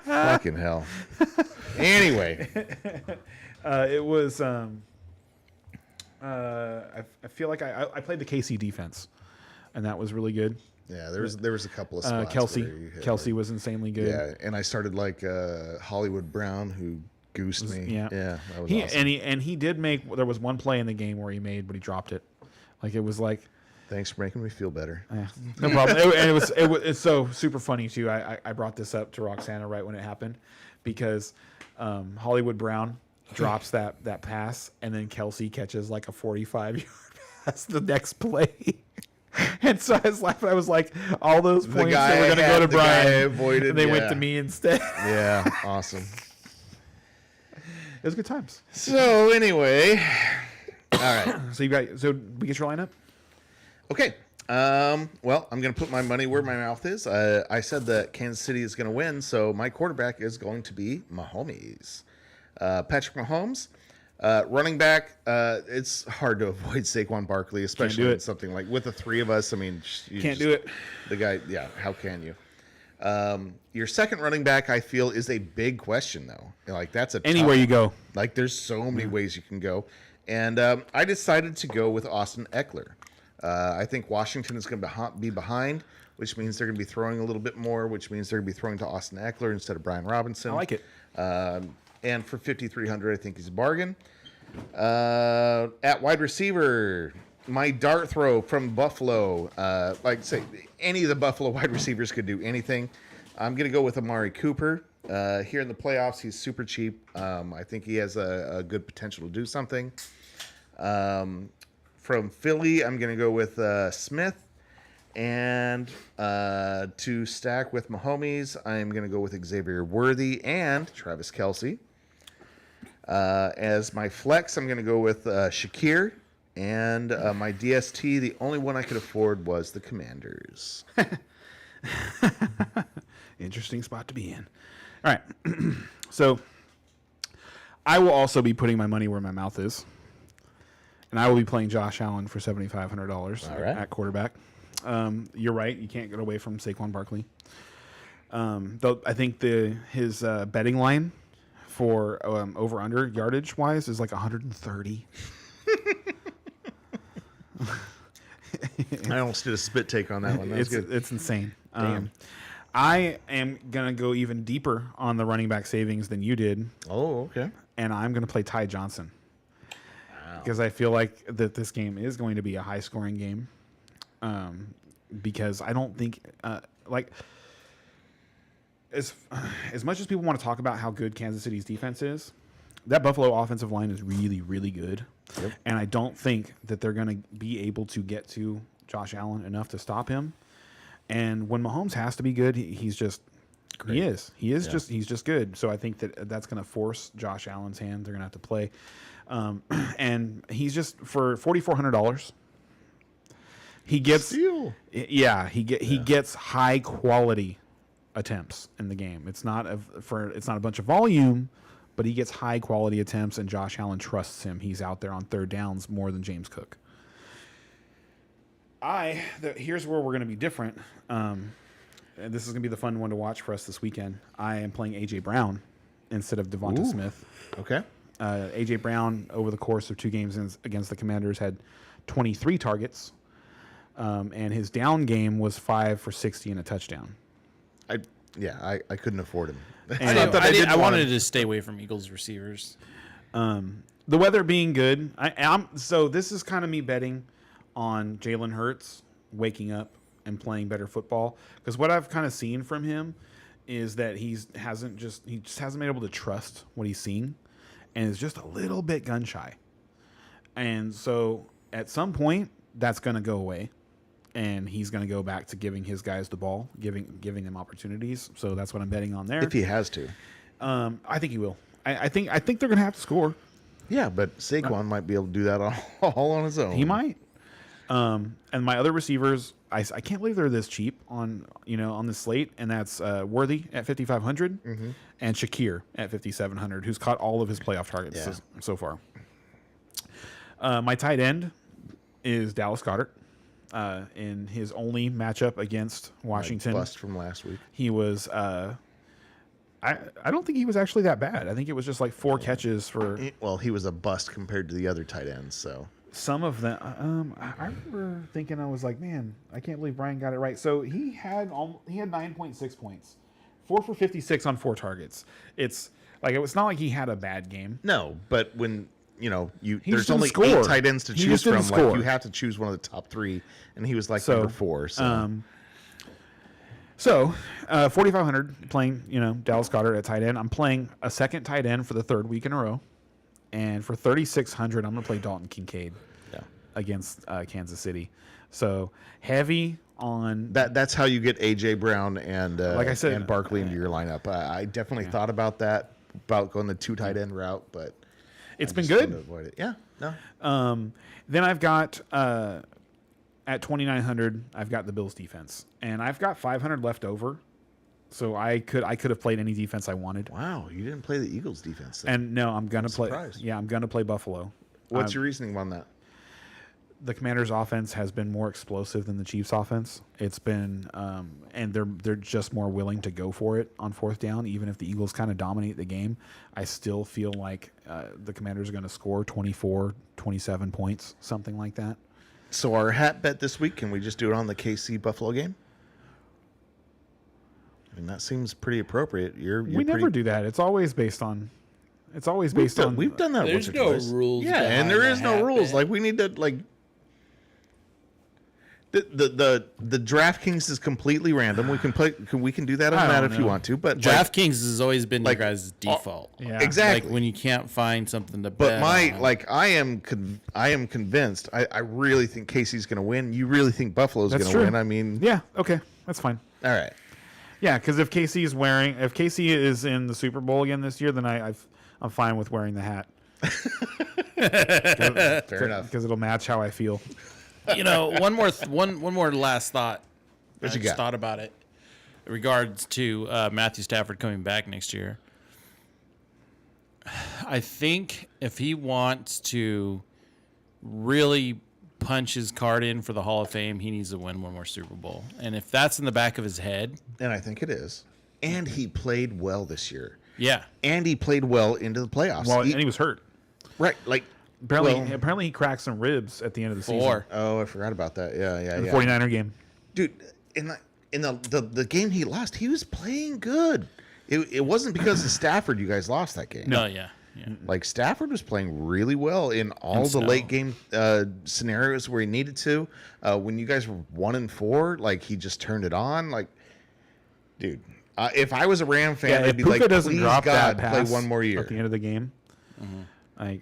Fucking hell. Anyway, It was. I feel like I played the KC defense, and that was really good. yeah, there was a couple of spots. Kelsey where you hit Kelsey was insanely good. Yeah, and I started like Hollywood Brown, who goosed me. Yeah, that was he awesome. and he did make. There was one play in the game where he made, but he dropped it. Like it was like. Thanks for making me feel better. Yeah, no problem. It's so super funny too. I brought this up to Roxana right when it happened because Hollywood Brown drops that pass and then Kelsey catches like a 45-yard pass the next play. And so I was laughing. I was like, all those points guy that were going to I go had, to the guy I Brian, avoided, and they went yeah. to me instead. Yeah, awesome. It was good times. So anyway, all right. So we get your lineup. Okay. Well, I'm going to put my money where my mouth is. I said that Kansas City is going to win, so my quarterback is going to be Mahomes. Patrick Mahomes. Running back, it's hard to avoid Saquon Barkley, especially in something like with the 3 of us. I mean, Can't do it. The guy, yeah, how can you? Your second running back, I feel, is a big question, though. Like, that's a Anywhere tough- you go. Like, there's so many ways you can go. And I decided to go with Austin Eckler. I think Washington is going to be behind, which means they're going to be throwing a little bit more, which means they're going to be throwing to Austin Eckler instead of Brian Robinson. I like it. And for 5,300, I think he's a bargain. At wide receiver, my dart throw from Buffalo. Like I say, any of the Buffalo wide receivers could do anything. I'm going to go with Amari Cooper. Here in the playoffs, he's super from from Philly, I'm going to go with Smith. And to stack with my homies, I'm going to go with Xavier Worthy and Travis Kelce. As my flex, I'm going to go with Shakir. And my DST, the only one I could afford was the Commanders. Interesting spot to be in. All right. So I will also be putting my money where my mouth is. And I will be playing Josh Allen for $7,500 right. at quarterback. You're right. You can't get away from Saquon Barkley. Though I think his betting line for over-under yardage-wise is like 130. I almost did a spit take on that one. That's good. It's insane. Damn. I am going to go even deeper on the running back savings than you did, Oh, okay. and I'm going to play Ty Johnson. Because I feel like that this game is going to be a high-scoring game. Because I don't think, as much as people want to talk about how good Kansas City's defense is, that Buffalo offensive line is really, really good. Yep. And I don't think that they're going to be able to get to Josh Allen enough to stop him. And when Mahomes has to be good, he's just great. He's just good. So I think that's going to force Josh Allen's hand. They're going to have to play. And he's just for $4,400. He gets Steal. he gets high quality attempts in the game. It's not a bunch of volume, but he gets high quality attempts, and Josh Allen trusts him. He's out there on third downs more than James Cook. Here's where we're going to be different. And this is going to be the fun one to watch for us this weekend. I am playing A.J. Brown instead of Devonta Smith. Okay. A.J. Brown, over the course of 2 games against the Commanders, had 23 targets, and his down game was 5 for 60 and a touchdown. I couldn't afford him. I wanted to stay away from Eagles receivers. The weather being good, so this is kind of me betting on Jalen Hurts waking up and playing better football, because what I've kind of seen from him is that he just hasn't been able to trust what he's seeing, and is just a little bit gun shy. And so at some point that's going to go away, and he's going to go back to giving his guys the ball, giving them opportunities. So that's what I'm betting on there. If he has to. I think he will. I think they're going to have to score. Yeah, but Saquon might be able to do that all on his own. He might. And my other receivers, I can't believe they're this cheap on the slate, and that's Worthy at 5,500 and Shakir at 5,700, who's caught all of his playoff targets so far. My tight end is Dallas Goedert. In his only matchup against Washington, Bust from last week. he was. I don't think he was actually that bad. I think it was just like 4 catches for. Well, he was a bust compared to the other tight ends. So Some of them. I remember thinking, I was like, man, I can't believe Brian got it right. So he had 9.6 points, 4 for 56 on 4 targets. It's not like he had a bad game. no, but when there's just only didn't score. 8 tight ends to He choose just didn't from. score. Like you have to choose one of the top 3, and he was like number 4. So 4,500 playing Dallas Goedert at tight end. I'm playing a second tight end for the 3rd week in a row, and for 3,600 I'm going to play Dalton Kincaid against Kansas City. So heavy on that's how you get AJ Brown and like I said, and Barkley into your lineup. I definitely thought about that, about going the 2 tight end route, but it's I been just wanted good. to avoid it. Yeah, no. Then I've got at 2,900 I've got the Bills defense, and I've got 500 left over, so I could have played any defense I wanted. Wow, you didn't play the Eagles defense then. And no, I'm gonna play. surprised. Yeah, I'm gonna play Buffalo. What's your reasoning on that? The Commanders' offense has been more explosive than the Chiefs' offense. It's been, and they're just more willing to go for it on 4th down. Even if the Eagles kind of dominate the game, I still feel like the Commanders are going to score 24, 27 points, something like that. So our hat bet this week, can we just do it on the KC Buffalo game? I mean, that seems pretty appropriate. We never do that. It's always based on. We've done that. There's once or no twice. rules Yeah, and behind there the is no hat rules. bet. Like we need to The DraftKings is completely random. We can play. We can do that on I that don't if you know. want to. But DraftKings has always been like, your guys' default. Yeah. exactly. Like when you can't find something to But bet on. I am convinced. I really think Casey's going to win. You really think Buffalo's That's going to true. win? I mean, Yeah. Okay. That's fine. all right. Yeah, because if Casey is in the Super Bowl again this year, then I'm fine with wearing the hat. Fair enough. Because it'll match how I feel. One more last thought. What I you just got? thought about it in regards to Matthew Stafford coming back next year. I think if he wants to really punch his card in for the Hall of Fame, he needs to win one more Super Bowl. And if that's in the back of his head, And I think it is. And he played well this year. yeah. And he played well into the playoffs. Well, He- and he was hurt. right. Like, Apparently he cracked some ribs at the end of the season. oh, I forgot about that. Yeah. In the 49er game. Dude, in the game he lost, he was playing good. It wasn't because of Stafford you guys lost that game. No, yeah. Like Stafford was playing really well in all the Snow. late game scenarios where he needed to. When you guys were 1-4, like he just turned it on. Like, dude, if I was a Ram fan, Yeah, I'd if be Puka like, doesn't please drop God, that pass play one more year. at the end of the game, like,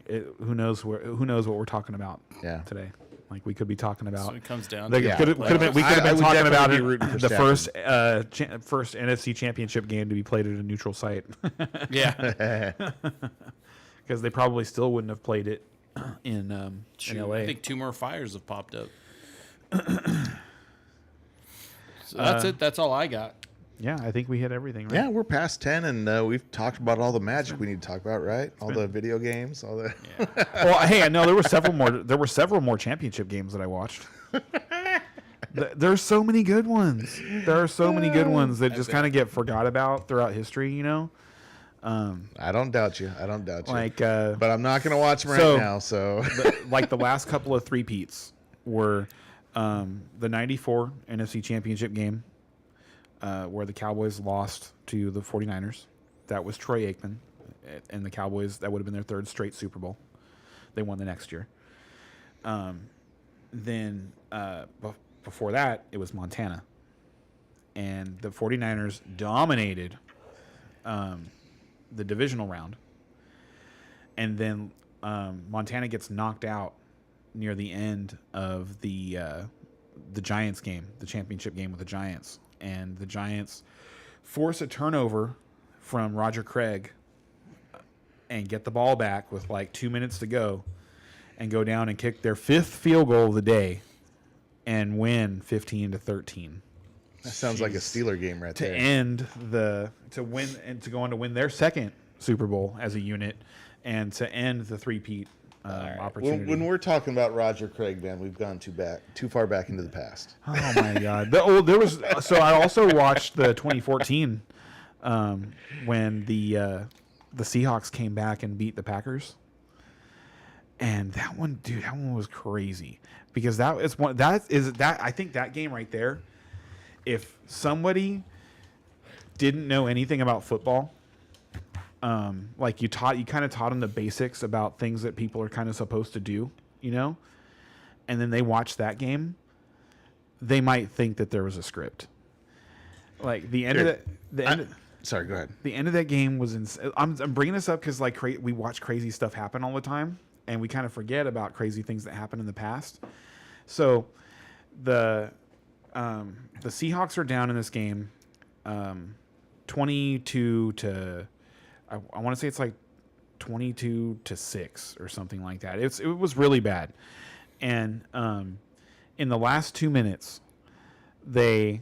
who knows what we're talking about Yeah. today. Like we could be talking about. So it comes down They to Yeah. could have been. We could have I been would talking definitely about be it, rooting for the Stafford. first NFC Championship game to be played at a neutral site, Yeah. because they probably still wouldn't have played it in Shoot, LA. I think 2 more fires have popped up. So that's it. That's all I got. Yeah, I think we hit everything. Right? Yeah, we're past 10, and we've talked about all the magic we need to talk about, right? All the video games, all the. Well, hey, I know there were several more. There were several more championship games that I watched. There's so many good ones. There are so many good ones that just kind of get forgot about throughout history. I don't doubt you. I don't doubt you. Like but I'm not going to watch them right so- now, so. like the last couple of three-peats were the 94 NFC Championship game where the Cowboys lost to the 49ers. That was Troy Aikman and the Cowboys. That would have been their third straight Super Bowl. They won the next year. Then before that, it was Montana. And the 49ers dominated the divisional round. And then Montana gets knocked out near the end of the Giants game, the championship game with the Giants. And the Giants force a turnover from Roger Craig and get the ball back with like 2 minutes to go and go down and kick their 5th field goal of the day and win 15-13 That sounds like a Steeler game right to there. end to win and to go on to win their 2nd Super Bowl as a unit and to end the three-peat opportunity. When we're talking about Roger Craig, man, we've gone too far back into the past. Oh my God! There was. So I also watched the 2014 when the Seahawks came back and beat the Packers, and that one was crazy because I think that game right there. If somebody didn't know anything about football, like you kind of taught them the basics about things that people are kind of supposed to do, and then they watch that game, they might think that there was a script. Like the end of that, Sorry, go ahead. the end of that game was I'm bringing this up because we watch crazy stuff happen all the time, and we kind of forget about crazy things that happened in the past. So the Seahawks are down in this game, 22 to. I want to say it's like 22-6 or something like that. It was really bad, and in the last 2 minutes, they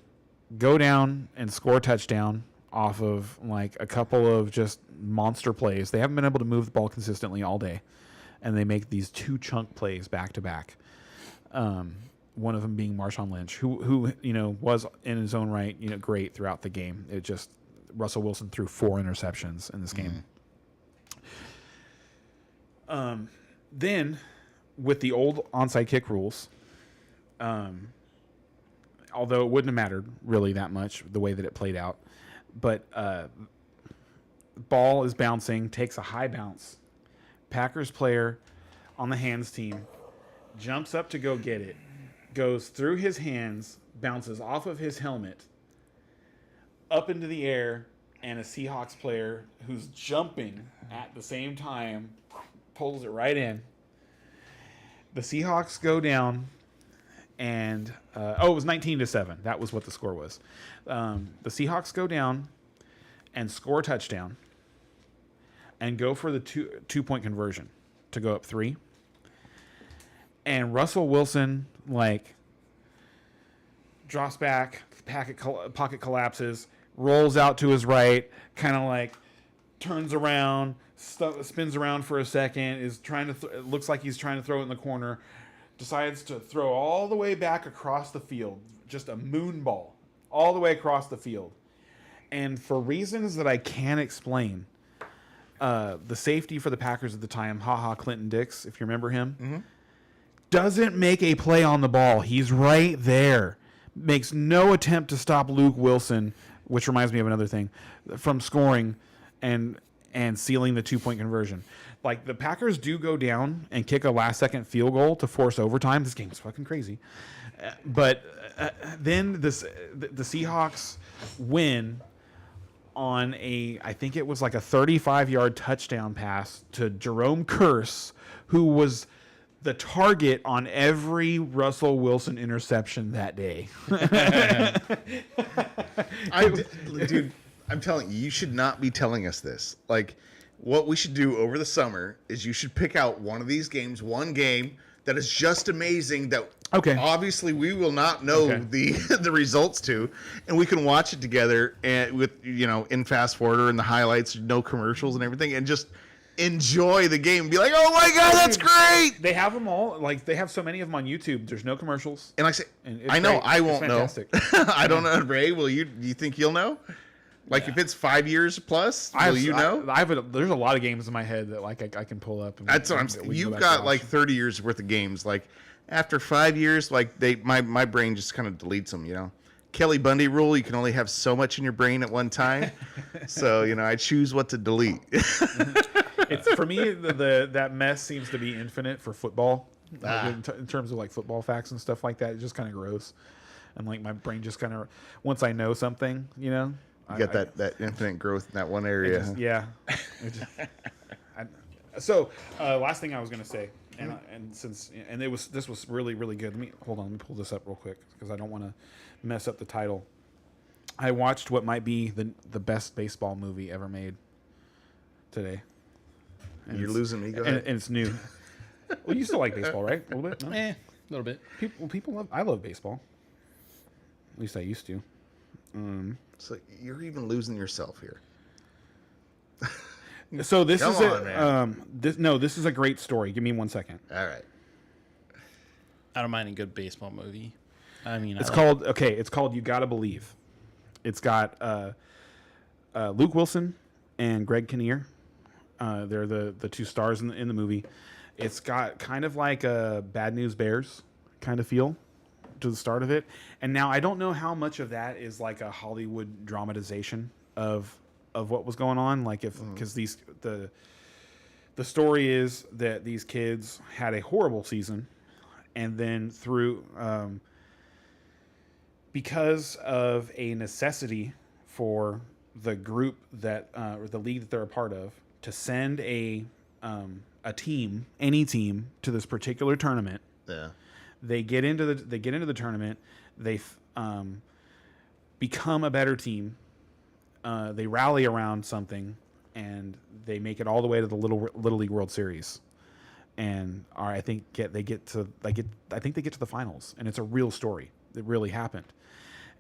go down and score a touchdown off of like a couple of just monster plays. They haven't been able to move the ball consistently all day, and they make these 2 chunk plays back to back. One of them being Marshawn Lynch, who was in his own right great throughout the game. It just Russell Wilson threw 4 interceptions in this game. Then, with the old onside kick rules, although it wouldn't have mattered really that much the way that it played out, but ball is bouncing, takes a high bounce. Packers player on the hands team jumps up to go get it, goes through his hands, bounces off of his helmet, up into the air, and a Seahawks player who's jumping at the same time pulls it right in. The Seahawks go down, and it was 19-7. That was what the score was. The Seahawks go down and score a touchdown and go for the two-point conversion to go up 3. And Russell Wilson, like, drops back, pocket collapses, rolls out to his right, kind of like turns around, spins around for a second, is trying to it looks like he's trying to throw it in the corner, decides to throw all the way back across the field, just a moon ball, all the way across the field. And for reasons that I can't explain, the safety for the Packers at the time, Clinton Dix, if you remember him, doesn't make a play on the ball. He's right there. Makes no attempt to stop Luke Wilson, which reminds me of another thing, from scoring and sealing the 2-point conversion. Like, the Packers do go down and kick a last-second field goal to force overtime. This game's fucking crazy. But then the Seahawks win on I think it was like a 35-yard touchdown pass to Jerome Kearse, who was the target on every Russell Wilson interception that day. Dude, I'm telling you, you should not be telling us this. Like, what we should do over the summer is you should pick out one of these games, one game that is just amazing that obviously we will not know the results to, and we can watch it together and with in fast forward and the highlights, no commercials and everything, and just enjoy the game. Be like, oh my god, that's great! They have them all. Like, they have so many of them on YouTube. There's no commercials. And like I say, I know great. I won't know. Fantastic. I don't know, Ray. Do you think you'll know? Like, if it's 5 years plus, will you know? There's a lot of games in my head that like I can pull up. That's what I'm saying. You've got like 30 years worth of games. Like, after 5 years, like my brain just kind of deletes them. Kelly Bundy rule: you can only have so much in your brain at one time. So I choose what to delete. It's for me, that mess seems to be infinite for football. In terms of like football facts and stuff like that, it's just kind of gross. And like my brain just kind of, once I know something, You got that infinite growth in that one area. So last thing I was gonna say, and this was really, really good. Let me pull this up real quick because I don't want to mess up the title. I watched what might be the best baseball movie ever made today. And you're losing me. Go ahead. And it's new. Well, you still like baseball, right? A little bit. No? A little bit. I love baseball. At least I used to. So you're even losing yourself here. So this Come is on, man. this is a great story. Give me 1 second. All right. I don't mind a good baseball movie. I mean, It's called You Gotta Believe. It's got Luke Wilson and Greg Kinnear. They're the two stars in the movie. It's got kind of like a Bad News Bears kind of feel to the start of it. And now I don't know how much of that is like a Hollywood dramatization of what was going on. Like because the story is that these kids had a horrible season, and then through because of a necessity for the group that or the league that they're a part of to send a team, any team, to this particular tournament. Yeah. They get into the tournament. They become a better team. They rally around something, and they make it all the way to the Little League World Series. And I think they get to the finals, and it's a real story. It really happened.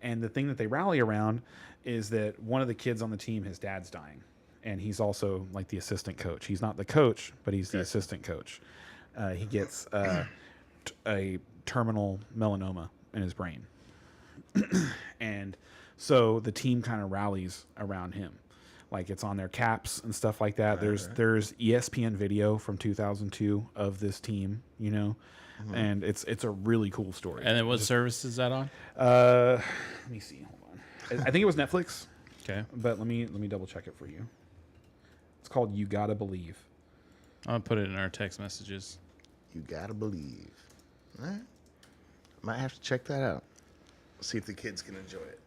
And the thing that they rally around is that one of the kids on the team, his dad's dying, and he's also like the assistant coach. He's not the coach, but he's the assistant coach. He gets a terminal melanoma in his brain. And so the team kind of rallies around him. Like, it's on their caps and stuff like that. There's ESPN video from 2002 of this team, and it's a really cool story. And then what service is that on? Let me see. Hold on. I think it was Netflix. Okay. But let me double check it for you. It's called You Gotta Believe. I'll put it in our text messages. You gotta believe. All right. Might have to check that out. See if the kids can enjoy it.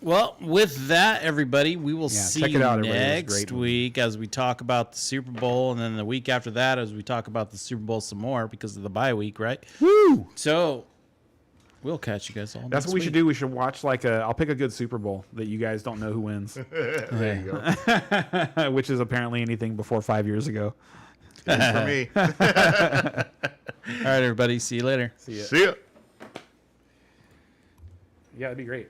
Well, with that, everybody, we will Yeah, see check you it out, everybody. It was a next great movie. week as we talk about the Super Bowl, and then the week after that as we talk about the Super Bowl some more because of the bye week, right? Woo! So we'll catch you guys all. That's what we should do. We should watch I'll pick a good Super Bowl that you guys don't know who wins, There you go. which is apparently anything before 5 years ago. Good for me. All right, everybody. See you later. See ya. Yeah, that'd be great.